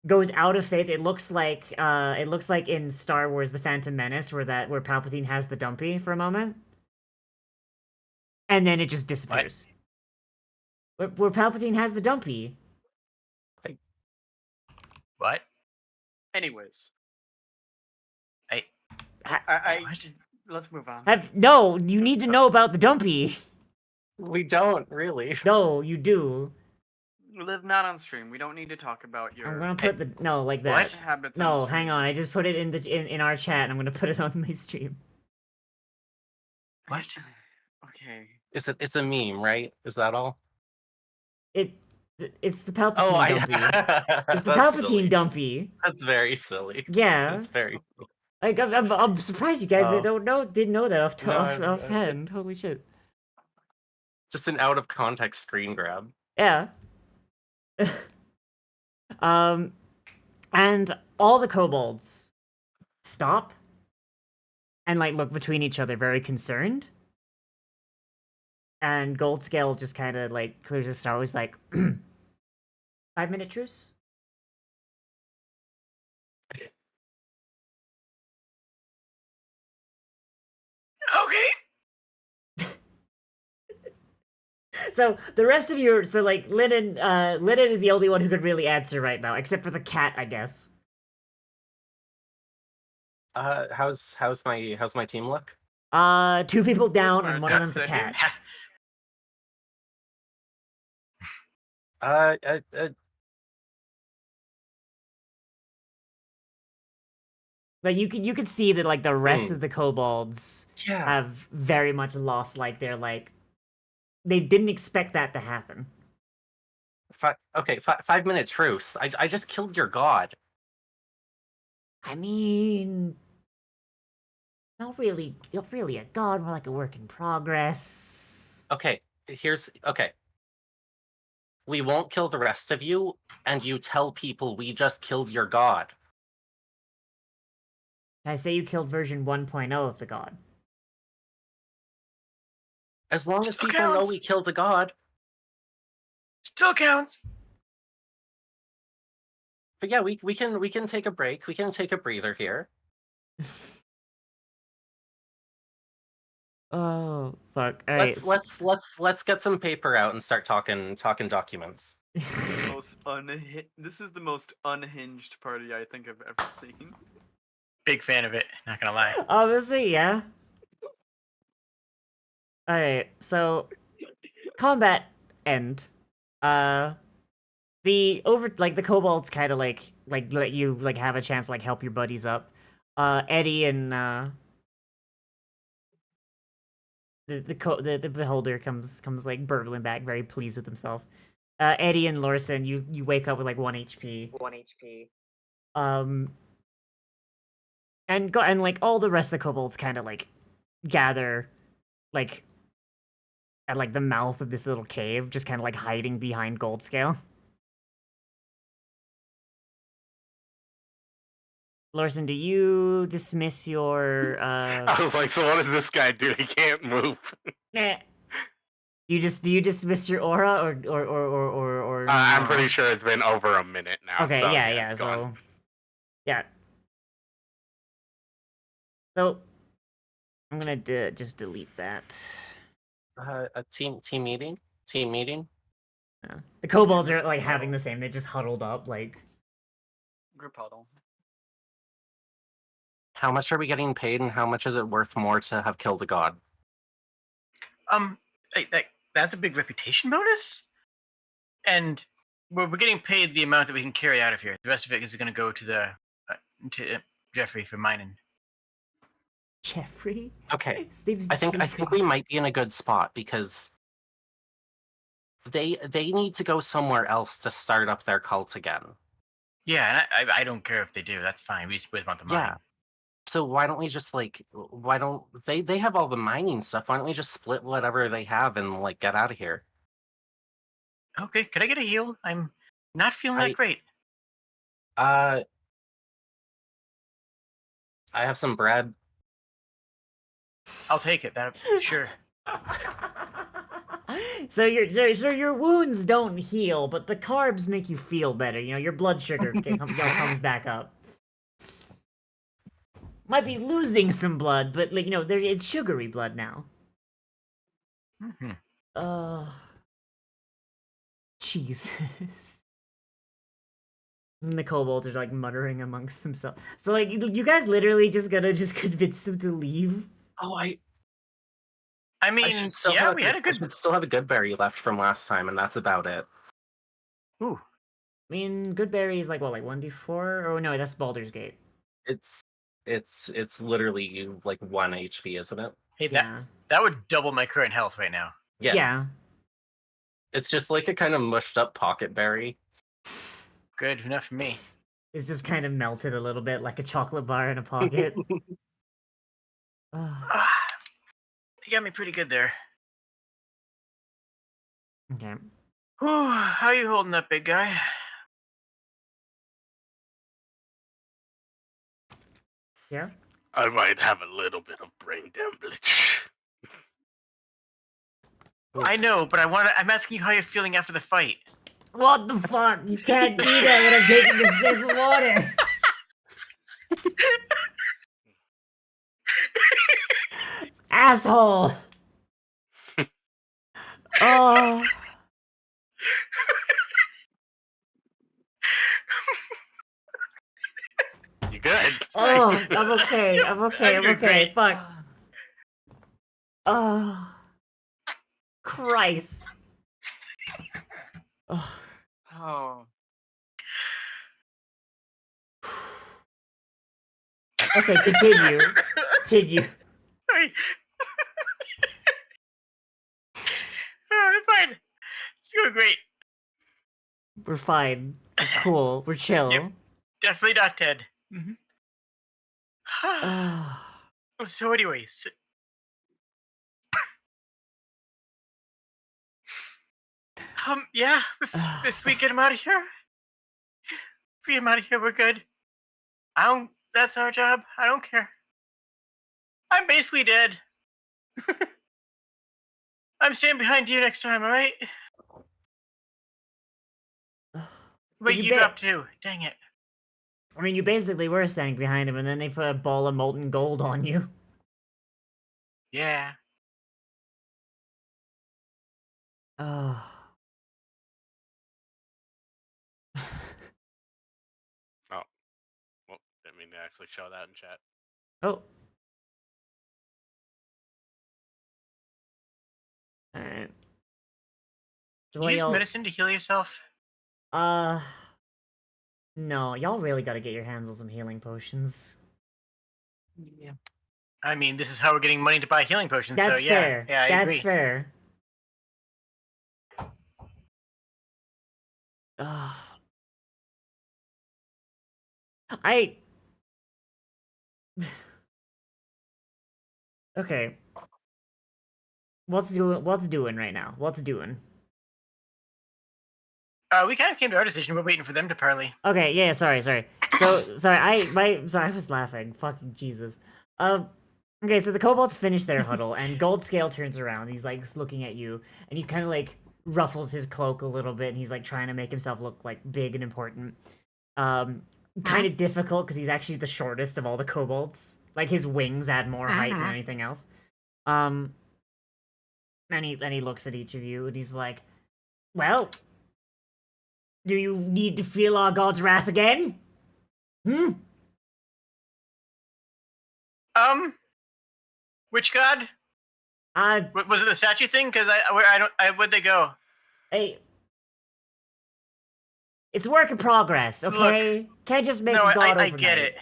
goes out of phase. It looks like in Star Wars The Phantom Menace where Palpatine has the dumpy for a moment. And then it just disappears. Where Palpatine has the dumpy. What? Anyways, Ha- What? let's move on. No, you need to know about the dumpy. We don't really. No, you do. Live not on stream. We don't need to talk about your I'm gonna put like that. What? habits. No, on hang stream. on. I just put it in our chat, and I'm gonna put it on my stream. What? Okay. It's a meme, right? Is that all? It's the Palpatine dumpy. It's the That's Palpatine silly. dumpy. That's very silly. Yeah. That's very silly. Like I'm surprised you guys Oh. didn't know that No, offhand. Holy shit. Just an out of context screen grab. Yeah. And all the kobolds stop and like look between each other, very concerned. And Goldscale just kind of like clears his throat. He's like, 5-minute truce. Okay. So the rest of you, so like Lennon is the only one who could really answer right now, except for the cat, I guess. How's my team look? 2 people down, Smart and one of them's a save. cat. Uh, Like you could see that like the rest of the kobolds yeah. have very much lost like their like they didn't expect that to happen. 5-minute truce. I just killed your god. I mean, not really a god, more like a work in progress. Okay, okay. We won't kill the rest of you, and you tell people we just killed your god. I say you killed version 1.0 of the god. As long as Still people know counts. we killed a god. Still counts. But yeah, we can take a break. We can take a breather here. Oh fuck! All right, Let's get some paper out and start talking documents. This is the most unhinged party I think I've ever seen. Big fan of it. Not gonna lie. Obviously, yeah. All right, so combat end. The kobolds kind of like let you like have a chance to like help your buddies up. Eddie and the beholder comes like burbling back, very pleased with himself. Eddie and Lorson, you wake up with like 1 HP. 1 HP. And like all the rest of the kobolds kind of like gather like at like the mouth of this little cave, just kind of like hiding behind Goldscale. Lorson, do you dismiss your I was like, so what does this guy do? He can't move. do you dismiss your aura or I'm no? pretty sure it's been over a minute now. Okay, so, yeah, it's so gone. yeah. So I'm gonna just delete that. A team meeting. Team meeting. The kobolds are like having the same. They just huddled up like. Group huddle. How much are we getting paid, and how much is it worth more to have killed a god? That's a big reputation bonus, and we're getting paid the amount that we can carry out of here. The rest of it is going to go to the to Jeffrey for mining. Jeffrey? Okay. His name's I think Jeffrey. we might be in a good spot because they need to go somewhere else to start up their cult again. Yeah, and I don't care if they do. That's fine. We just want the money. Yeah. So why don't we just why don't they have all the mining stuff? Why don't we just split whatever they have and like get out of here? Okay, could I get a heal? I'm not feeling that great. I have some bread. I'll take it. That sure. So your wounds don't heal, but the carbs make you feel better. You know, your blood sugar comes back up. Might be losing some blood, but like, you know, it's sugary blood now. Jesus. And the kobolds are like muttering amongst themselves. So like, you guys literally just gotta convince them to leave. Oh, I mean, yeah, we had a good. I should still have a good berry left from last time, and that's about it. Ooh. I mean, good berry is like what, like 1d4? Oh no, that's Baldur's Gate. It's literally like 1 HP, isn't it? Hey, Yeah. that would double my current health right now. Yeah. It's just like a kind of mushed up pocket berry. Good enough for me. It's just kind of melted a little bit, like a chocolate bar in a pocket. You got me pretty good there. Okay. Whew, how you holding up, big guy? Yeah? I might have a little bit of brain damage. I know, but I'm asking you how you're feeling after the fight. What the fuck? You can't do that when I'm taking a sip of water. Asshole. Oh. You good? Oh, I'm okay. I'm okay. I'm doing okay. great. Fuck. Oh. Christ. Oh. Oh. Okay, continue. Continue. I'm fine. It's going great. We're fine. We're cool. We're chill. Yep. Definitely not dead. Oh. So, anyways, yeah. If we get him out of here, if we get him out of here, we're good. That's our job. I don't care. I'm basically dead. I'm staying behind you next time, all right? Wait, you dropped too. Dang it. I mean, you basically were standing behind him, and then they put a ball of molten gold on you. Yeah. Oh. Oh. Well, didn't mean to actually show that in chat. Oh. Alright. Can you use medicine to heal yourself? No, y'all really gotta get your hands on some healing potions. Yeah. I mean, this is how we're getting money to buy healing potions, That's so yeah. fair. Yeah, I That's agree. fair. Ugh. Okay. What's doing right now? What's doing? We kind of came to our decision. We're waiting for them to parley. Okay, yeah, sorry. So, sorry, I was laughing. Fucking Jesus. Okay, so the kobolds finish their huddle, and Gold Scale turns around. He's, like, looking at you, and he kind of, like, ruffles his cloak a little bit, and he's, like, trying to make himself look, like, big and important. Kind of difficult, because he's actually the shortest of all the kobolds. Like, his wings add more height than anything else. And he looks at each of you, and he's like, well... Do you need to feel our god's wrath again? Which god? Was it the statue thing? Because where'd they go? Hey, it's a work in progress, okay? Look, Can't just make no, a god I overnight. get it.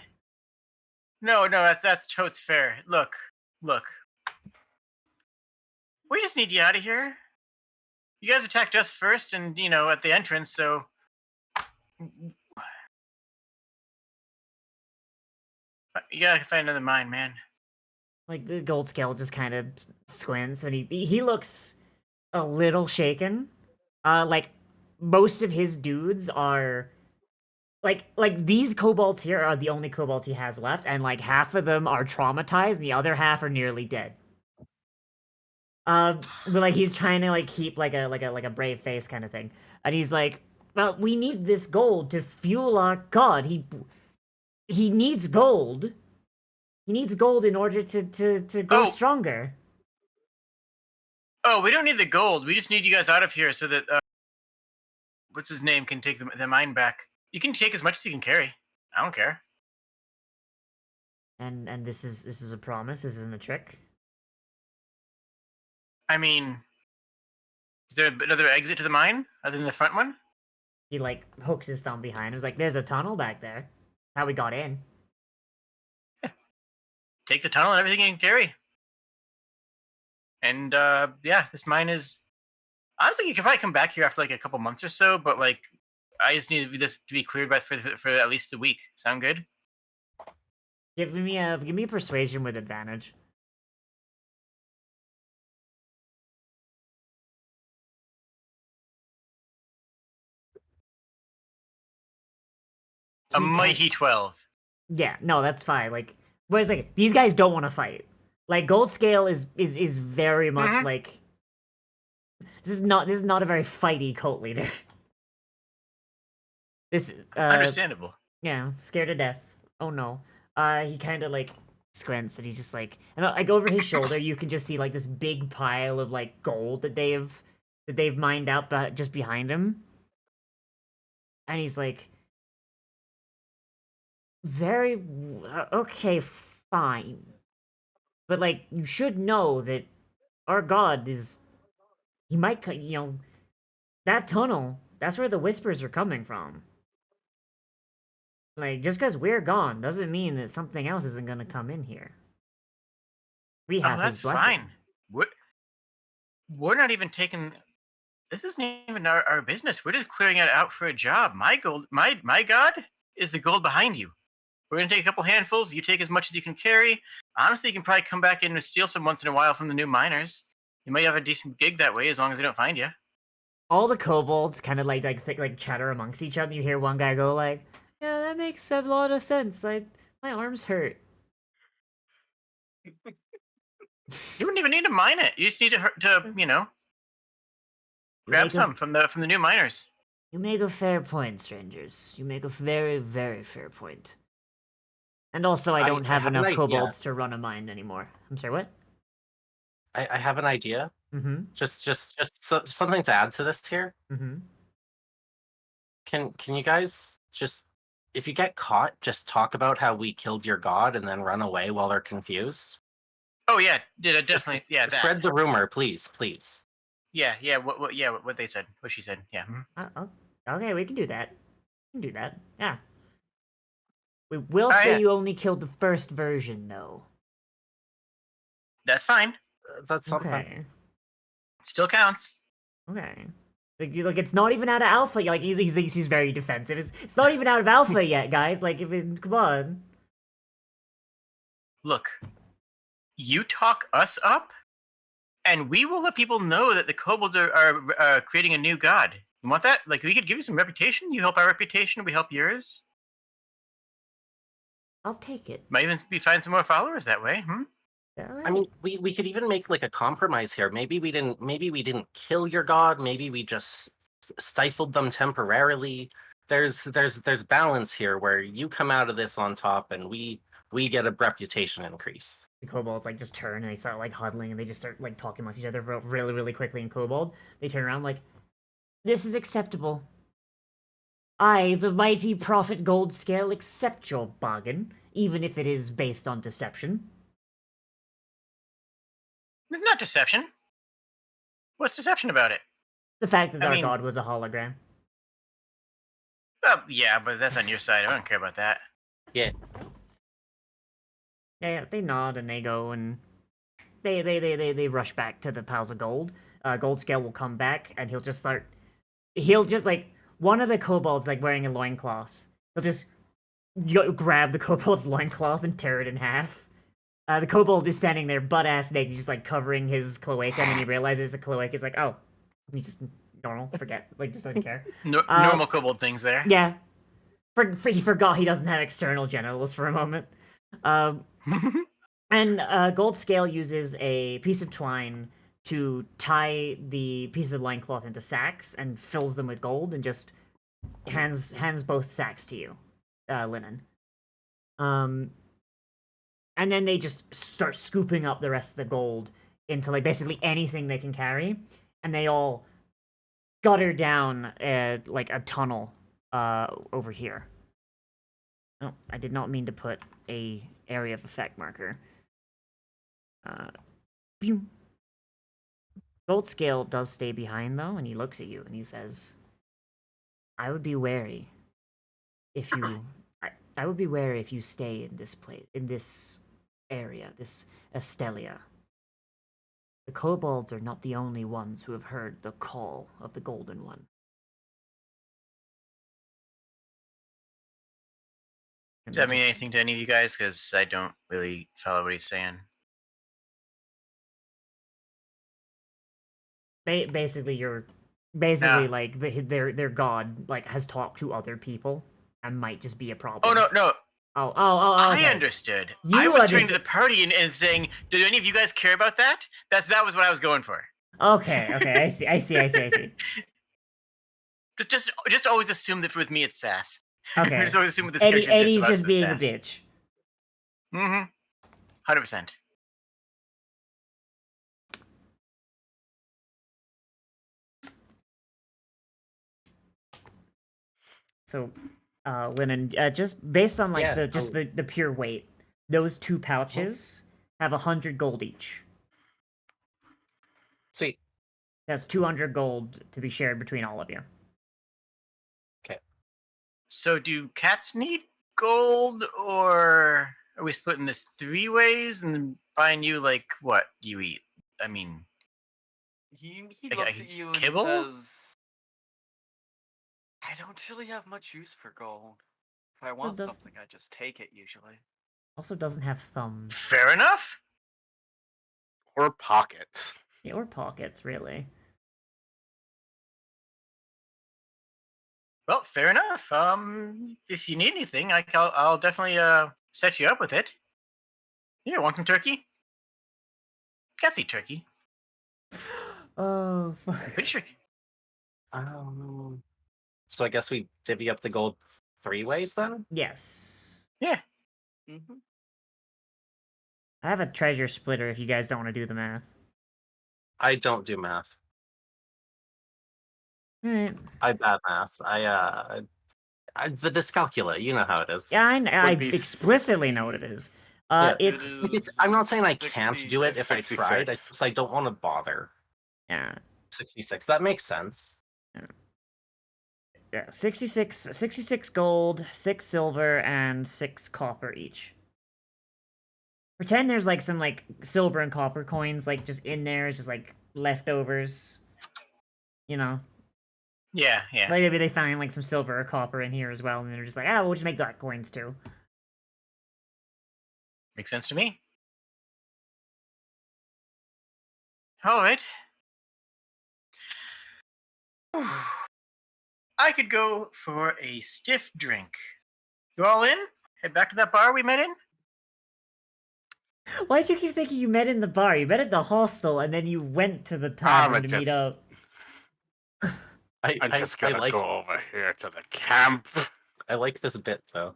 No, that's totes fair. Look. We just need you out of here. You guys attacked us first, and at the entrance, so you gotta find another mine, man. Like the gold scale just kind of squints, and he looks a little shaken. Like most of his dudes are like these kobolds here are the only kobolds he has left, and like half of them are traumatized, and the other half are nearly dead. But like he's trying to like keep like a brave face kind of thing, and he's like, "Well, we need this gold to fuel our god. He needs gold. He needs gold in order to grow stronger." Oh, we don't need the gold. We just need you guys out of here so that what's his name can take the mine back. You can take as much as you can carry. I don't care. And this is a promise. This isn't a trick. I mean, is there another exit to the mine other than the front one? He like hooks his thumb behind. He's like, "There's a tunnel back there. How we got in." Take the tunnel and everything you can carry. And yeah, this mine is honestly, you could probably come back here after like a couple months or so. But like, I just need this to be cleared for at least a week. Sound good? Give me a persuasion with advantage. A mighty 12. Yeah, no, that's fine. Like, wait a second. These guys don't want to fight. Like, Gold Scale is very much like this is not a very fighty cult leader. This Understandable. Yeah, scared to death. Oh no. He kind of like squints, and he's just like, and like over his shoulder, you can just see like this big pile of like gold that they've mined out, but just behind him. And he's like, very okay, fine, but like you should know that our god is, he might that tunnel. That's where the whispers are coming from. Like, just because we're gone doesn't mean that something else isn't gonna come in here. We have his That's blessing. fine. We're not even taking. This isn't even our business. We're just clearing it out for a job. My gold, my god, is the gold behind you. We're gonna take a couple handfuls. You take as much as you can carry. Honestly, you can probably come back in and steal some once in a while from the new miners. You might have a decent gig that way, as long as they don't find you. All the kobolds kind of like chatter amongst each other. You hear one guy go like, "Yeah, that makes a lot of sense. My arms hurt." You wouldn't even need to mine it. You just need to grab some from the new miners. You make a fair point, strangers. You make a very, very fair point. And also, I don't have enough kobolds to run a mine anymore. I'm sorry, what? I have an idea. Mm-hmm. Just something to add to this here. Mm-hmm. Can you guys just, if you get caught, just talk about how we killed your god and then run away while they're confused? Oh yeah, definitely. Yeah, that. Spread the rumor, please. Yeah. What they said, what she said. Yeah. Okay, we can do that. We can do that. Yeah. We will say yeah. you only killed the first version, though. That's fine. That's something. Okay. Still counts. Okay. Like it's not even out of alpha. Like he's very defensive. It's not even out of alpha yet, guys. Like come on. Look, you talk us up, and we will let people know that the kobolds are creating a new god. You want that? Like, we could give you some reputation. You help our reputation. We help yours. I'll take it. Might even find some more followers that way. Right. I mean, we could even make like a compromise here. Maybe we didn't kill your god. Maybe we just stifled them temporarily. There's balance here where you come out of this on top, and we get a reputation increase. The kobolds like just turn and they start like huddling, and they just start like talking amongst each other really, really quickly in kobold. They turn around like, "This is acceptable. I, the mighty prophet Goldscale, accept your bargain, even if it is based on deception." It's not deception. What's deception about it? The fact that our god was a hologram. Well, yeah, but that's on your side. I don't care about that. Yeah. They nod and they go and they rush back to the piles of gold. Gold Scale will come back and he'll just like one of the kobolds like wearing a loincloth. He'll just grab the kobold's loincloth and tear it in half. The kobold is standing there butt ass naked, just like covering his cloaca, and then he realizes the cloaca is like, oh, he's just normal, forget, like just doesn't care. Normal kobold things there. Yeah, he forgot he doesn't have external genitals for a moment. And Gold Scale uses a piece of twine to tie the piece of loincloth into sacks and fills them with gold and just hands both sacks to you, Linen. And then they just start scooping up the rest of the gold into like basically anything they can carry, and they all gutter down like a tunnel over here. Oh, I did not mean to put a area of effect marker. Gold Scale does stay behind though, and he looks at you and he says, "I would be wary if you. I would be wary if you stay in this place, in this area, this Estelia. The kobolds are not the only ones who have heard the call of the Golden One." Does that mean anything to any of you guys? Because I don't really follow what he's saying. Basically, like their god like has talked to other people and might just be a problem. Oh no. Oh, I okay. understood. You I was turning to understood. the party and saying, "Do any of you guys care about that?" That was what I was going for. Okay, I see. Just always assume that with me it's sass. Okay. Just always assume with this Eddie, character Eddie's it's just being a sass. bitch. 100%. So, Linen, just based on like Yeah, the pure weight, those two pouches have 100 gold each. Sweet. That's 200 gold to be shared between all of you. So do cats need gold, or are we splitting this 3 ways and buying you like what you eat? I mean, He I looks at you and kibble? says, "I don't really have much use for gold. If I want does- something, I just take it usually." Also doesn't have thumbs. fair enough. Or pockets. Yeah, or pockets, really. Well, fair enough. If you need anything, I'll definitely set you up with it. Here, want some turkey? Cats eat turkey. Oh, fuck. I'm pretty sure. So I guess we divvy up the gold 3 ways then? Yes. Yeah. Mm-hmm. I have a treasure splitter if you guys don't want to do the math. I don't do math. Alright. I bad math. The dyscalculia, you know how it is. Yeah, I Would be explicitly know what it is. Yeah, It's... Like, I'm not saying I can't do it if I 66. tried. It's just I don't want to bother. Yeah. 66. That makes sense. Yeah, 66 gold, 6 silver, and 6 copper each. Pretend there's like some like silver and copper coins like just in there, just like leftovers. You know, Yeah. like maybe they find like some silver or copper in here as well, and they're just like, we'll just make that coins too. Makes sense to me. All right. I could go for a stiff drink. You all in? Head back to that bar we met in? Why did you keep thinking you met in the bar? You met at the hostel, and then you went to the tavern to meet up. I'm just gonna like, go over here to the camp. I like this bit though.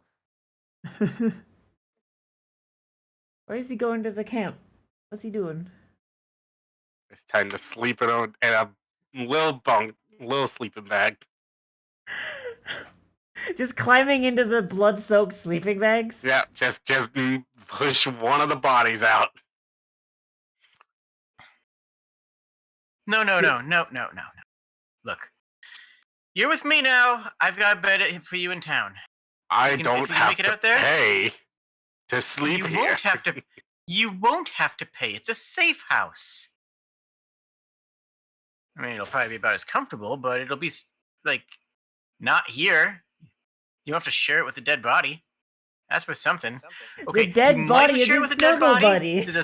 Why is he going to the camp? What's he doing? It's time to sleep in a little sleeping bag. Just climbing into the blood-soaked sleeping bags? Yeah, just push one of the bodies out. No. Look, you're with me now. I've got a bed for you in town. I If you don't can have make it to out there? pay. To sleep You here. won't have to. You won't have to pay. It's a safe house. I mean, it'll probably be about as comfortable, but it'll be like not here. You don't have to share it with the dead body. That's worth something. Okay, The dead you body might is share it his with the dead snuggle body. buddy. There's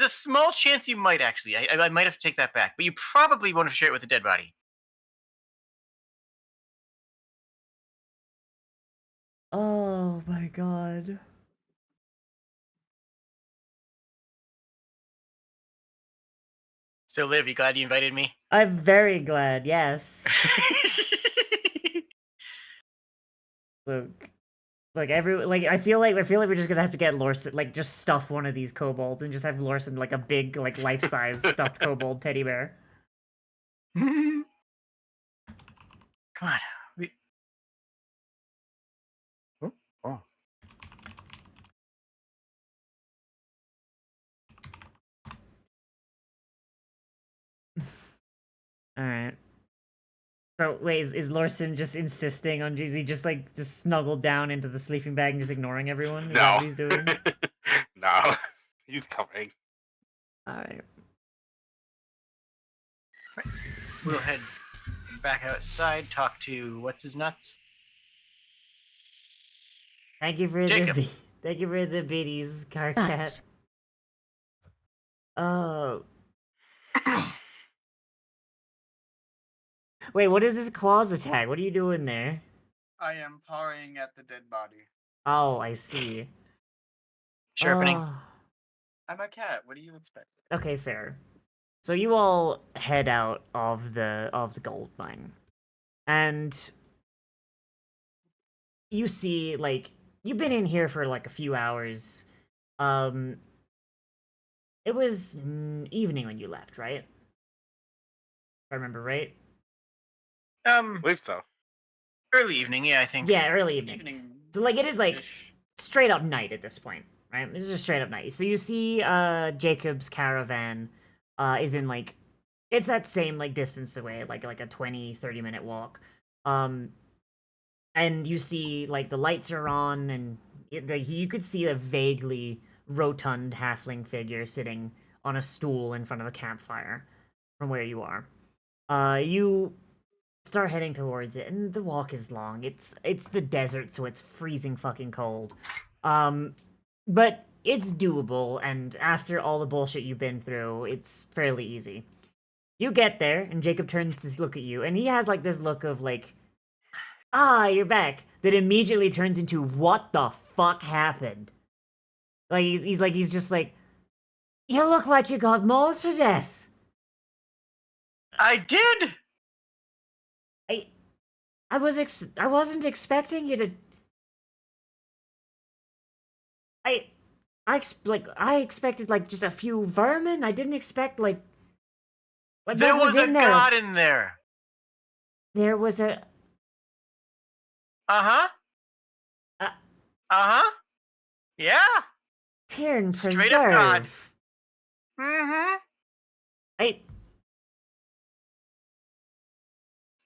a small chance you might actually. I might have to take that back, but you probably won't have to share it with the dead body. Oh my god. So, Liv, you glad you invited me? I'm very glad, yes. Look. I feel like we're just gonna have to get Lorson, like, just stuff one of these kobolds and just have Lorson like a big, like, life-size stuffed kobold teddy bear. Come on. Oh. Alright. So, wait, is Lorson just insisting on he just snuggled down into the sleeping bag and just ignoring everyone? Is that No. what he's doing? No. He's coming. Alright. We'll head back outside, talk to what's his nuts. Thank you for Jacob. thank you for the biddies, Carcat. Nuts. Oh. Wait, what is this claws attack? What are you doing there? I am pawing at the dead body. Oh, I see. Sharpening. Oh. I'm a cat. What do you expect? Okay, fair. So you all head out of the gold mine, and you see, like, you've been in here for like a few hours. It was evening when you left, right? If I remember right. I believe so. Early evening, yeah, I think. Yeah, early evening. Evening. So like it is like straight up night at this point, right? This is just straight up night. So you see Jacob's caravan is in like it's that same like distance away, like a 20-30 minute walk. And you see like the lights are on and you could see a vaguely rotund halfling figure sitting on a stool in front of a campfire from where you are. You start heading towards it, and the walk is long. It's the desert, so it's freezing fucking cold. But it's doable, and after all the bullshit you've been through, it's fairly easy. You get there, and Jacob turns to look at you, and he has like this look of like, ah, you're back. That immediately turns into what the fuck happened. Like he's just like, you look like you got mauled to death. I did! I wasn't expecting you to. I expected like just a few vermin. I didn't expect like There what was a in there. god in there. There was a Uh-huh. Uh. Uh-huh. Yeah. Cairn Straight up god. preserve. Mm-hmm. I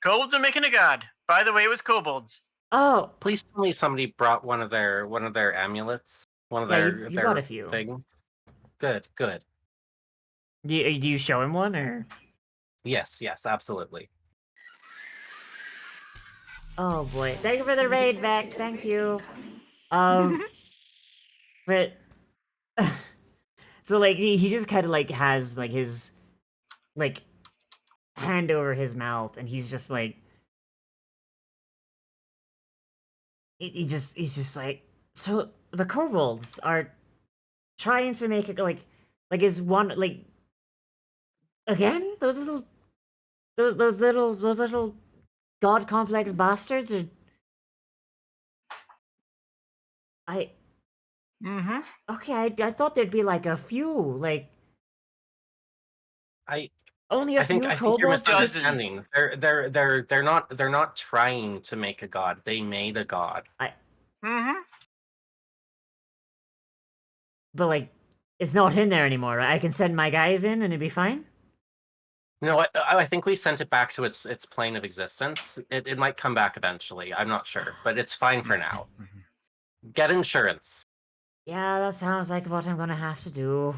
Kobolds are making a god. By the way, it was kobolds. oh Please tell me somebody brought one of their amulets, one of Yeah, their you got a few. things. Good. do you show him one or Yes, absolutely. oh boy, thank you for the raid, Vec. Thank you. But so like he just kind of like has like his like hand over his mouth, and he's just like he's just like, so the kobolds are trying to make it like is one like again those little god complex bastards are Mm-hmm. okay, I thought there'd be like a few, like I only a few think you're kobolds could- misunderstanding. They're not trying to make a god. They made a god. Mm-hmm. but like it's not in there anymore, right? I can send my guys in and it'd be fine. No, I think we sent it back to its plane of existence. It might come back eventually. I'm not sure, but it's fine for now. Get insurance. Yeah, that sounds like what I'm gonna have to do.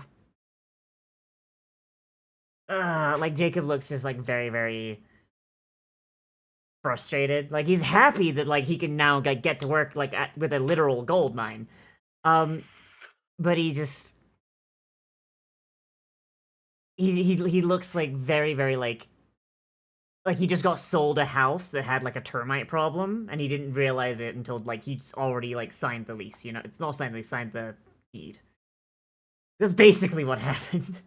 Like Jacob looks just like very, very frustrated. Like he's happy that like he can now like get to work like with a literal gold mine. But he just he looks like very, very like he just got sold a house that had like a termite problem and he didn't realize it until like he's already like signed the lease, you know. It's not signed the lease, signed the deed. That's basically what happened.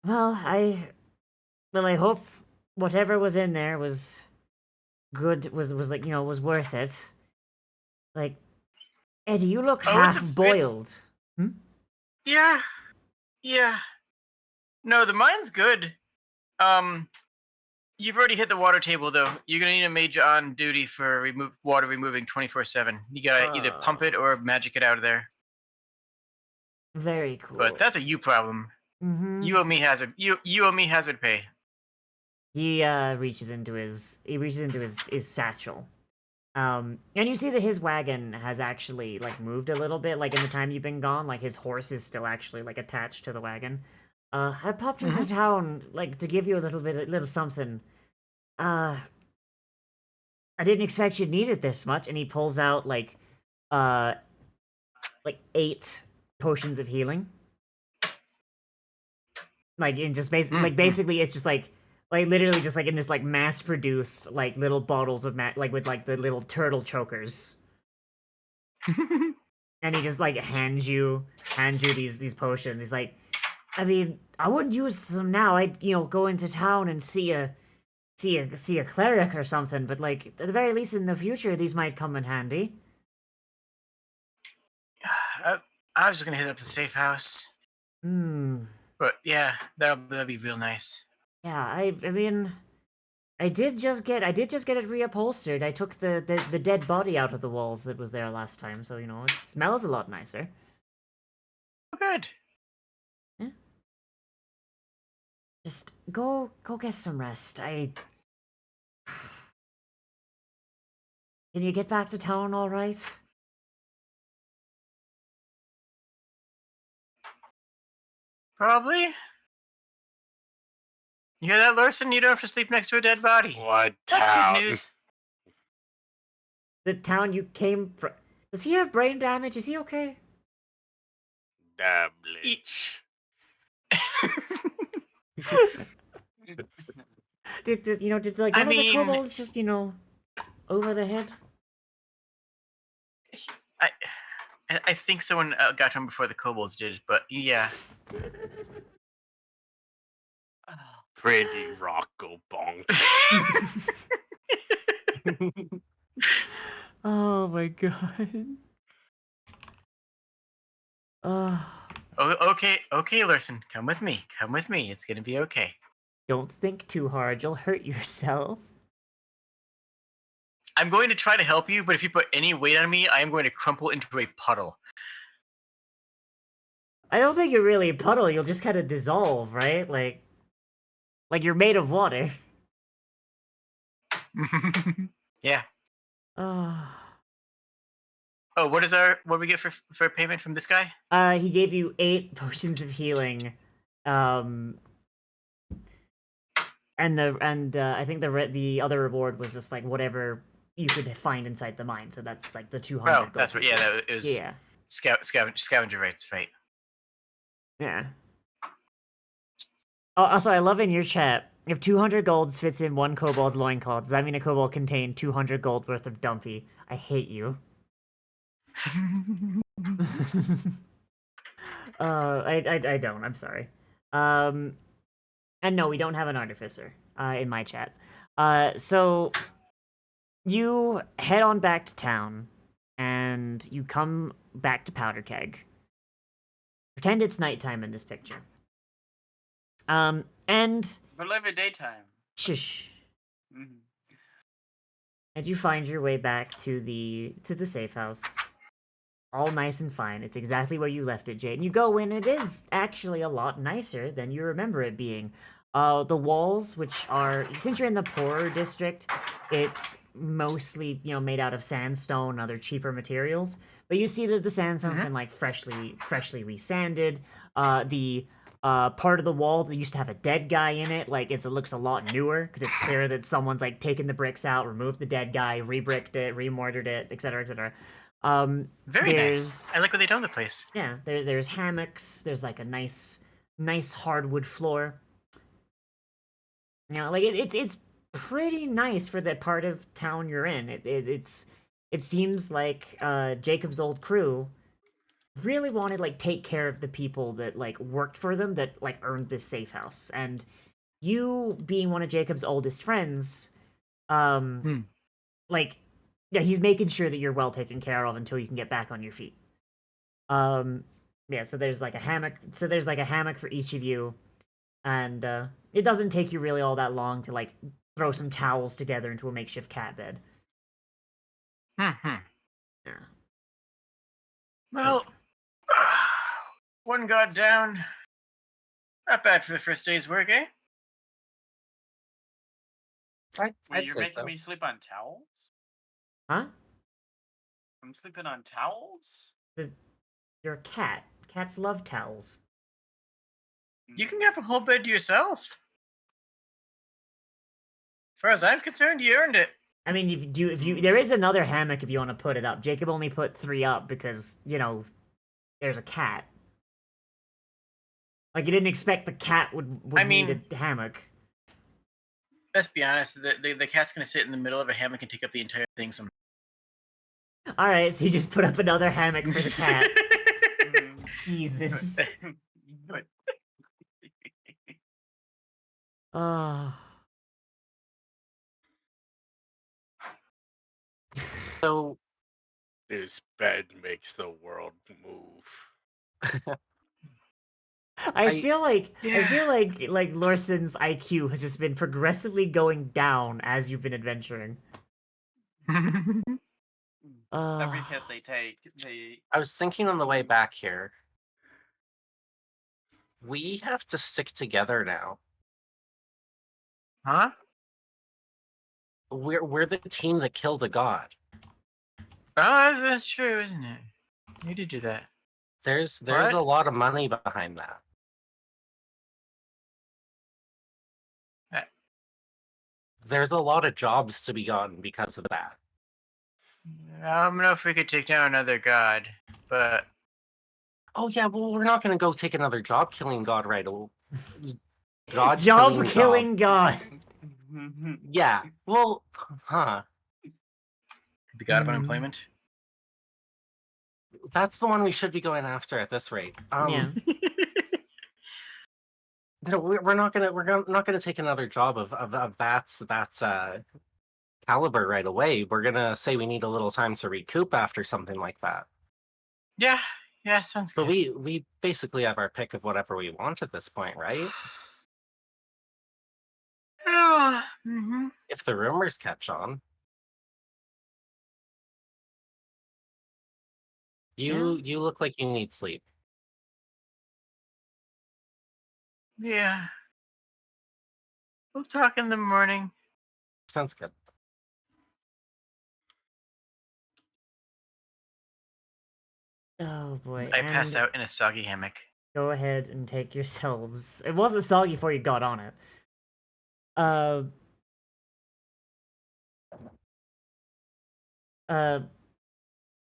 Well, I hope whatever was in there was good, was like, you know, was worth it. Like, Eddie, you look half boiled. Yeah. Yeah. No, the mine's good. You've already hit the water table though. You're gonna need a mage on duty for water removing 24/7. You gotta either pump it or magic it out of there. Very cool. But that's a you problem. Mm-hmm. You owe me hazard. You owe me hazard pay. He reaches into his satchel. And you see that his wagon has actually like moved a little bit, like in the time you've been gone, like his horse is still actually like attached to the wagon. I popped into town like to give you a little something. I didn't expect you'd need it this much, and he pulls out like 8 potions of healing. Like in just basically it's just like literally just like in this like mass produced like little bottles of like with like the little turtle chokers. And he just like hands you these potions. He's like, I mean, I wouldn't use them now. I'd, you know, go into town and see a cleric or something, but like at the very least in the future these might come in handy. I was just gonna hit up the safe house. But yeah, that'll be real nice. Yeah, I mean, I did just get it reupholstered. I took the dead body out of the walls that was there last time, so you know it smells a lot nicer. Oh, good. Yeah. Just go get some rest. Can you get back to town all right? Probably. You hear that, Larson? You don't have to sleep next to a dead body. What That's town? good news. The town you came from. Does he have brain damage? Is he okay? Dablich. Did like one of the kobolds just, you know, over the head? I think someone got to him before the kobolds did, but yeah. Pretty rocko bonk. Oh my god. Okay, Larson, come with me. Come with me. It's gonna be okay. Don't think too hard. You'll hurt yourself. I'm going to try to help you, but if you put any weight on me, I am going to crumple into a puddle. I don't think you're really a puddle. You'll just kind of dissolve, right? Like you're made of water. Yeah. Oh, what we get for payment from this guy? He gave you 8 potions of healing. And I think the other reward was just like whatever you could find inside the mine. So that's like the 200. Oh, that's right. Yeah, that was. Yeah. Scavenger rates, right? Yeah. Oh, also, I love in your chat, if 200 gold fits in one kobold's loincloth, does that mean a kobold contained 200 gold worth of dumpy? I hate you. I don't. I'm sorry. And no, we don't have an artificer in my chat. So you head on back to town, and you come back to Powder Keg. Pretend it's nighttime in this picture. And But live at daytime. shush. Mhm. And you find your way back to the safe house. All nice and fine. It's exactly where you left it, Jade. And you go in, it is actually a lot nicer than you remember it being. The walls, which are, since you're in the poorer district, It's mostly, made out of sandstone and other cheaper materials. But you see that the sandstone's been like freshly resanded. The part of the wall that used to have a dead guy in it, like it looks a lot newer because it's clear that someone's like taken the bricks out, removed the dead guy, re-bricked it, remortared it, etc., etc. Very nice. There's I like what they done with the place. yeah, there's hammocks. There's like a nice hardwood floor. Like it's pretty nice for the part of town you're in. It seems like Jacob's old crew really wanted like take care of the people that like worked for them that like earned this safe house. And you being one of Jacob's oldest friends, like yeah, he's making sure that you're well taken care of until you can get back on your feet. Yeah, so there's like a hammock. So there's like a hammock for each of you, and it doesn't take you really all that long to like throw some towels together into a makeshift cat bed. Hmm. Yeah. Well, one got down. Not bad for the first day's work, eh? Wait, I'd you're say making so. me sleep on towels? Huh? I'm sleeping on towels? You're a cat. Cats love towels. You can have a whole bed to yourself. As far as I'm concerned, you earned it. I mean, if you there is another hammock if you want to put it up. Jacob only put 3 up because there's a cat. Like you didn't expect the cat would need a hammock. Let's be honest, the cat's gonna sit in the middle of a hammock and take up the entire thing sometime. All right, so you just put up another hammock for the cat. Jesus. Good. Oh. So This bed makes the world move. I feel like Yeah. like Lorson's IQ has just been progressively going down as you've been adventuring. Every hit they take, they. I was thinking on the way back here, we have to stick together now. Huh? We're the team that killed a god. Oh, that's true, isn't it? You did do that. There's What? a lot of money behind that. There's a lot of jobs to be gotten because of that. I don't know if we could take down another god, but Oh yeah, well we're not gonna go take another job killing god right away. God Job killing god. Yeah. Well, huh. the god of unemployment. That's the one we should be going after at this rate. Yeah. No, we're not gonna take another job of that's caliber right away. We're gonna say we need a little time to recoup after something like that. Yeah, sounds good. But we basically have our pick of whatever we want at this point, right? Mm-hmm. If the rumors catch on. You look like you need sleep. Yeah. We'll talk in the morning. Sounds good. Oh boy. I pass out in a soggy hammock. Go ahead and take yourselves. It wasn't soggy before you got on it.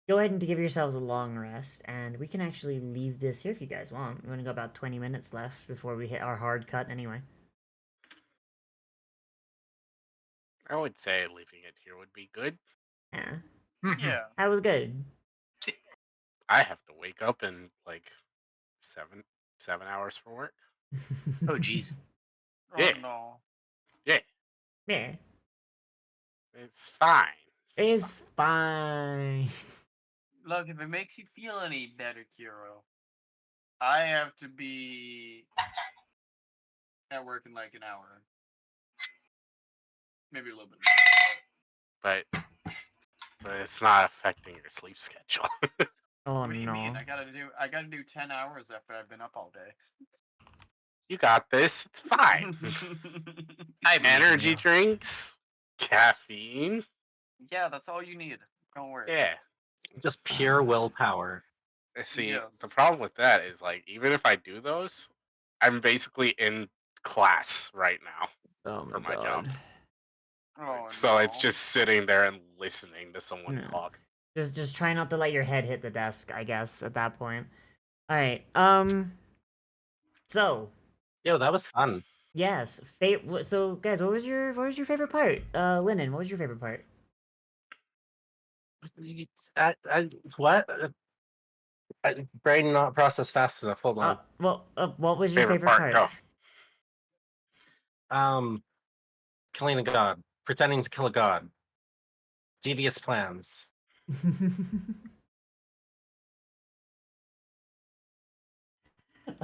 Go ahead and give yourselves a long rest, and we can actually leave this here if you guys want. We're gonna go about 20 minutes left before we hit our hard cut anyway. I would say leaving it here would be good. Yeah. Yeah. That was good. I have to wake up in like 7 hours for work. Oh, jeez. Oh Yeah. no. Yeah, Yeah. it's fine. It's fine. Look, if it makes you feel any better, Kiro, I have to be at work in like an hour. Maybe a little bit more. But it's not affecting your sleep schedule. Oh What do you no. mean? I gotta do 10 hours after I've been up all day. You got this. It's fine. I believe in Energy you. drinks. Caffeine? Yeah, that's all you need. Don't worry. Yeah. Just pure willpower. See, Yes. the problem with that is like even if I do those, I'm basically in class right now. Oh For my job. Oh, So it's no. just sitting there and listening to someone Yeah. talk. Just try not to let your head hit the desk, I guess, at that point. Alright, so, Yo, that was fun. yes, so guys, what was your favorite part? Lennon, what was your favorite part? What? Brain not processed fast enough. Hold on. What was your favorite part? Go. Killing a god, pretending to kill a god, devious plans.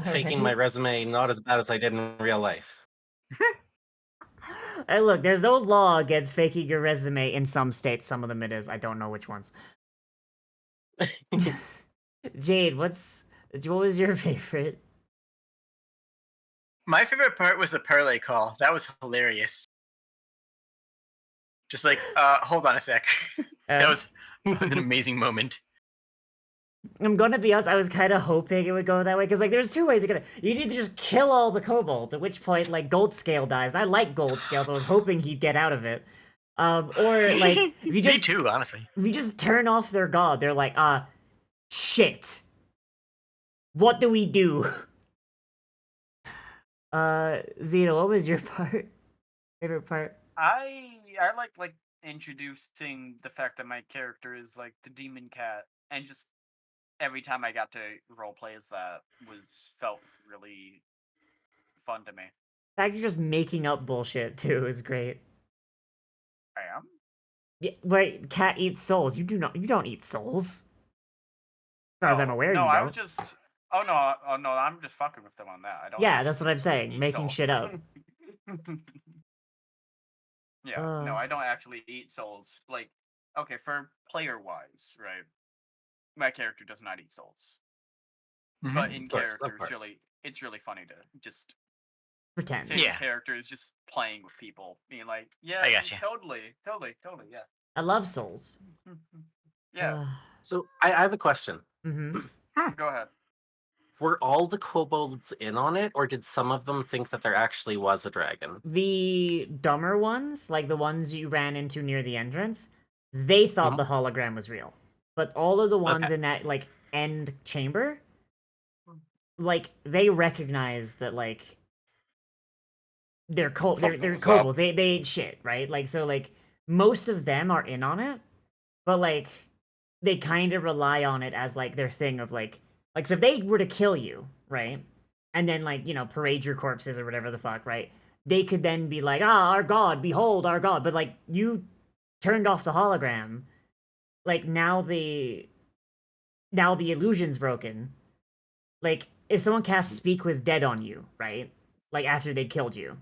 Faking my Alright. resume not as bad as I did in real life. Hey, look, there's no law against faking your resume in some states. Some of them it is. I don't know which ones. Jade, what was your favorite? My favorite part was the parlay call. That was hilarious. Just like, hold on a sec. That was an amazing moment. I'm gonna be honest, I was kind of hoping it would go that way, because, like, there's two ways you need to just kill all the kobolds, at which point, like, Gold Scale dies. I like Gold Scale, so I was hoping he'd get out of it. Or, like, if you just... Me too, honestly. If you just turn off their god, they're like, shit. What do we do? Zeno, what was your favorite part? I like introducing the fact that my character is like the demon cat, and just every time I got to roleplay as that felt really fun to me. The fact you're just making up bullshit too is great. I am. Yeah, wait, cat eats souls. You don't eat souls. As far as I'm aware, no, you I don't. was just. Oh no, I'm just fucking with them on that. I don't. Yeah, that's what I'm saying. eat Making souls. shit up. Yeah, no, I don't actually eat souls. Like, okay, for player wise, right? My character does not eat souls. But in course, of character, course. it's really funny to just Pretend. say Yeah. the character is just playing with people, being like, yeah, I gotcha. totally, yeah. I love souls. Yeah, So I have a question. Mm-hmm. go ahead. Were all the kobolds in on it, or did some of them think that there actually was a dragon? The dumber ones, like the ones you ran into near the entrance, they thought Mhm. the hologram was real. But all of the ones Okay. in that, like, end chamber, like, they recognize that, like, they're Something they're was up. kobolds. They ain't shit, right? Like, so, like, most of them are in on it, but, like, they kind of rely on it as, like, their thing of, like, so if they were to kill you, right? And then, like, you know, parade your corpses or whatever the fuck, right? They could then be like, our god, behold our god. But, like, you turned off the hologram. Like, now the illusion's broken. Like, if someone casts Speak with Dead on you, right? Like, after they killed you.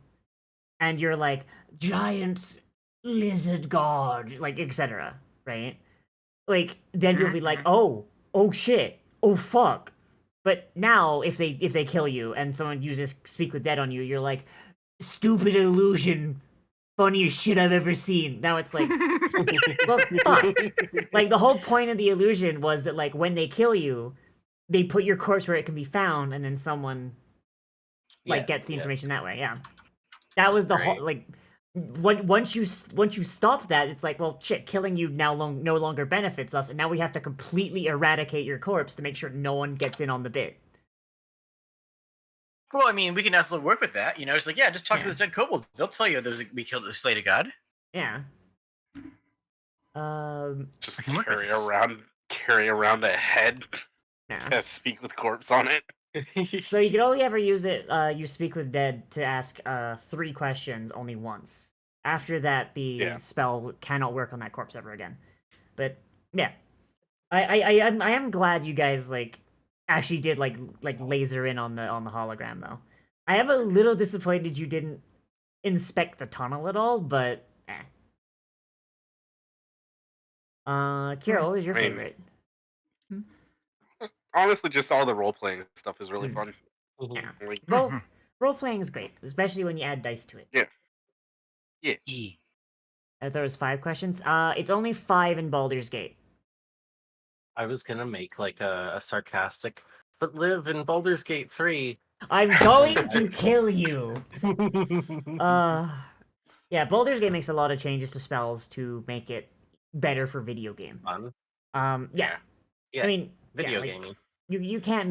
And you're like, giant lizard god, like, etc., right? Like, then you'll be like, oh shit, oh fuck. But now, if they kill you and someone uses Speak with Dead on you, you're like, stupid illusion, funniest shit I've ever seen. Now it's like, well, fuck. Like, the whole point of the illusion was that, like, when they kill you, they put your corpse where it can be found, and then someone, like, gets the information that way. Yeah, that was the whole, like, once you stop that, it's like, well, shit, killing you now no longer benefits us, and now we have to completely eradicate your corpse to make sure no one gets in on the bit. Well, I mean, we can also work with that. You know, it's like, yeah, just talk to Yeah. those dead kobolds. They'll tell you we killed a slated god. Yeah. Just I can work with this. carry around a head Yeah. that speak with corpse on it. So you can only ever use it, you Speak with Dead to ask 3 questions only once. After that, the spell cannot work on that corpse ever again. But yeah, I am glad you guys, like, actually did like laser in on the hologram though. I am a little disappointed you didn't inspect the tunnel at all, but Kira, what was your favorite? Honestly, just all the role playing stuff is really fun. Yeah. Like, Role playing is great, especially when you add dice to it. yeah. I thought it was 5 questions. It's only 5 in Baldur's Gate. I was gonna make like a sarcastic, but live in Baldur's Gate 3. I'm going to kill you. Yeah, Baldur's Gate makes a lot of changes to spells to make it better for video game. Fun. Yeah. Yeah, I mean, video like, gaming. you can't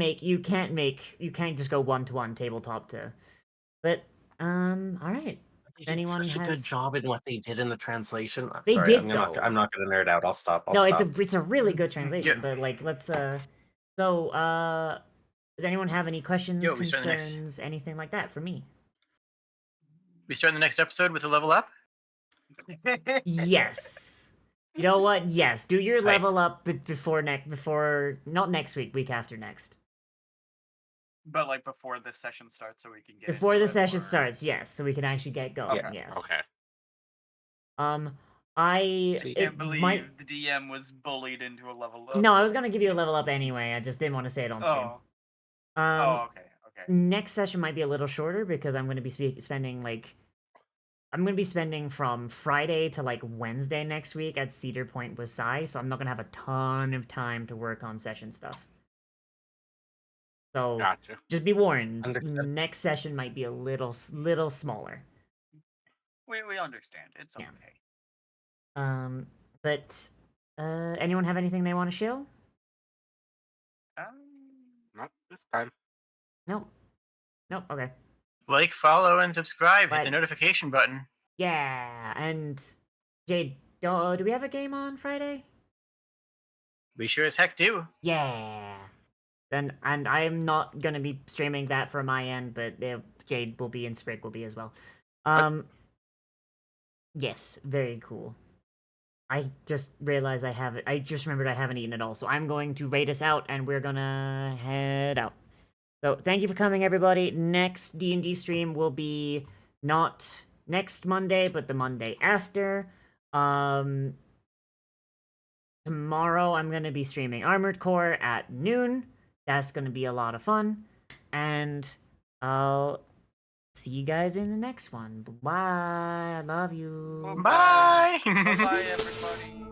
just go 1-to-1 tabletop to. But all right. They did anyone such a good has- job in what they did in the translation. They Sorry, did, I'm not, though. I'm not gonna nerd out. I'll stop. I'll No, stop. it's a really good translation. Yeah. But like, let's So does anyone have any questions, Yo, we start the next- concerns, anything like that for me? We start the next episode with a level up. Yes. You know what? Yes. Do your Right. level up before not next week after next. But like before the session starts, so we can get Before into the it, session or- starts, yes, so we can actually get going. Okay. Yes. Okay. I Can't Can't it believe might. the DM was bullied into a level up. No, I was gonna give you a level up anyway. I just didn't want to say it on stream. Oh. Okay. Okay. Next session might be a little shorter because I'm gonna be spending from Friday to like Wednesday next week at Cedar Point with Sai, so I'm not gonna have a ton of time to work on session stuff. So Gotcha. just be warned. Understood. Next session might be a little smaller. We understand. It's Yeah. okay. But anyone have anything they want to shill? Not this time. Nope. Okay. Like, follow, and subscribe. Hit Right. the notification button. Yeah, and Jade, do we have a game on Friday? We sure as heck do. Yeah. Then, and I'm not gonna be streaming that for my end, but Jade will be and Sprig will be as well. Yes, very cool. I just realized I just remembered I haven't eaten at all, so I'm going to rate us out, and we're gonna head out. So thank you for coming, everybody. Next D&D stream will be not next Monday, but the Monday after. Tomorrow I'm gonna be streaming Armored Core at noon. That's gonna be a lot of fun, and I'll see you guys in the next one. Bye. I love you. Bye. Bye, everybody.